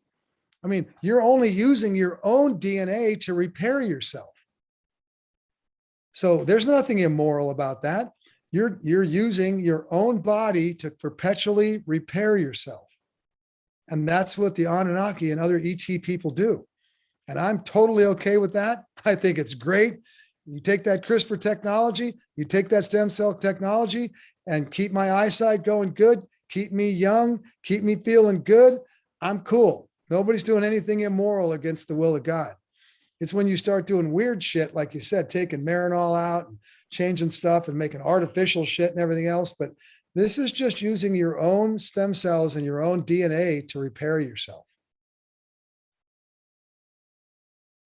I mean, you're only using your own DNA to repair yourself. So there's nothing immoral about that. You're using your own body to perpetually repair yourself. And that's what the Anunnaki and other ET people do. And I'm totally okay with that. I think it's great. You take that CRISPR technology, you take that stem cell technology and keep my eyesight going good. keep me young, keep me feeling good, I'm cool. Nobody's doing anything immoral against the will of God. It's when you start doing weird shit, like you said, taking Marinol out and changing stuff and making artificial shit and everything else. But this is just using your own stem cells and your own DNA to repair yourself.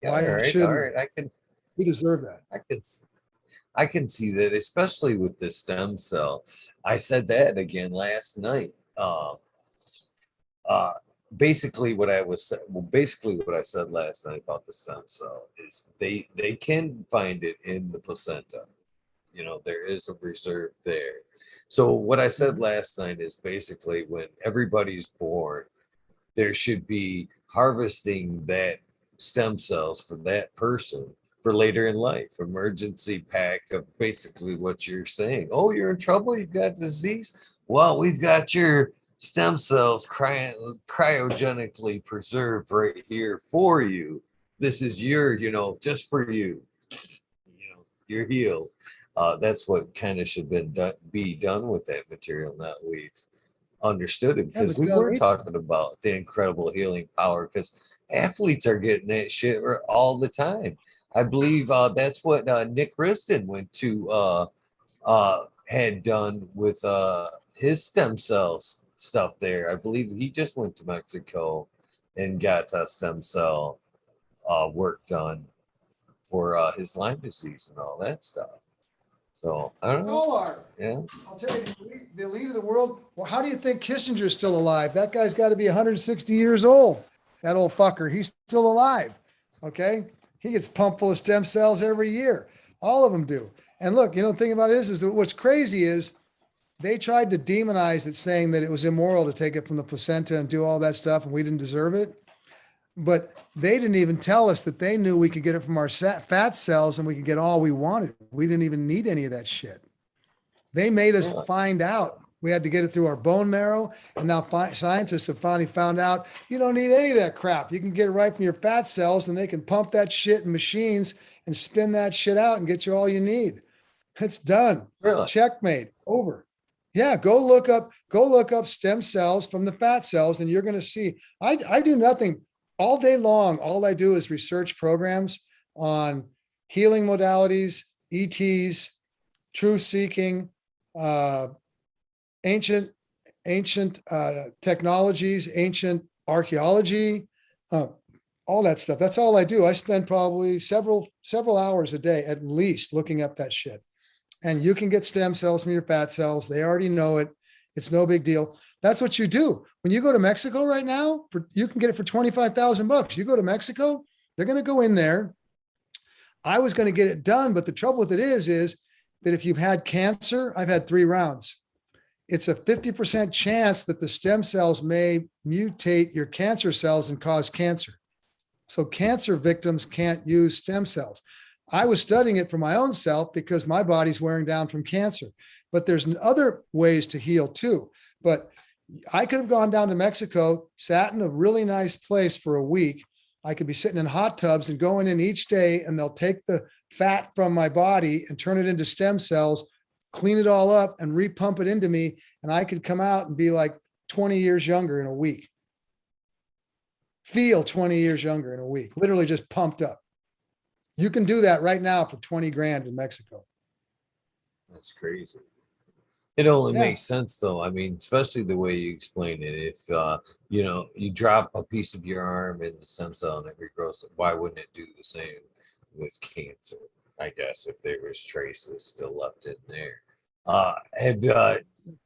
Yeah, Why all shouldn't right. we deserve that? I can, I can see that, especially with the stem cell. I said that again last night. Uh, basically basically what I said last night about the stem cell is they can find it in the placenta. You know, there is a reserve there. So what I said last night is basically when everybody's born, there should be harvesting that stem cells for that person for later in life. Emergency pack of basically what you're saying. Oh, you're in trouble, you've got disease. Well, we've got your stem cells cryogenically preserved right here for you. This is your, just for you. You're healed. That's what kind of should be done with that material. Now we've understood it, Yeah, because but you we don't were need. talking about the incredible healing power, because athletes are getting that shit all the time. I believe that's what Nick Riston went to had done with his stem cells stuff there. I believe he just went to Mexico and got stem cell work done for his Lyme disease and all that stuff. So I don't know. All are. Yeah. I'll tell you, the elite of the world. Well, how do you think Kissinger's still alive? That guy's got to be 160 years old. That old fucker. He's still alive. Okay. He gets pumped full of stem cells every year. All of them do. And look, the thing about it is that what's crazy is they tried to demonize it, saying that it was immoral to take it from the placenta and do all that stuff, and we didn't deserve it. But they didn't even tell us that they knew we could get it from our fat cells and we could get all we wanted. We didn't even need any of that shit. They made us find out we had to get it through our bone marrow. And now scientists have finally found out you don't need any of that crap. You can get it right from your fat cells, and they can pump that shit in machines and spin that shit out and get you all you need. It's done. Really? Checkmate. Over. Yeah, go look up stem cells from the fat cells, and you're going to see. I do nothing all day long. All I do is research programs on healing modalities, ETs, truth seeking, ancient technologies, ancient archaeology, all that stuff. That's all I do. I spend probably several hours a day at least looking up that shit. And you can get stem cells from your fat cells. They already know it. It's no big deal. That's what you do. When you go to Mexico right now, you can get it for $25,000. You go to Mexico, they're going to go in there. I was going to get it done, but the trouble with it is that if you've had cancer, I've had 3 rounds. It's a 50% chance that the stem cells may mutate your cancer cells and cause cancer. So cancer victims can't use stem cells. I was studying it for my own self because my body's wearing down from cancer, but there's other ways to heal too. But I could have gone down to Mexico, sat in a really nice place for a week. I could be sitting in hot tubs and going in each day, and they'll take the fat from my body and turn it into stem cells, clean it all up and repump it into me. And I could come out and be like 20 years younger in a week. Feel 20 years younger in a week, literally just pumped up. You can do that right now for 20 grand in Mexico. That's crazy. It only Yeah. makes sense though. I mean, especially the way you explain it. If you drop a piece of your arm in the stem cell and it regrows, why wouldn't it do the same with cancer? I guess if there was traces still left in there.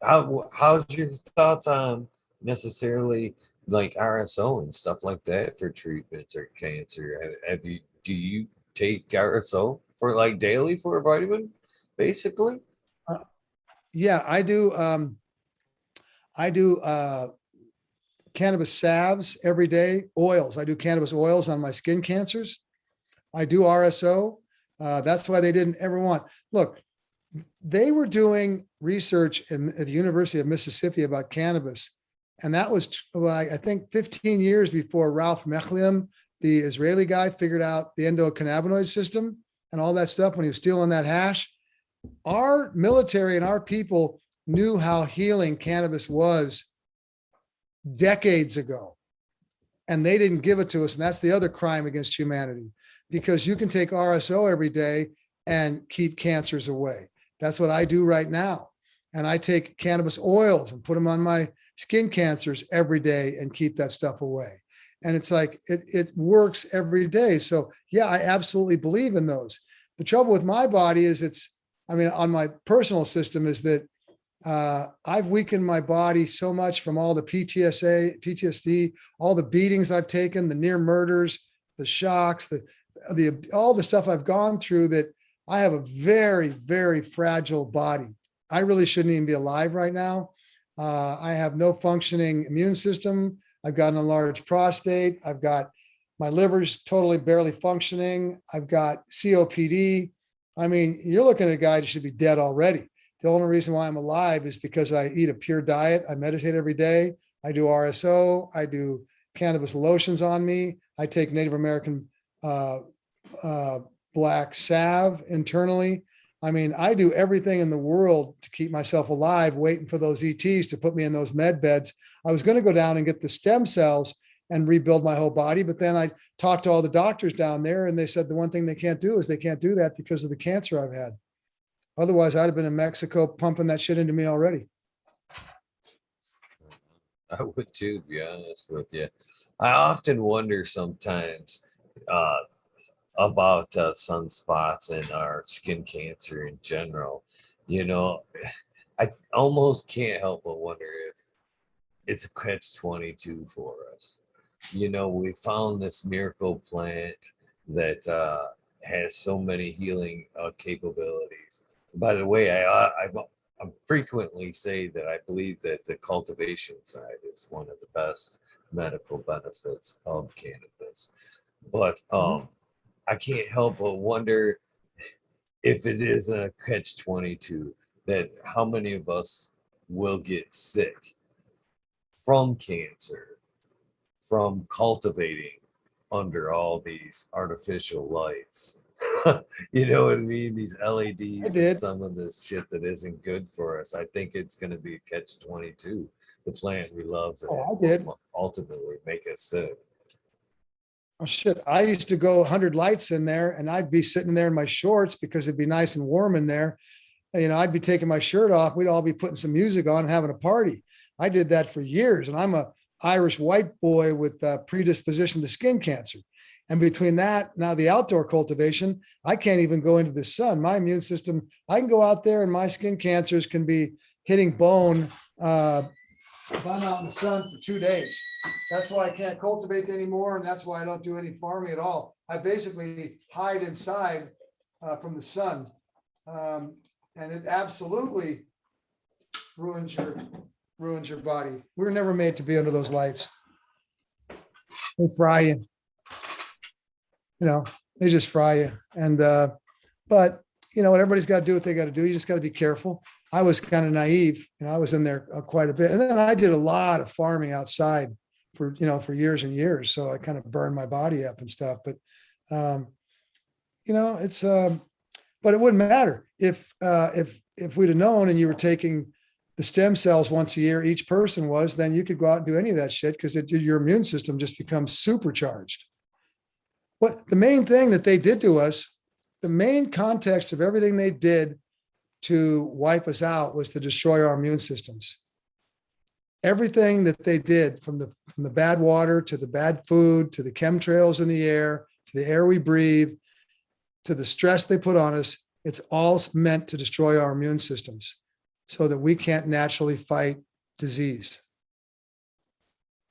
How's your thoughts on necessarily like RSO and stuff like that for treatments or cancer? Do you take RSO for like daily for a vitamin, basically? Yeah, I do. I do cannabis salves every day, oils. I do cannabis oils on my skin cancers. I do RSO. That's why they didn't ever want. Look, they were doing research at the University of Mississippi about cannabis. And that was, I think, 15 years before Ralph Mechlim, the Israeli guy, figured out the endocannabinoid system and all that stuff when he was stealing that hash. Our military and our people knew how healing cannabis was decades ago, and they didn't give it to us. And that's the other crime against humanity, because you can take RSO every day and keep cancers away. That's what I do right now. And I take cannabis oils and put them on my skin cancers every day and keep that stuff away. And it's like, it works every day. So yeah, I absolutely believe in those. The trouble with my body is on my personal system is that I've weakened my body so much from all the PTSD, all the beatings I've taken, the near murders, the shocks, all the stuff I've gone through, that I have a very, very fragile body. I really shouldn't even be alive right now. I have no functioning immune system. I've got an enlarged prostate. I've got my liver's totally barely functioning. I've got COPD. I mean, you're looking at a guy that should be dead already. The only reason why I'm alive is because I eat a pure diet. I meditate every day. I do RSO. I do cannabis lotions on me. I take Native American black salve internally. I mean, I do everything in the world to keep myself alive, waiting for those ETs to put me in those med beds. I was going to go down and get the stem cells and rebuild my whole body. But then I talked to all the doctors down there, and they said the one thing they can't do is they can't do that because of the cancer I've had. Otherwise, I'd have been in Mexico pumping that shit into me already. I would too, to be honest with you. I often wonder sometimes about sunspots and our skin cancer in general. You know, I almost can't help but wonder if it's a catch-22 for us. You know, we found this miracle plant that has so many healing capabilities. By the way, I frequently say that I believe that the cultivation side is one of the best medical benefits of cannabis. But I can't help but wonder if it is a catch-22, that how many of us will get sick from cancer, from cultivating under all these artificial lights. You know what I mean? These I LEDs and did. some of this shit that isn't good for us. I think it's going to be a catch-22. The plant we love Oh, I did. will ultimately make us sick. Oh shit. I used to go 100 lights in there, and I'd be sitting there in my shorts because it'd be nice and warm in there. You know, I'd be taking my shirt off. We'd all be putting some music on and having a party. I did that for years, and I'm a Irish white boy with predisposition to skin cancer. And between that, now the outdoor cultivation, I can't even go into the sun. My immune system, I can go out there and my skin cancers can be hitting bone if I'm out in the sun for 2 days. That's why I can't cultivate anymore. And that's why I don't do any farming at all. I basically hide inside from the sun. And it absolutely ruins your body. We were never made to be under those lights. They fry you. You know, they just fry you. And but you know what, everybody's got to do what they got to do. You just got to be careful. I was kind of naive. You know, I was in there quite a bit. And then I did a lot of farming outside for years and years. So I kind of burned my body up and stuff. But you know, it's but it wouldn't matter if we'd have known and you were taking the stem cells once a year, each person was, then you could go out and do any of that shit because your immune system just becomes supercharged. What the main thing that they did to us, the main context of everything they did to wipe us out was to destroy our immune systems. Everything that they did, from the bad water to the bad food, to the chemtrails in the air, to the air we breathe, to the stress they put on us, it's all meant to destroy our immune systems so that we can't naturally fight disease.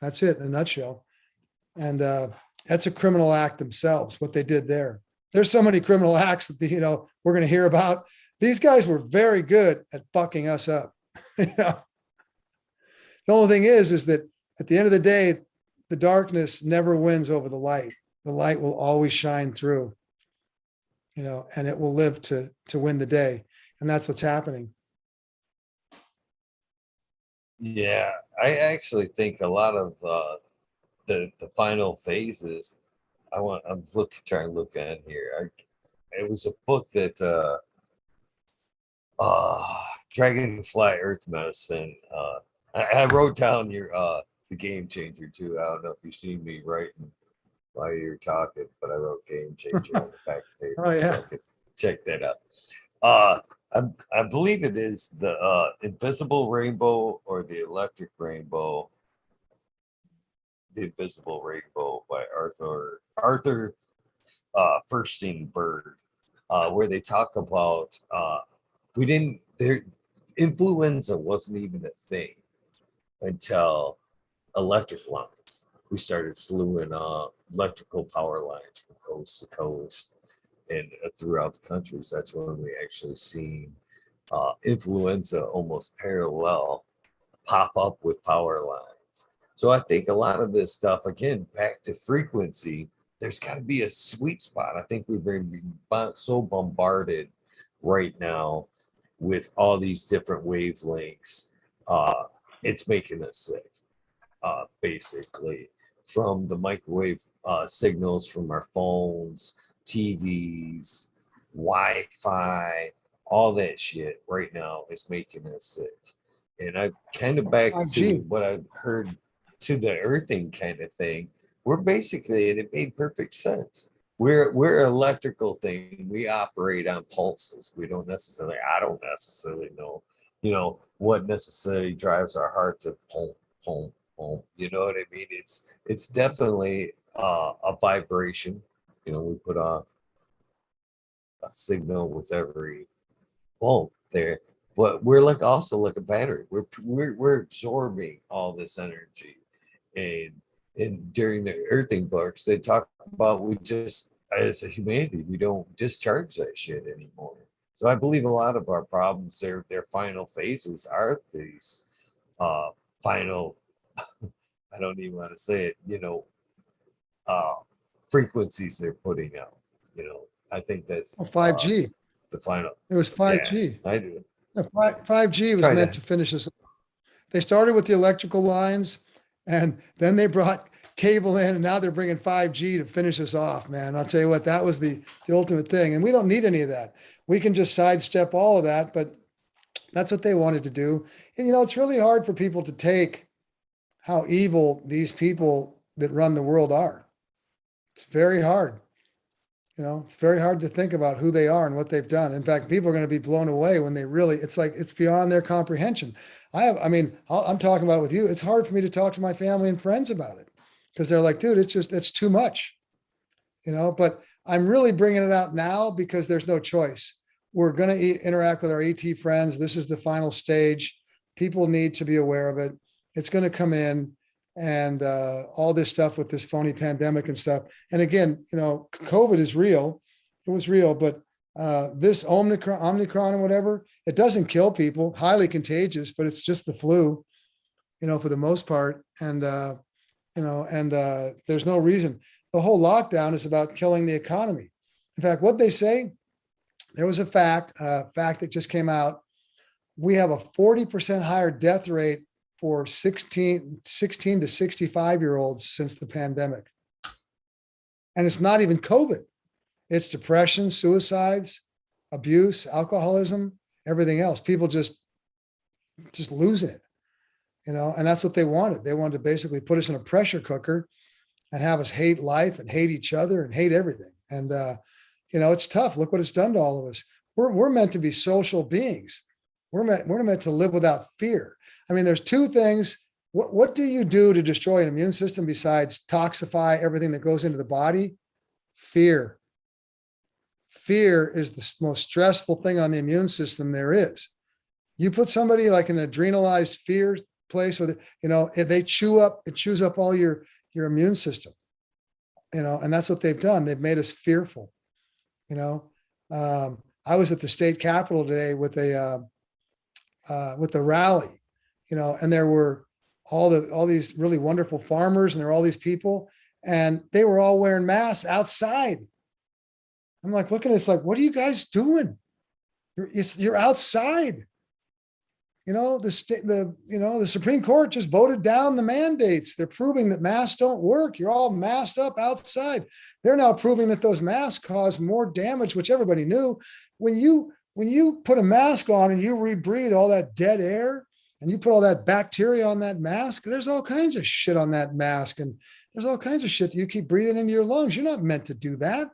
That's it in a nutshell. And that's a criminal act themselves, what they did there. There's so many criminal acts that, you know, we're going to hear about. These guys were very good at fucking us up. You know? The only thing is that at the end of the day, the darkness never wins over the light. The light will always shine through, you know, and it will live to win the day. And that's what's happening. Yeah, I actually think a lot of the final phases. I'm trying to look at here. It was a book that Dragonfly Earth Medicine. I wrote down your the game changer too. I don't know if you see me writing while you're talking, but I wrote game changer on the back of the Oh paper so yeah. I could check that out. Uh, I believe it is the invisible rainbow or the electric rainbow. The Invisible Rainbow by Arthur Furstenberg, where they talk about we didn't there influenza wasn't even a thing until electric lines. We started slewing electrical power lines from coast to coast and throughout the countries. That's when we actually seen influenza almost parallel pop up with power lines. So I think a lot of this stuff, again, back to frequency, there's got to be a sweet spot. I think we've been so bombarded right now with all these different wavelengths. Uh, it's making us sick, basically, from the microwave signals from our phones, TVs, Wi Fi, all that shit right now is making us sick. And I kind of back to 5G. what I heard to the earthing kind of thing. We're basically, and it made perfect sense. We're an electrical thing. We operate on pulses. We don't necessarily, I don't necessarily know, what necessarily drives our heart to pump, pump, pump. You know what I mean? It's definitely a vibration. We put off a signal with every bulb there, but we're like also like a battery. We're absorbing all this energy, and during the earthing books they talk about we just as a humanity we don't discharge that shit anymore. So I believe a lot of our problems, their final phases are these final. I don't even want to say it. Uh, Frequencies they're putting out. I think that's Oh, 5G. the final. It was Yeah, 5G. I do. 5G was Try meant to. to finish us. They started with the electrical lines, and then they brought cable in, and now they're bringing 5G to finish us off, man. I'll tell you what, that was the ultimate thing. And we don't need any of that. We can just sidestep all of that, but that's what they wanted to do. And it's really hard for people to take how evil these people that run the world are. It's very hard. It's very hard to think about who they are and what they've done. In fact, people are going to be blown away when they really, it's like, it's beyond their comprehension. I'm talking about it with you. It's hard for me to talk to my family and friends about it because they're like, dude, it's too much, but I'm really bringing it out now because there's no choice. We're going to interact with our ET friends. This is the final stage. People need to be aware of it. It's going to come in, and all this stuff with this phony pandemic and stuff. And again, COVID is real. It was real, but this Omicron and whatever, it doesn't kill people, highly contagious, but it's just the flu, for the most part. And, there's no reason. The whole lockdown is about killing the economy. In fact, what they say, there was a fact that just came out. We have a 40% higher death rate for 16 to 65-year-olds since the pandemic. And it's not even COVID. It's depression, suicides, abuse, alcoholism, everything else. People just losing it, and that's what they wanted. They wanted to basically put us in a pressure cooker and have us hate life and hate each other and hate everything. And, it's tough. Look what it's done to all of us. We're meant to be social beings. We're meant to live without fear. I mean, there's two things. What do you do to destroy an immune system besides toxify everything that goes into the body? Fear. Fear is the most stressful thing on the immune system there is. You put somebody like an adrenalized fear place where, if it chews up all your immune system, and that's what they've done. They've made us fearful. I was at the state capitol today with a rally, and there were all these really wonderful farmers, and there were all these people, and they were all wearing masks outside. I'm like looking at this, like, what are you guys doing? You're outside. The Supreme Court just voted down the mandates. They're proving that masks don't work. You're all masked up outside. They're now proving that those masks cause more damage, which everybody knew. When when you put a mask on and you rebreathe all that dead air and you put all that bacteria on that mask, there's all kinds of shit on that mask. And there's all kinds of shit that you keep breathing into your lungs. You're not meant to do that.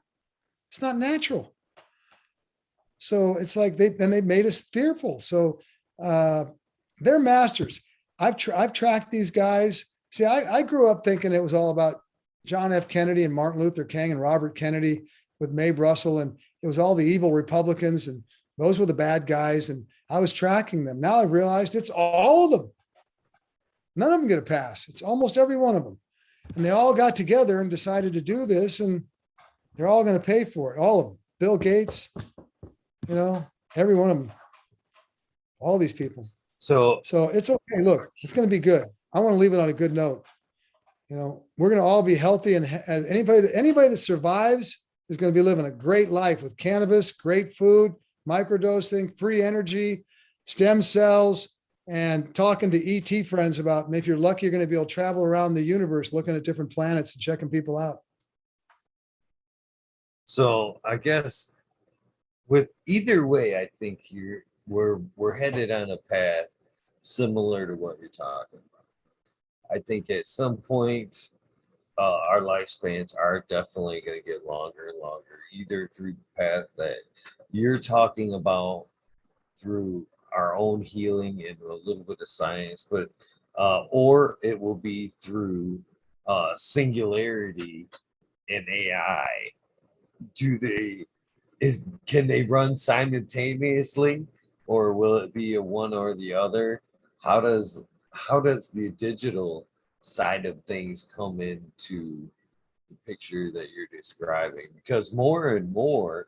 It's not natural. So it's like they made us fearful. So they're masters. I've tracked these guys. See, I grew up thinking it was all about John F. Kennedy and Martin Luther King and Robert Kennedy with Mae Russell, and it was all the evil Republicans, and those were the bad guys. And I was tracking them. Now I realized it's all of them. None of them get a pass. It's almost every one of them. And they all got together and decided to do this, and they're all going to pay for it. All of them. Bill Gates, every one of them, all these people. So it's okay. Look, it's going to be good. I want to leave it on a good note. We're going to all be healthy, and anybody that survives is going to be living a great life with cannabis, great food, microdosing, free energy, stem cells, and talking to ET friends about, if you're lucky, you're going to be able to travel around the universe, looking at different planets and checking people out. So I guess with either way, I think we're headed on a path similar to what you're talking about. I think at some point, our lifespans are definitely going to get longer and longer, either through the path that you're talking about, through our own healing and a little bit of science, but or it will be through singularity and AI. Can they run simultaneously, or will it be a one or the other? How does the digital side of things come into the picture that you're describing? Because more and more,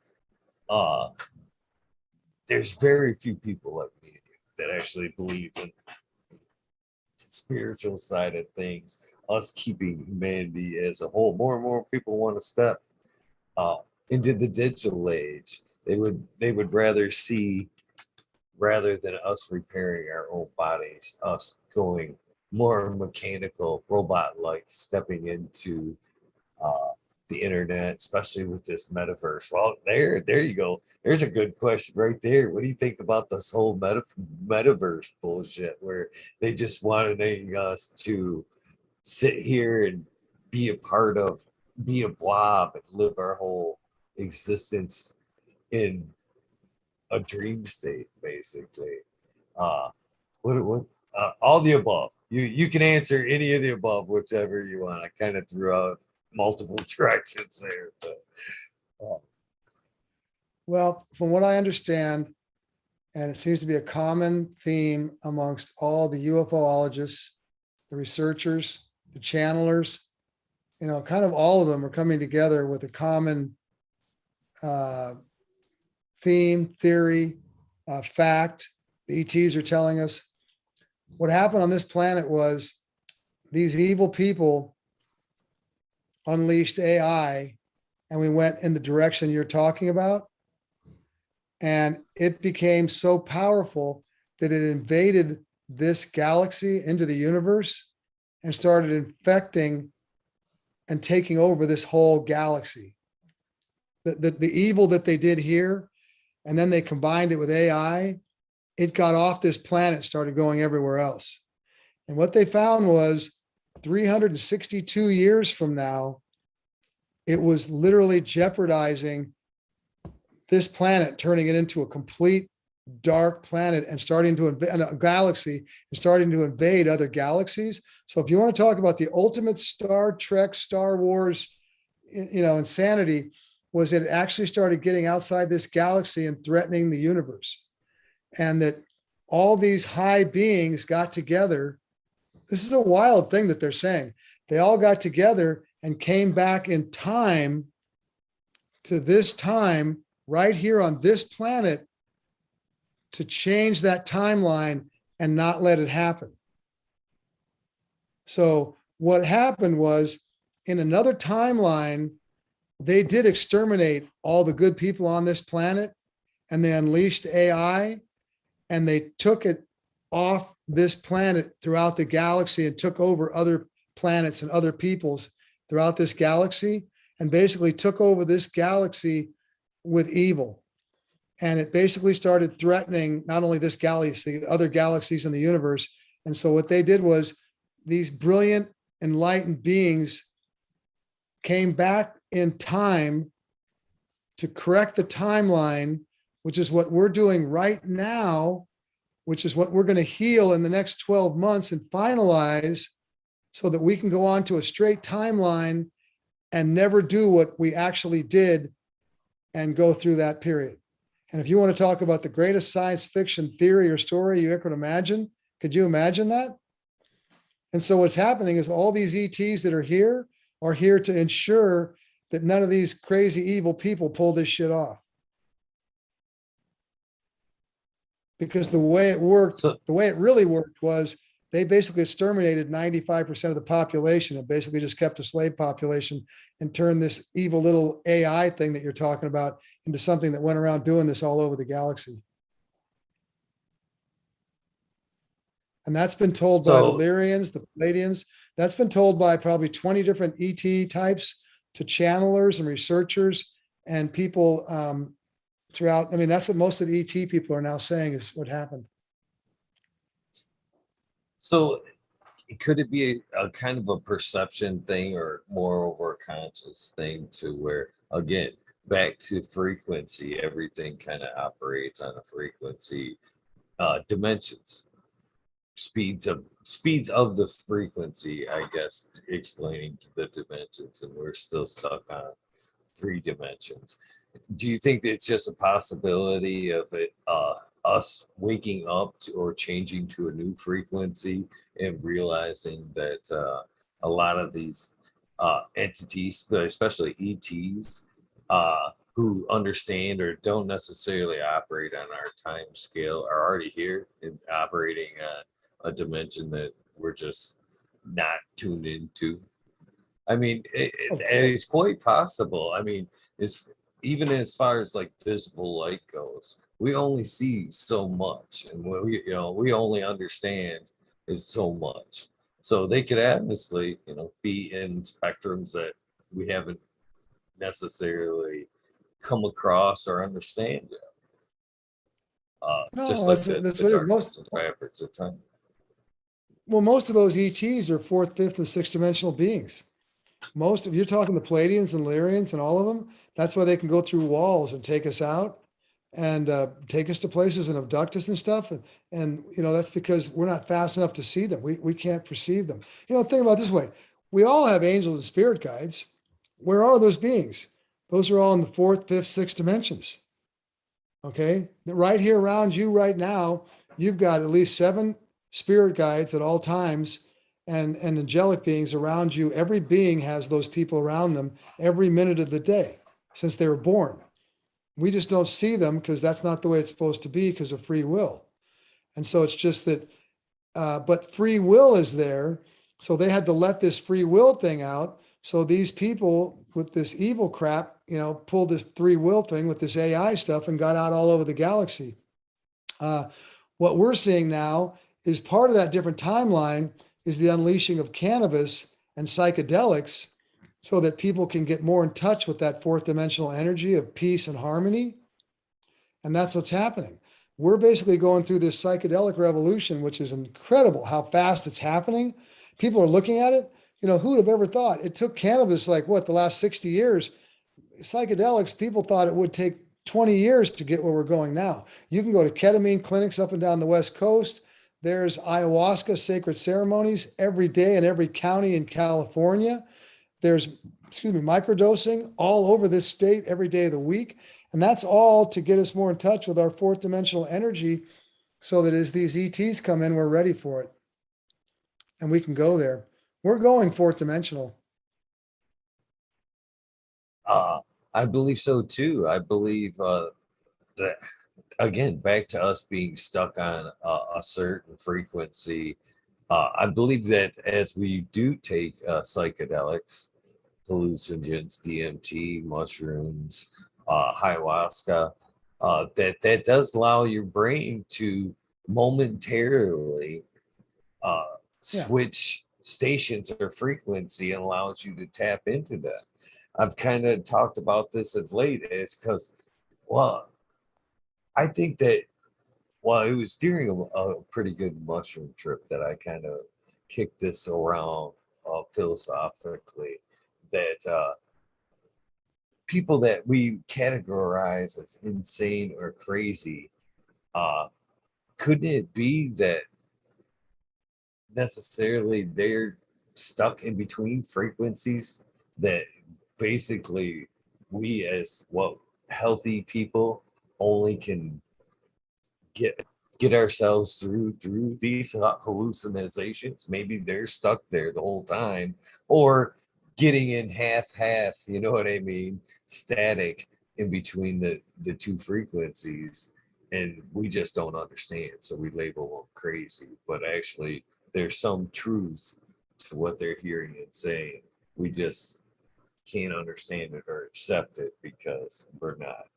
there's very few people like me that actually believe in the spiritual side of things, us keeping humanity as a whole. More and more people want to step into the digital age. They would rather see, rather than us repairing our own bodies, us going more mechanical, robot-like, stepping into the internet, especially with this metaverse. Well, there you go. There's a good question right there. What do you think about this whole metaverse bullshit, where they just wanted us to sit here and be a blob and live our whole existence in a dream state, basically? What all the above. You can answer any of the above, whichever you want. I kind of threw out multiple directions there, but Well, from what I understand, and it seems to be a common theme amongst all the UFOologists, the researchers, the channelers, kind of all of them are coming together with a common theme, theory, fact. The ETs are telling us what happened on this planet was these evil people unleashed AI, and we went in the direction you're talking about. And it became so powerful that it invaded this galaxy into the universe and started infecting and taking over this whole galaxy. The evil that they did here, and then they combined it with AI, it got off this planet, started going everywhere else. And what they found was 362 years from now, it was literally jeopardizing this planet, turning it into a complete dark planet and starting to invade a galaxy and starting to invade other galaxies. So if you want to talk about the ultimate Star Trek, Star Wars, insanity, was it actually started getting outside this galaxy and threatening the universe. And that all these high beings got together. This is a wild thing that they're saying. They all got together and came back in time to this time right here on this planet to change that timeline and not let it happen. So what happened was, in another timeline, they did exterminate all the good people on this planet, and they unleashed AI, and they took it off this planet throughout the galaxy and took over other planets and other peoples throughout this galaxy, and basically took over this galaxy with evil. And it basically started threatening not only this galaxy, other galaxies in the universe. And so what they did was these brilliant, enlightened beings came back in time to correct the timeline, which is what we're doing right now, which is what we're going to heal in the next 12 months and finalize so that we can go on to a straight timeline and never do what we actually did and go through that period. And if you want to talk about the greatest science fiction theory or story you ever could imagine, could you imagine that? And so what's happening is all these ETs that are here to ensure that none of these crazy evil people pull this shit off. Because the way it worked, the way it really worked was they basically exterminated 95% of the population and basically just kept a slave population and turned this evil little AI thing that you're talking about into something that went around doing this all over the galaxy. And that's been told by the Lyrians, the Palladians. That's been told by probably 20 different ET types to channelers and researchers and people throughout. I mean, that's what most of the ET people are now saying is what happened. So could it be a kind of a perception thing or more over a conscious thing to where, again, back to frequency, everything kind of operates on a frequency, dimensions, speeds of the frequency, I guess, explaining to the dimensions, and we're still stuck on 3 dimensions. Do you think it's just a possibility of it, us waking up to, or changing to a new frequency and realizing that a lot of these entities, especially ETs, who understand or don't necessarily operate on our time scale, are already here and operating a dimension that we're just not tuned into? I mean, it's quite possible. I mean, it's even as far as like visible light goes, we only see so much, and we only understand is so much. So they could honestly, be in spectrums that we haven't necessarily come across or understand yet. Just No, like that's the what darkness and fabrics of time. Well, most of those ETs are 4th, 5th, and 6th dimensional beings. Most of you're talking the Palladians and Lyrians and all of them. That's why they can go through walls and take us out and take us to places and abduct us and stuff. And that's because we're not fast enough to see them. We can't perceive them. Think about it this way. We all have angels and spirit guides. Where are those beings? Those are all in the 4th, 5th, 6th dimensions. Okay. Right here around you right now, you've got at least 7 spirit guides at all times and angelic beings around you. Every being has those people around them every minute of the day since they were born. We just don't see them because that's not the way it's supposed to be because of free will. And so it's just that, but free will is there. So they had to let this free will thing out. So these people with this evil crap, pulled this free will thing with this AI stuff and got out all over the galaxy. What we're seeing now is part of that different timeline is the unleashing of cannabis and psychedelics so that people can get more in touch with that 4th dimensional energy of peace and harmony. And that's what's happening. We're basically going through this psychedelic revolution, which is incredible how fast it's happening. People are looking at it. Who would have ever thought it took cannabis the last 60 years? Psychedelics, people thought it would take 20 years to get where we're going now. You can go to ketamine clinics up and down the West Coast. There's ayahuasca sacred ceremonies every day in every county in California. There's, microdosing all over this state every day of the week. And that's all to get us more in touch with our 4th dimensional energy so that as these ETs come in, we're ready for it. And we can go there. We're going 4th dimensional. I believe so too. I believe that, again, back to us being stuck on a certain frequency. I believe that as we do take psychedelics, hallucinogens, DMT, mushrooms, ayahuasca, that does allow your brain to momentarily switch stations or frequency and allows you to tap into that. I've kind of talked about this of late. It's because, well, I think that, well, it was during a pretty good mushroom trip that I kind of kicked this around philosophically, that people that we categorize as insane or crazy, uh, couldn't it be that necessarily they're stuck in between frequencies that basically we as what healthy people only can get ourselves through these hallucinations. Maybe they're stuck there the whole time, or getting in half, you know what I mean, static in between the two frequencies, and we just don't understand, so we label them crazy, but actually there's some truth to what they're hearing and saying. We just can't understand it or accept it because we're not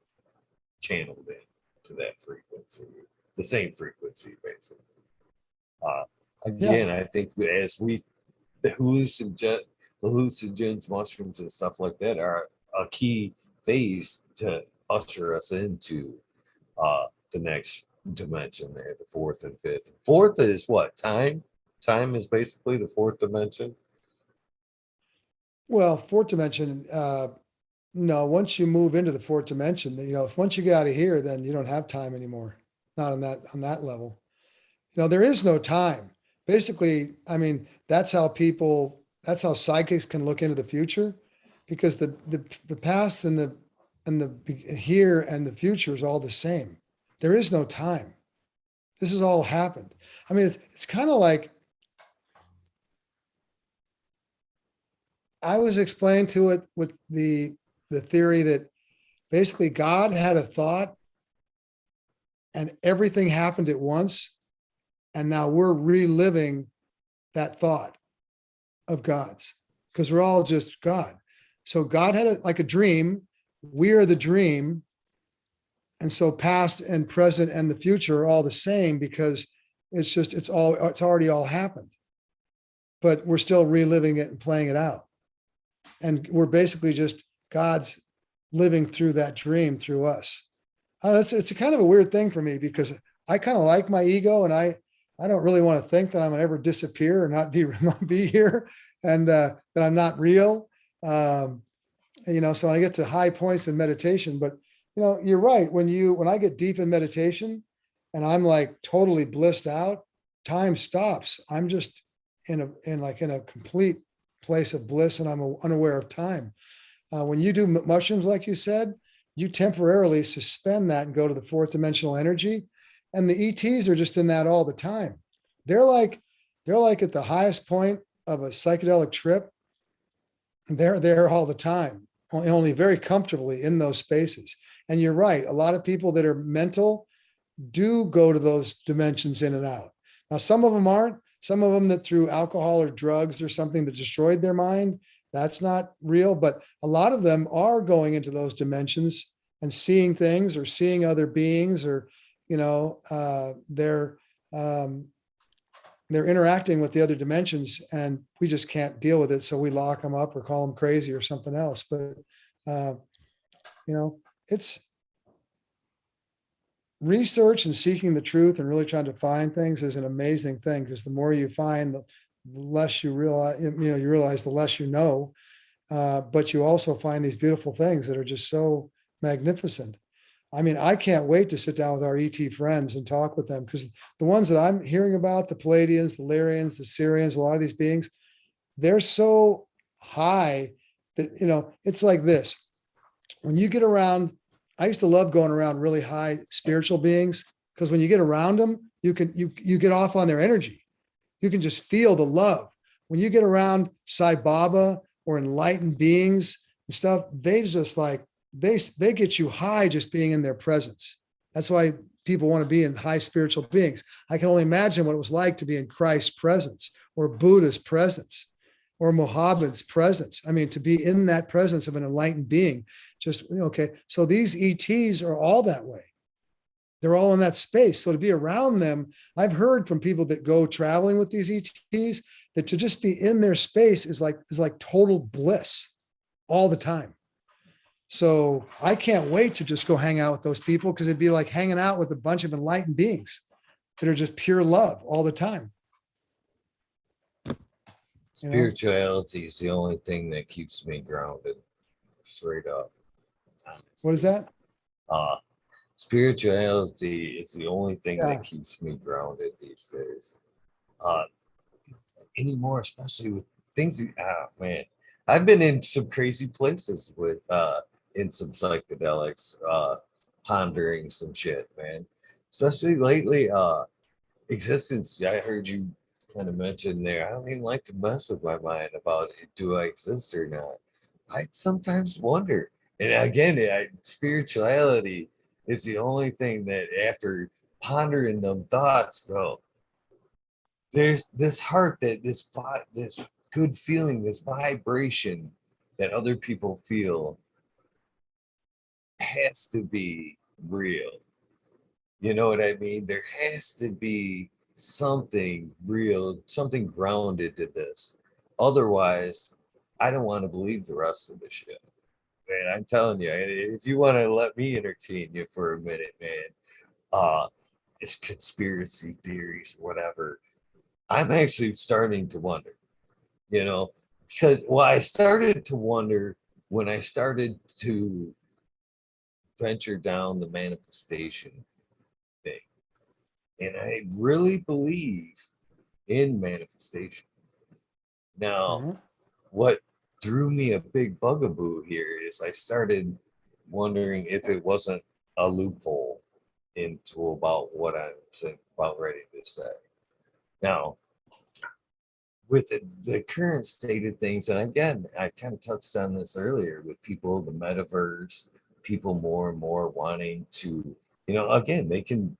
channeled in to that frequency, the same frequency, basically. Uh, Yeah. Again, I think as we, the hallucinogens, mushrooms, and stuff like that are a key phase to usher us into the next dimension there, the fourth and fifth. Fourth is what? Time? Time is basically the fourth dimension. Well, fourth dimension, no, once you move into the fourth dimension, if once you get out of here, then you don't have time anymore. Not on that level. There is no time. Basically, I mean, that's how psychics can look into the future, because the past and the here and the future is all the same. There is no time. This has all happened. I mean, it's kind of like I was explained to it with the theory that basically God had a thought and everything happened at once. And now we're reliving that thought of God's, because we're all just God. So God had like a dream. We are the dream. And so past and present and the future are all the same, because it's already all happened, but we're still reliving it and playing it out. And we're basically just God's living through that dream through us. It's a kind of a weird thing for me, because I kind of like my ego, and I don't really want to think that I'm going to ever disappear or not be here, and that I'm not real. So I get to high points in meditation, but you're right. When I get deep in meditation and I'm like totally blissed out, time stops. I'm just in a complete place of bliss, and I'm unaware of time. When you do mushrooms, like you said, you temporarily suspend that and go to the fourth dimensional energy. And the ETs are just in that all the time. They're like at the highest point of a psychedelic trip. They're there all the time, only very comfortably in those spaces. And you're right. A lot of people that are mental do go to those dimensions in and out. Now, some of them aren't. Some of them that through alcohol or drugs or something that destroyed their mind, that's not real. But a lot of them are going into those dimensions and seeing things or seeing other beings, or they're interacting with the other dimensions, and we just can't deal with it, so we lock them up or call them crazy or something else. But it's research and seeking the truth and really trying to find things is an amazing thing, because the more you find, the less you realize. You realize the less you know, but you also find these beautiful things that are just so magnificent. I mean, I can't wait to sit down with our ET friends and talk with them, because the ones that I'm hearing about, the Palladians, the Lyrians, the Syrians, a lot of these beings, they're so high that, it's like this. When you get around, I used to love going around really high spiritual beings, because when you get around them, you get off on their energy. You can just feel the love. When you get around Sai Baba or enlightened beings and stuff, they just like, they get you high just being in their presence. That's why people want to be in high spiritual beings. I can only imagine what it was like to be in Christ's presence, or Buddha's presence, or Muhammad's presence. I mean, to be in that presence of an enlightened being, just, okay. So these ETs are all that way. They're all in that space. So to be around them, I've heard from people that go traveling with these ETs that to just be in their space is like total bliss all the time. So I can't wait to just go hang out with those people, because it'd be like hanging out with a bunch of enlightened beings that are just pure love all the time. You know, Spirituality is the only thing that keeps me grounded, straight up. what is Honesty. that? Uh, Spirituality is the only thing that Yeah. keeps me grounded these days. Uh, Anymore, especially with things. Man, I've been in some crazy places with in some psychedelics, pondering some shit, man. Especially lately, existence. I heard you kind of mention there. I don't even like to mess with my mind about it. Do I exist or not? I sometimes wonder. And again, spirituality is the only thing that after pondering them thoughts, bro, there's this heart that this good feeling, this vibration that other people feel has to be real. You know what I mean? There has to be something real, something grounded to this. Otherwise, I don't want to believe the rest of the shit. Man, I'm telling you, if you want to let me entertain you for a minute, man, uh, it's conspiracy theories, whatever. I'm actually starting to wonder, you know, because well, I started to wonder when I started to venture down the manifestation thing. And I really believe in manifestation. Now, Uh-huh. what threw me a big bugaboo here is I started wondering if it wasn't a loophole into about what I'm about ready to say. Now, with the current state of things, and again, I kind of touched on this earlier with people, the metaverse, people more and more wanting to, again,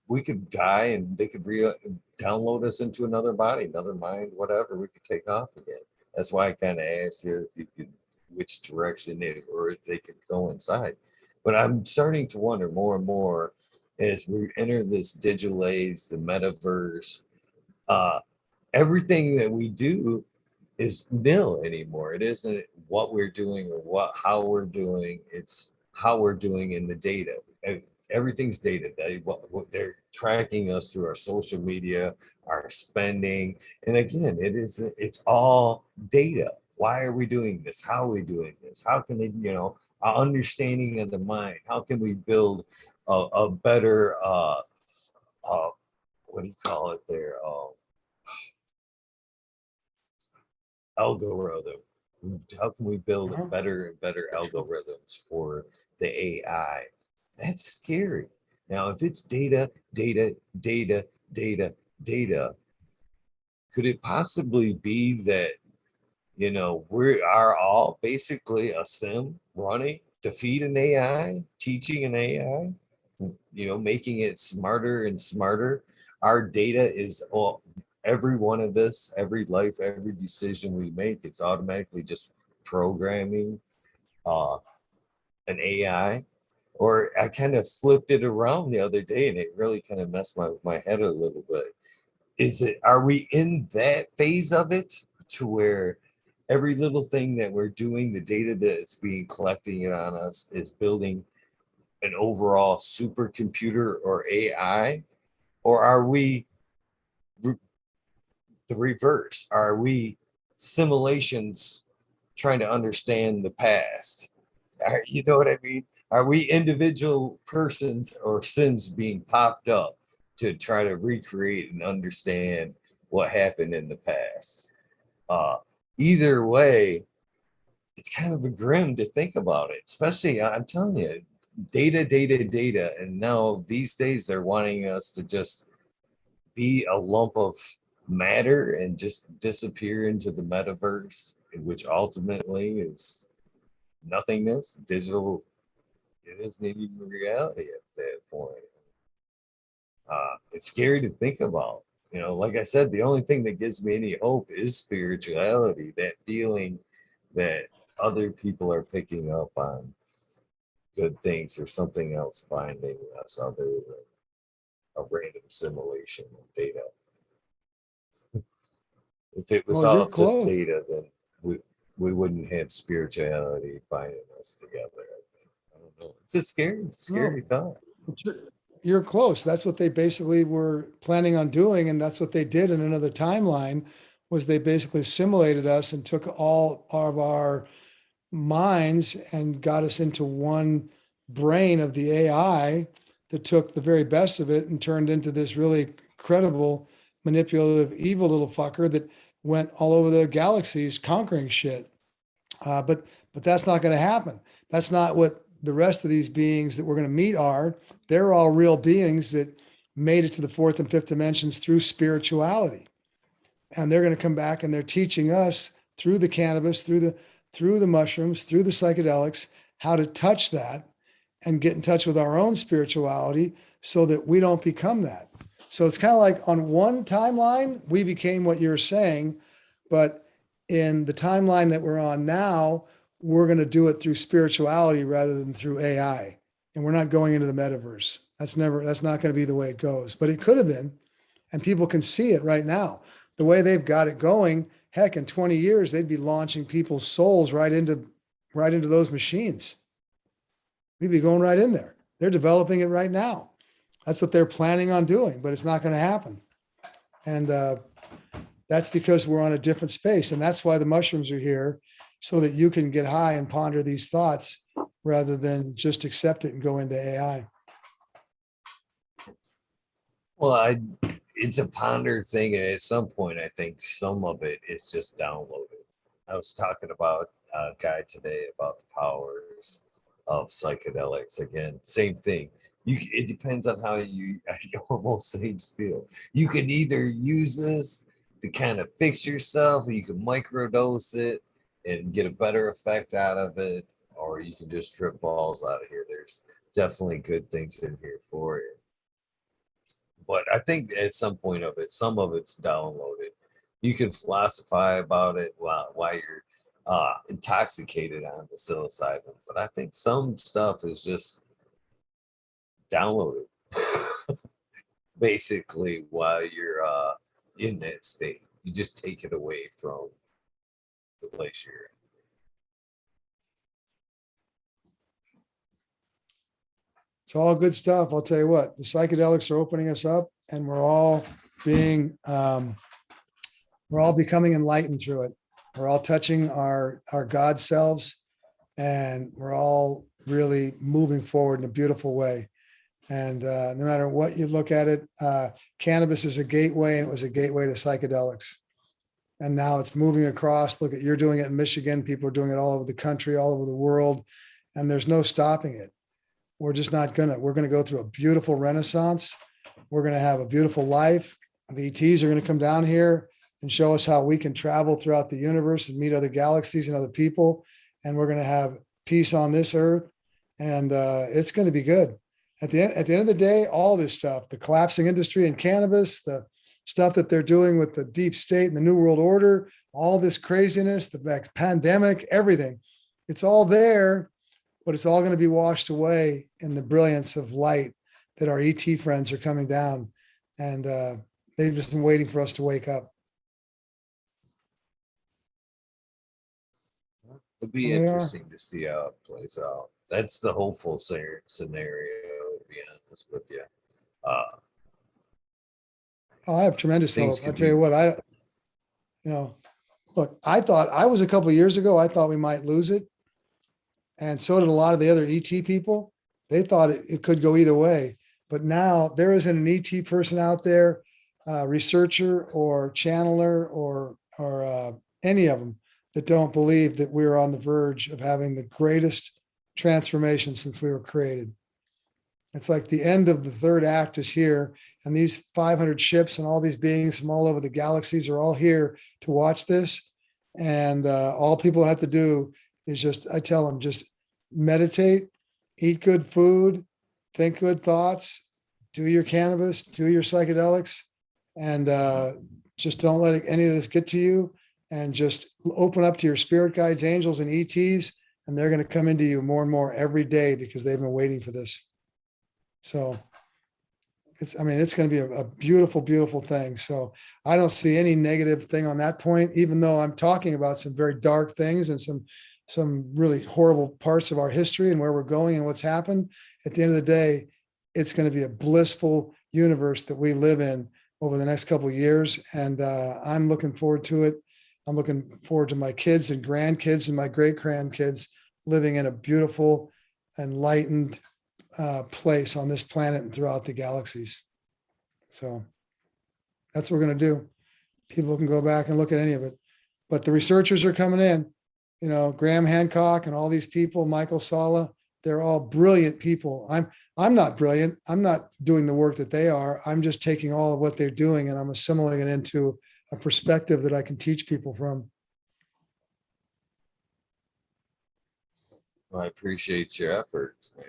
we could die and they could download us into another body, another mind, whatever. We could take off again. That's why I kind of asked you if you could, which direction or if they could go inside. But I'm starting to wonder more and more as we enter this digital age, the metaverse. Uh, Everything that we do is nil anymore. It isn't what we're doing or how we're doing. It's how we're doing in the data. Everything's data. What they're tracking us through our social media, our spending, and again, it's all data. Why are we doing this? How are we doing this? How can they, our understanding of the mind? How can we build a better uh, what do you call it there? Algorithm. How can we build Uh-huh. better and better algorithms for the AI? That's scary. Now, if it's data, data, data, data, data, could it possibly be that, we are all basically a sim running to feed an AI, teaching an AI, making it smarter and smarter? Our data is all, every one of this, every life, every decision we make, it's automatically just programming uh, an AI. Or I kind of flipped it around the other day and it really kind of messed my head a little bit. Are we in that phase of it to where every little thing that we're doing, the data that's being collecting on us is building an overall supercomputer or AI? Or are we the reverse? Are we simulations trying to understand the past? You know what I mean? Are we individual persons or sims being popped up to try to recreate and understand what happened in the past? Uh, Either way, it's kind of a grim to think about it, especially I'm telling you, data, data, data. And now these days they're wanting us to just be a lump of matter and just disappear into the metaverse, which ultimately is nothingness, digital. It isn't even reality at that point. It's scary to think about. Like I said, the only thing that gives me any hope is spirituality, that feeling that other people are picking up on good things or something else binding us other than a random simulation of data. If it was Well, you're all just close. data, then we, we wouldn't have spirituality binding us together. I don't know. It's a scary No, thought. you're close. That's what they basically were planning on doing. And that's what they did in another timeline was they basically simulated us and took all of our minds and got us into one brain of the AI that took the very best of it and turned into this really credible, manipulative, evil little fucker that went all over the galaxies conquering shit. But that's not going to happen. That's not what the rest of these beings that we're going to meet are. They're all real beings that made it to the fourth and fifth dimensions through spirituality, and they're going to come back and they're teaching us through the cannabis, through the mushrooms, through the psychedelics, how to touch that and get in touch with our own spirituality so that we don't become that. So it's kind of like on one timeline, we became what you're saying, but in the timeline that we're on now, we're going to do it through spirituality rather than through AI. And we're not going into the metaverse. That's not going to be the way it goes, but it could have been. And people can see it right now. The way they've got it going, heck, in 20 years, they'd be launching people's souls right into those machines. We'd be going right in there. They're developing it right now. That's what they're planning on doing, but it's not going to happen. And that's because we're on a different space. And that's why the mushrooms are here, so that you can get high and ponder these thoughts rather than just accept it and go into AI. Well, it's a ponder thing, and at some point, I think some of it is just downloaded. I was talking about a guy today about the powers of psychedelics. Again, same thing. It depends on how you almost same feel. You can either use this to kind of fix yourself, or you can microdose it and get a better effect out of it, or you can just trip balls out of here. There's definitely good things in here for you. But I think at some point of it, some of it's downloaded. You can philosophize about it while you're intoxicated on the psilocybin, but I think some stuff is just downloaded basically while you're in that state. You just take it away from the place you're in. It's all good stuff. I'll tell you what, the psychedelics are opening us up, and we're all becoming enlightened through it. We're all touching our God selves, and we're all really moving forward in a beautiful way. And no matter what you look at it, cannabis is a gateway, and it was a gateway to psychedelics. And now it's moving across. Look at, you're doing it in Michigan. People are doing it all over the country, all over the world, and there's no stopping it. We're just not we're going to go through a beautiful renaissance. We're going to have a beautiful life. The ETs are going to come down here and show us how we can travel throughout the universe and meet other galaxies and other people. And we're going to have peace on this earth. And it's going to be good. At the end of the day, all this stuff, the collapsing industry in cannabis, the stuff that they're doing with the deep state and the New World Order, all this craziness, the pandemic, everything, it's all there. But it's all going to be washed away in the brilliance of light that our ET friends are coming down. And they've just been waiting for us to wake up. It'll be interesting to see how it plays out. That's the hopeful scenario, to be honest with you. I have tremendous hope. I'll tell you what, look, I was a couple of years ago, I thought we might lose it. And so did a lot of the other ET people. They thought it could go either way. But now there isn't an ET person out there, researcher or channeler or any of them, that don't believe that we're on the verge of having the greatest transformation since we were created. It's like the end of the third act is here, and these 500 ships and all these beings from all over the galaxies are all here to watch this. And all people have to do is I tell them, just meditate, eat good food, think good thoughts, do your cannabis, do your psychedelics, and just don't let any of this get to you, and just open up to your spirit guides, angels, and ETs, and they're going to come into you more and more every day because they've been waiting for this. So I mean, it's going to be a beautiful, beautiful thing. So I don't see any negative thing on that point, even though I'm talking about some very dark things and some really horrible parts of our history and where we're going and what's happened. At the end of the day, it's going to be a blissful universe that we live in over the next couple of years. And I'm looking forward to it. I'm looking forward to my kids and grandkids and my great grandkids living in a beautiful, enlightened place on this planet and throughout the galaxies. So that's what we're going to do. People can go back and look at any of it, but the researchers are coming in, you know, Graham Hancock and all these people, Michael Salla, they're all brilliant people. I'm not brilliant. I'm not doing the work that they are. I'm just taking all of what they're doing and I'm assimilating it into a perspective that I can teach people from. I appreciate your efforts, man.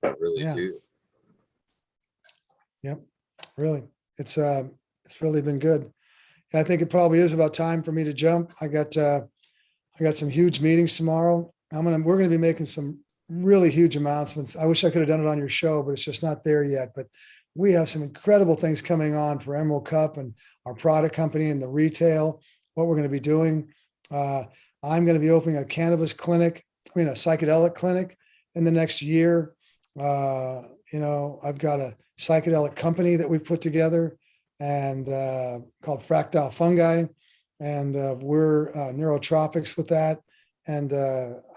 I really Yeah. do. Yep. Really. It's really been good. I think it probably is about time for me to jump. I got some huge meetings tomorrow. We're going to be making some really huge announcements. I wish I could have done it on your show, but it's just not there yet. But we have some incredible things coming on for Emerald Cup and our product company and the retail, what we're going to be doing. I'm going to be opening a cannabis clinic, a psychedelic clinic in the next year. I've got a psychedelic company that we've put together and called Fractile Fungi. And we're neurotropics with that. And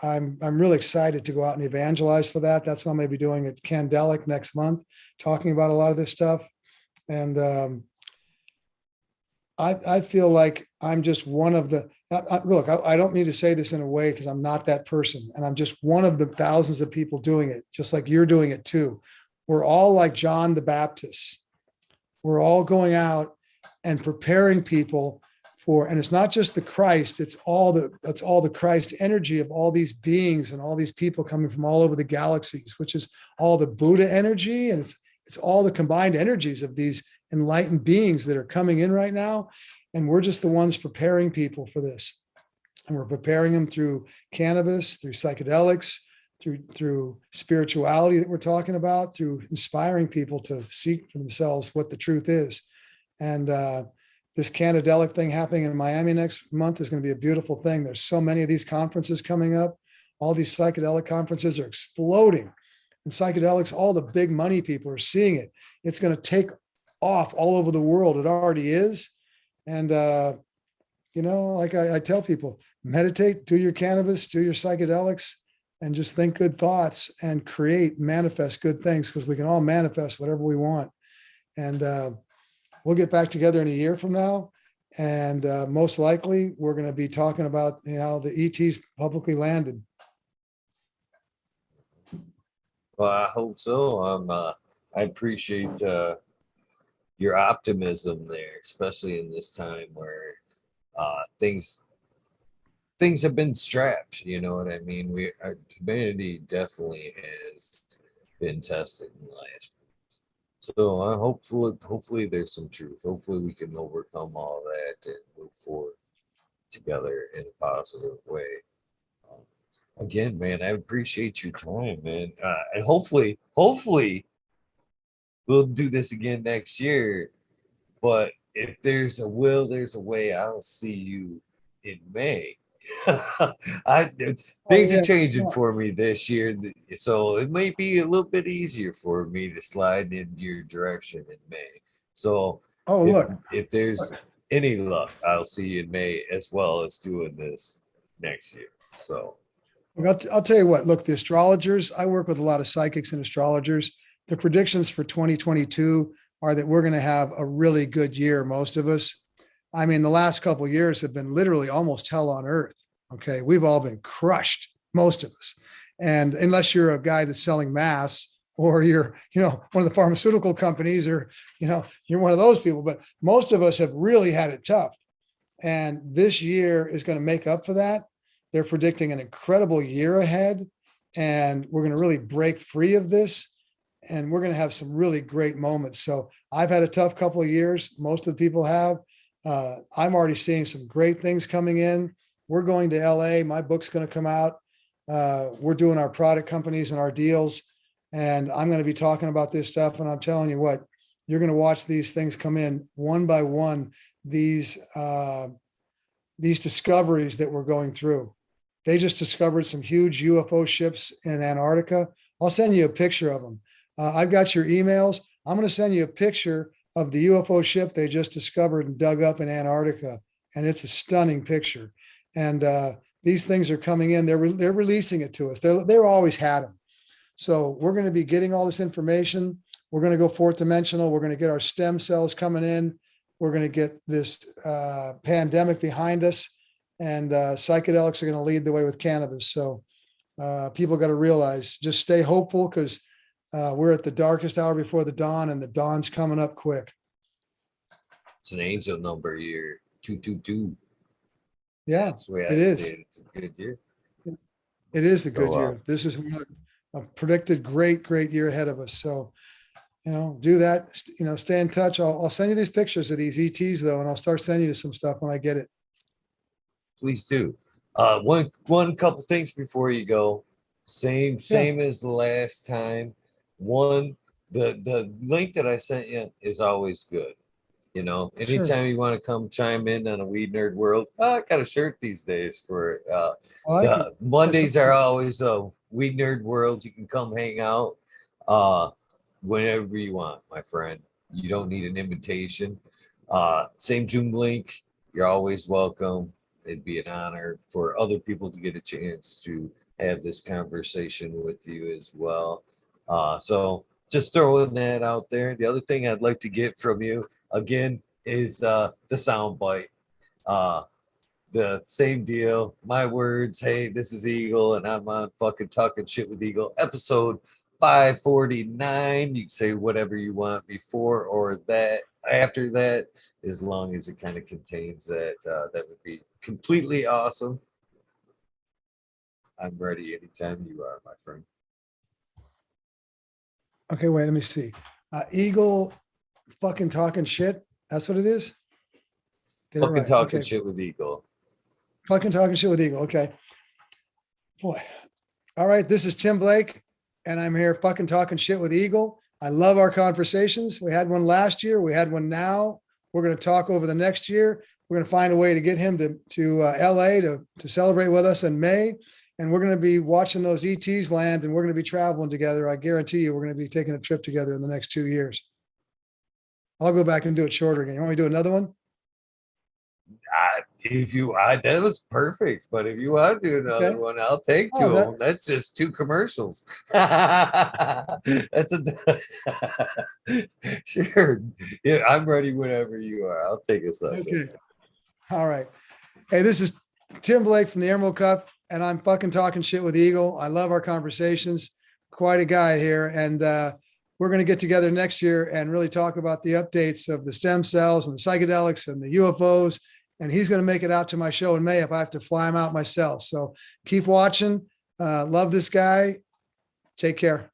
I'm really excited to go out and evangelize for that. That's what I'm going to be doing at Candelic next month, talking about a lot of this stuff. And I feel like I'm just one of the, look, I don't need to say this in a way because I'm not that person. And I'm just one of the thousands of people doing it, just like you're doing it too. We're all like John the Baptist. We're all going out and preparing people for, and it's not just the Christ, it's all the Christ energy of all these beings and all these people coming from all over the galaxies, which is all the Buddha energy. And it's all the combined energies of these enlightened beings that are coming in right now. And we're just the ones preparing people for this. And we're preparing them through cannabis, through psychedelics, through spirituality that we're talking about, through inspiring people to seek for themselves what the truth is. And this Candelic thing happening in Miami next month is going to be a beautiful thing. There's so many of these conferences coming up. All these psychedelic conferences are exploding. And psychedelics, all the big money people are seeing it. It's going to take off all over the world. It already is. And, like I tell people, meditate, do your cannabis, do your psychedelics, and just think good thoughts and manifest good things, because we can all manifest whatever we want. And we'll get back together in a year from now. And most likely we're going to be talking about, the ETs publicly landed. Well, I hope so. I appreciate your optimism there, especially in this time where things have been strapped. You know what I mean? Our humanity definitely has been tested in the last. So hopefully there's some truth. Hopefully we can overcome all that and move forward together in a positive way. Um, Again, man, I appreciate your time, man, and hopefully we'll do this again next year. But if there's a will, there's a way. I'll see you in May. I Oh, Things are yeah. changing for me this year, so it may be a little bit easier for me to slide in your direction in May. So Oh, if look, there's any luck, I'll see you in May as well as doing this next year. So I'll tell you what, look, the astrologers, I work with a lot of psychics and astrologers. The predictions for 2022 are that we're going to have a really good year, most of us. I mean, the last couple of years have been literally almost hell on earth. Okay. We've all been crushed, most of us. And unless you're a guy that's selling masks, or you're, one of the pharmaceutical companies, or, you're one of those people, but most of us have really had it tough. And this year is going to make up for that. They're predicting an incredible year ahead, and we're going to really break free of this, and we're going to have some really great moments. So I've had a tough couple of years. Most of the people have. I'm already seeing some great things coming in. We're going to LA. My book's going to come out. We're doing our product companies and our deals And I'm going to be talking about this stuff. And I'm telling you what, you're going to watch these things come in one by one. These discoveries that we're going through. They just discovered some huge UFO ships in Antarctica. I'll send you a picture of them. I've got your emails. I'm going to send you a picture of the UFO ship they just discovered and dug up in Antarctica, and it's a stunning picture. And these things are coming in. They're releasing it to us. They're always had them. So we're going to be getting all this information. We're going to go fourth dimensional. We're going to get our stem cells coming in. We're going to get this pandemic behind us, and psychedelics are going to lead the way with cannabis. So people got to realize, just stay hopeful, because we're at the darkest hour before the dawn, and the dawn's coming up quick. It's an angel number year, 222. Yeah, That's the way I it see is. it. It's a good year. It is a good So, year. This is a predicted great year ahead of us. So, do that. Stay in touch. I'll send you these pictures of these ETs though, and I'll start sending you some stuff when I get it. please do. One couple things before you go. Same as the last time. One, the link that I sent you is always good. Sure. Anytime you want to come chime in on a Weed Nerd World, I got a shirt these days for I like it. the Mondays are always a Weed Nerd World. You can come hang out whenever you want, my friend. You don't need an invitation. Same Zoom link. You're always welcome. It'd be an honor for other people to get a chance to have this conversation with you as well. So just throwing that out there. The other thing I'd like to get from you again is the sound bite. The same deal. My words. Hey, this is Eagle, and I'm on fucking Talking Shit with Eagle, episode 549. You can say whatever you want before or that after that, as long as it kind of contains that. That would be completely awesome. I'm ready anytime you are, my friend. Okay, wait, let me see. Eagle fucking talking shit. That's what it is. Get it Fucking right. Talking Okay. Shit with Eagle. Fucking talking shit with Eagle. Okay. Boy. All right. This is Tim Blake, and I'm here fucking talking shit with Eagle. I love our conversations. We had one last year. We had one now. We're going to talk over the next year. We're going to find a way to get him to LA to celebrate with us in May. And we're going to be watching those ETs land, and we're going to be traveling together. I guarantee you, we're going to be taking a trip together in the next 2 years. I'll go back and do it shorter again. You want me to do another one? That was perfect. But if you want to do another Okay. one, I'll take Oh, two of them. That's just two commercials. That's a sure. Yeah, I'm ready whenever you are. I'll take a second. okay. All right. Hey, this is Tim Blake from the Emerald Cup, and I'm fucking talking shit with Eagle. I love our conversations. Quite a guy here. And we're going to get together next year and really talk about the updates of the stem cells and the psychedelics and the UFOs. And he's going to make it out to my show in May if I have to fly him out myself. So keep watching. Love this guy. Take care.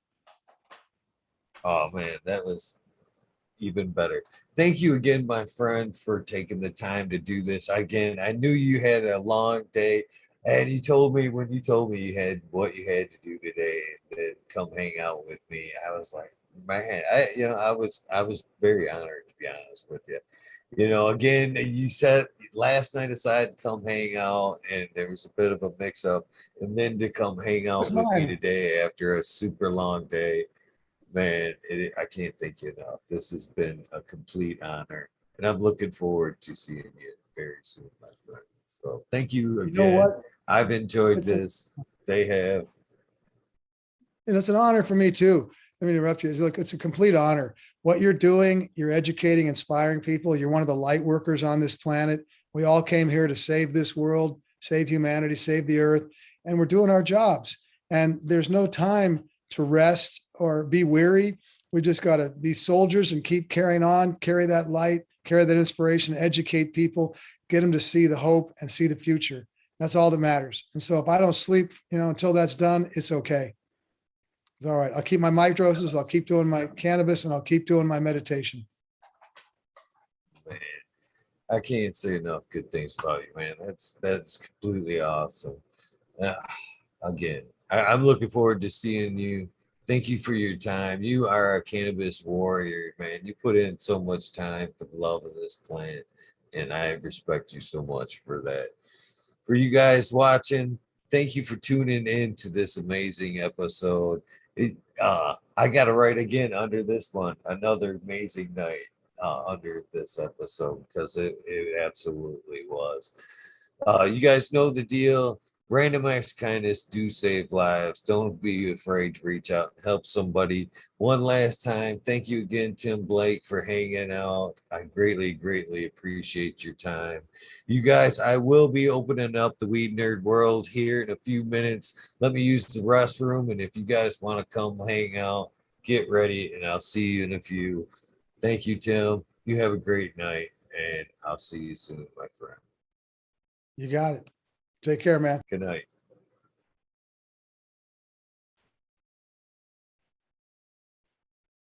Oh man, that was even better. Thank you again, my friend, for taking the time to do this. Again, I knew you had a long day, and you told me when you told me you had what you had to do today, and then come hang out with me. I was like, man, I was very honored, to be honest with you. Again, you said last night aside to come hang out, and there was a bit of a mix up, and then to come hang out It's with me mine. today after a super long day. Man, I can't thank you enough. This has been a complete honor, and I'm looking forward to seeing you very soon, my friend. So thank you You know again. what? I've enjoyed It's a this. They have. And it's an honor for me too. Let me interrupt you. Look, it's a complete honor. What you're doing, you're educating, inspiring people. You're one of the light workers on this planet. We all came here to save this world, save humanity, save the earth, and we're doing our jobs. And there's no time to rest or be weary. We just got to be soldiers and keep carrying on, carry that light, carry that inspiration, educate people, get them to see the hope and see the future. That's all that matters. And so if I don't sleep, until that's done, it's okay. It's all right. I'll keep my mic doses. I'll keep doing my cannabis, and I'll keep doing my meditation. Man, I can't say enough good things about you, man. That's completely awesome. Uh, Again, I'm looking forward to seeing you Thank you for your time. You are a cannabis warrior, man. You put in so much time for the love of this plant, and I respect you so much for that. For you guys watching, thank you for tuning in to this amazing episode. I got to write again under this one, another amazing night under this episode because it absolutely was. You guys know the deal. Random acts of kindness do save lives. Don't be afraid to reach out and help somebody. One last time, thank you again, Tim Blake, for hanging out. I greatly, greatly appreciate your time. You guys, I will be opening up the Weed Nerd World here in a few minutes. Let me use the restroom, and if you guys want to come hang out, get ready, and I'll see you in a few. Thank you, Tim. You have a great night, and I'll see you soon, my friend. You got it. Take care, man. Good night.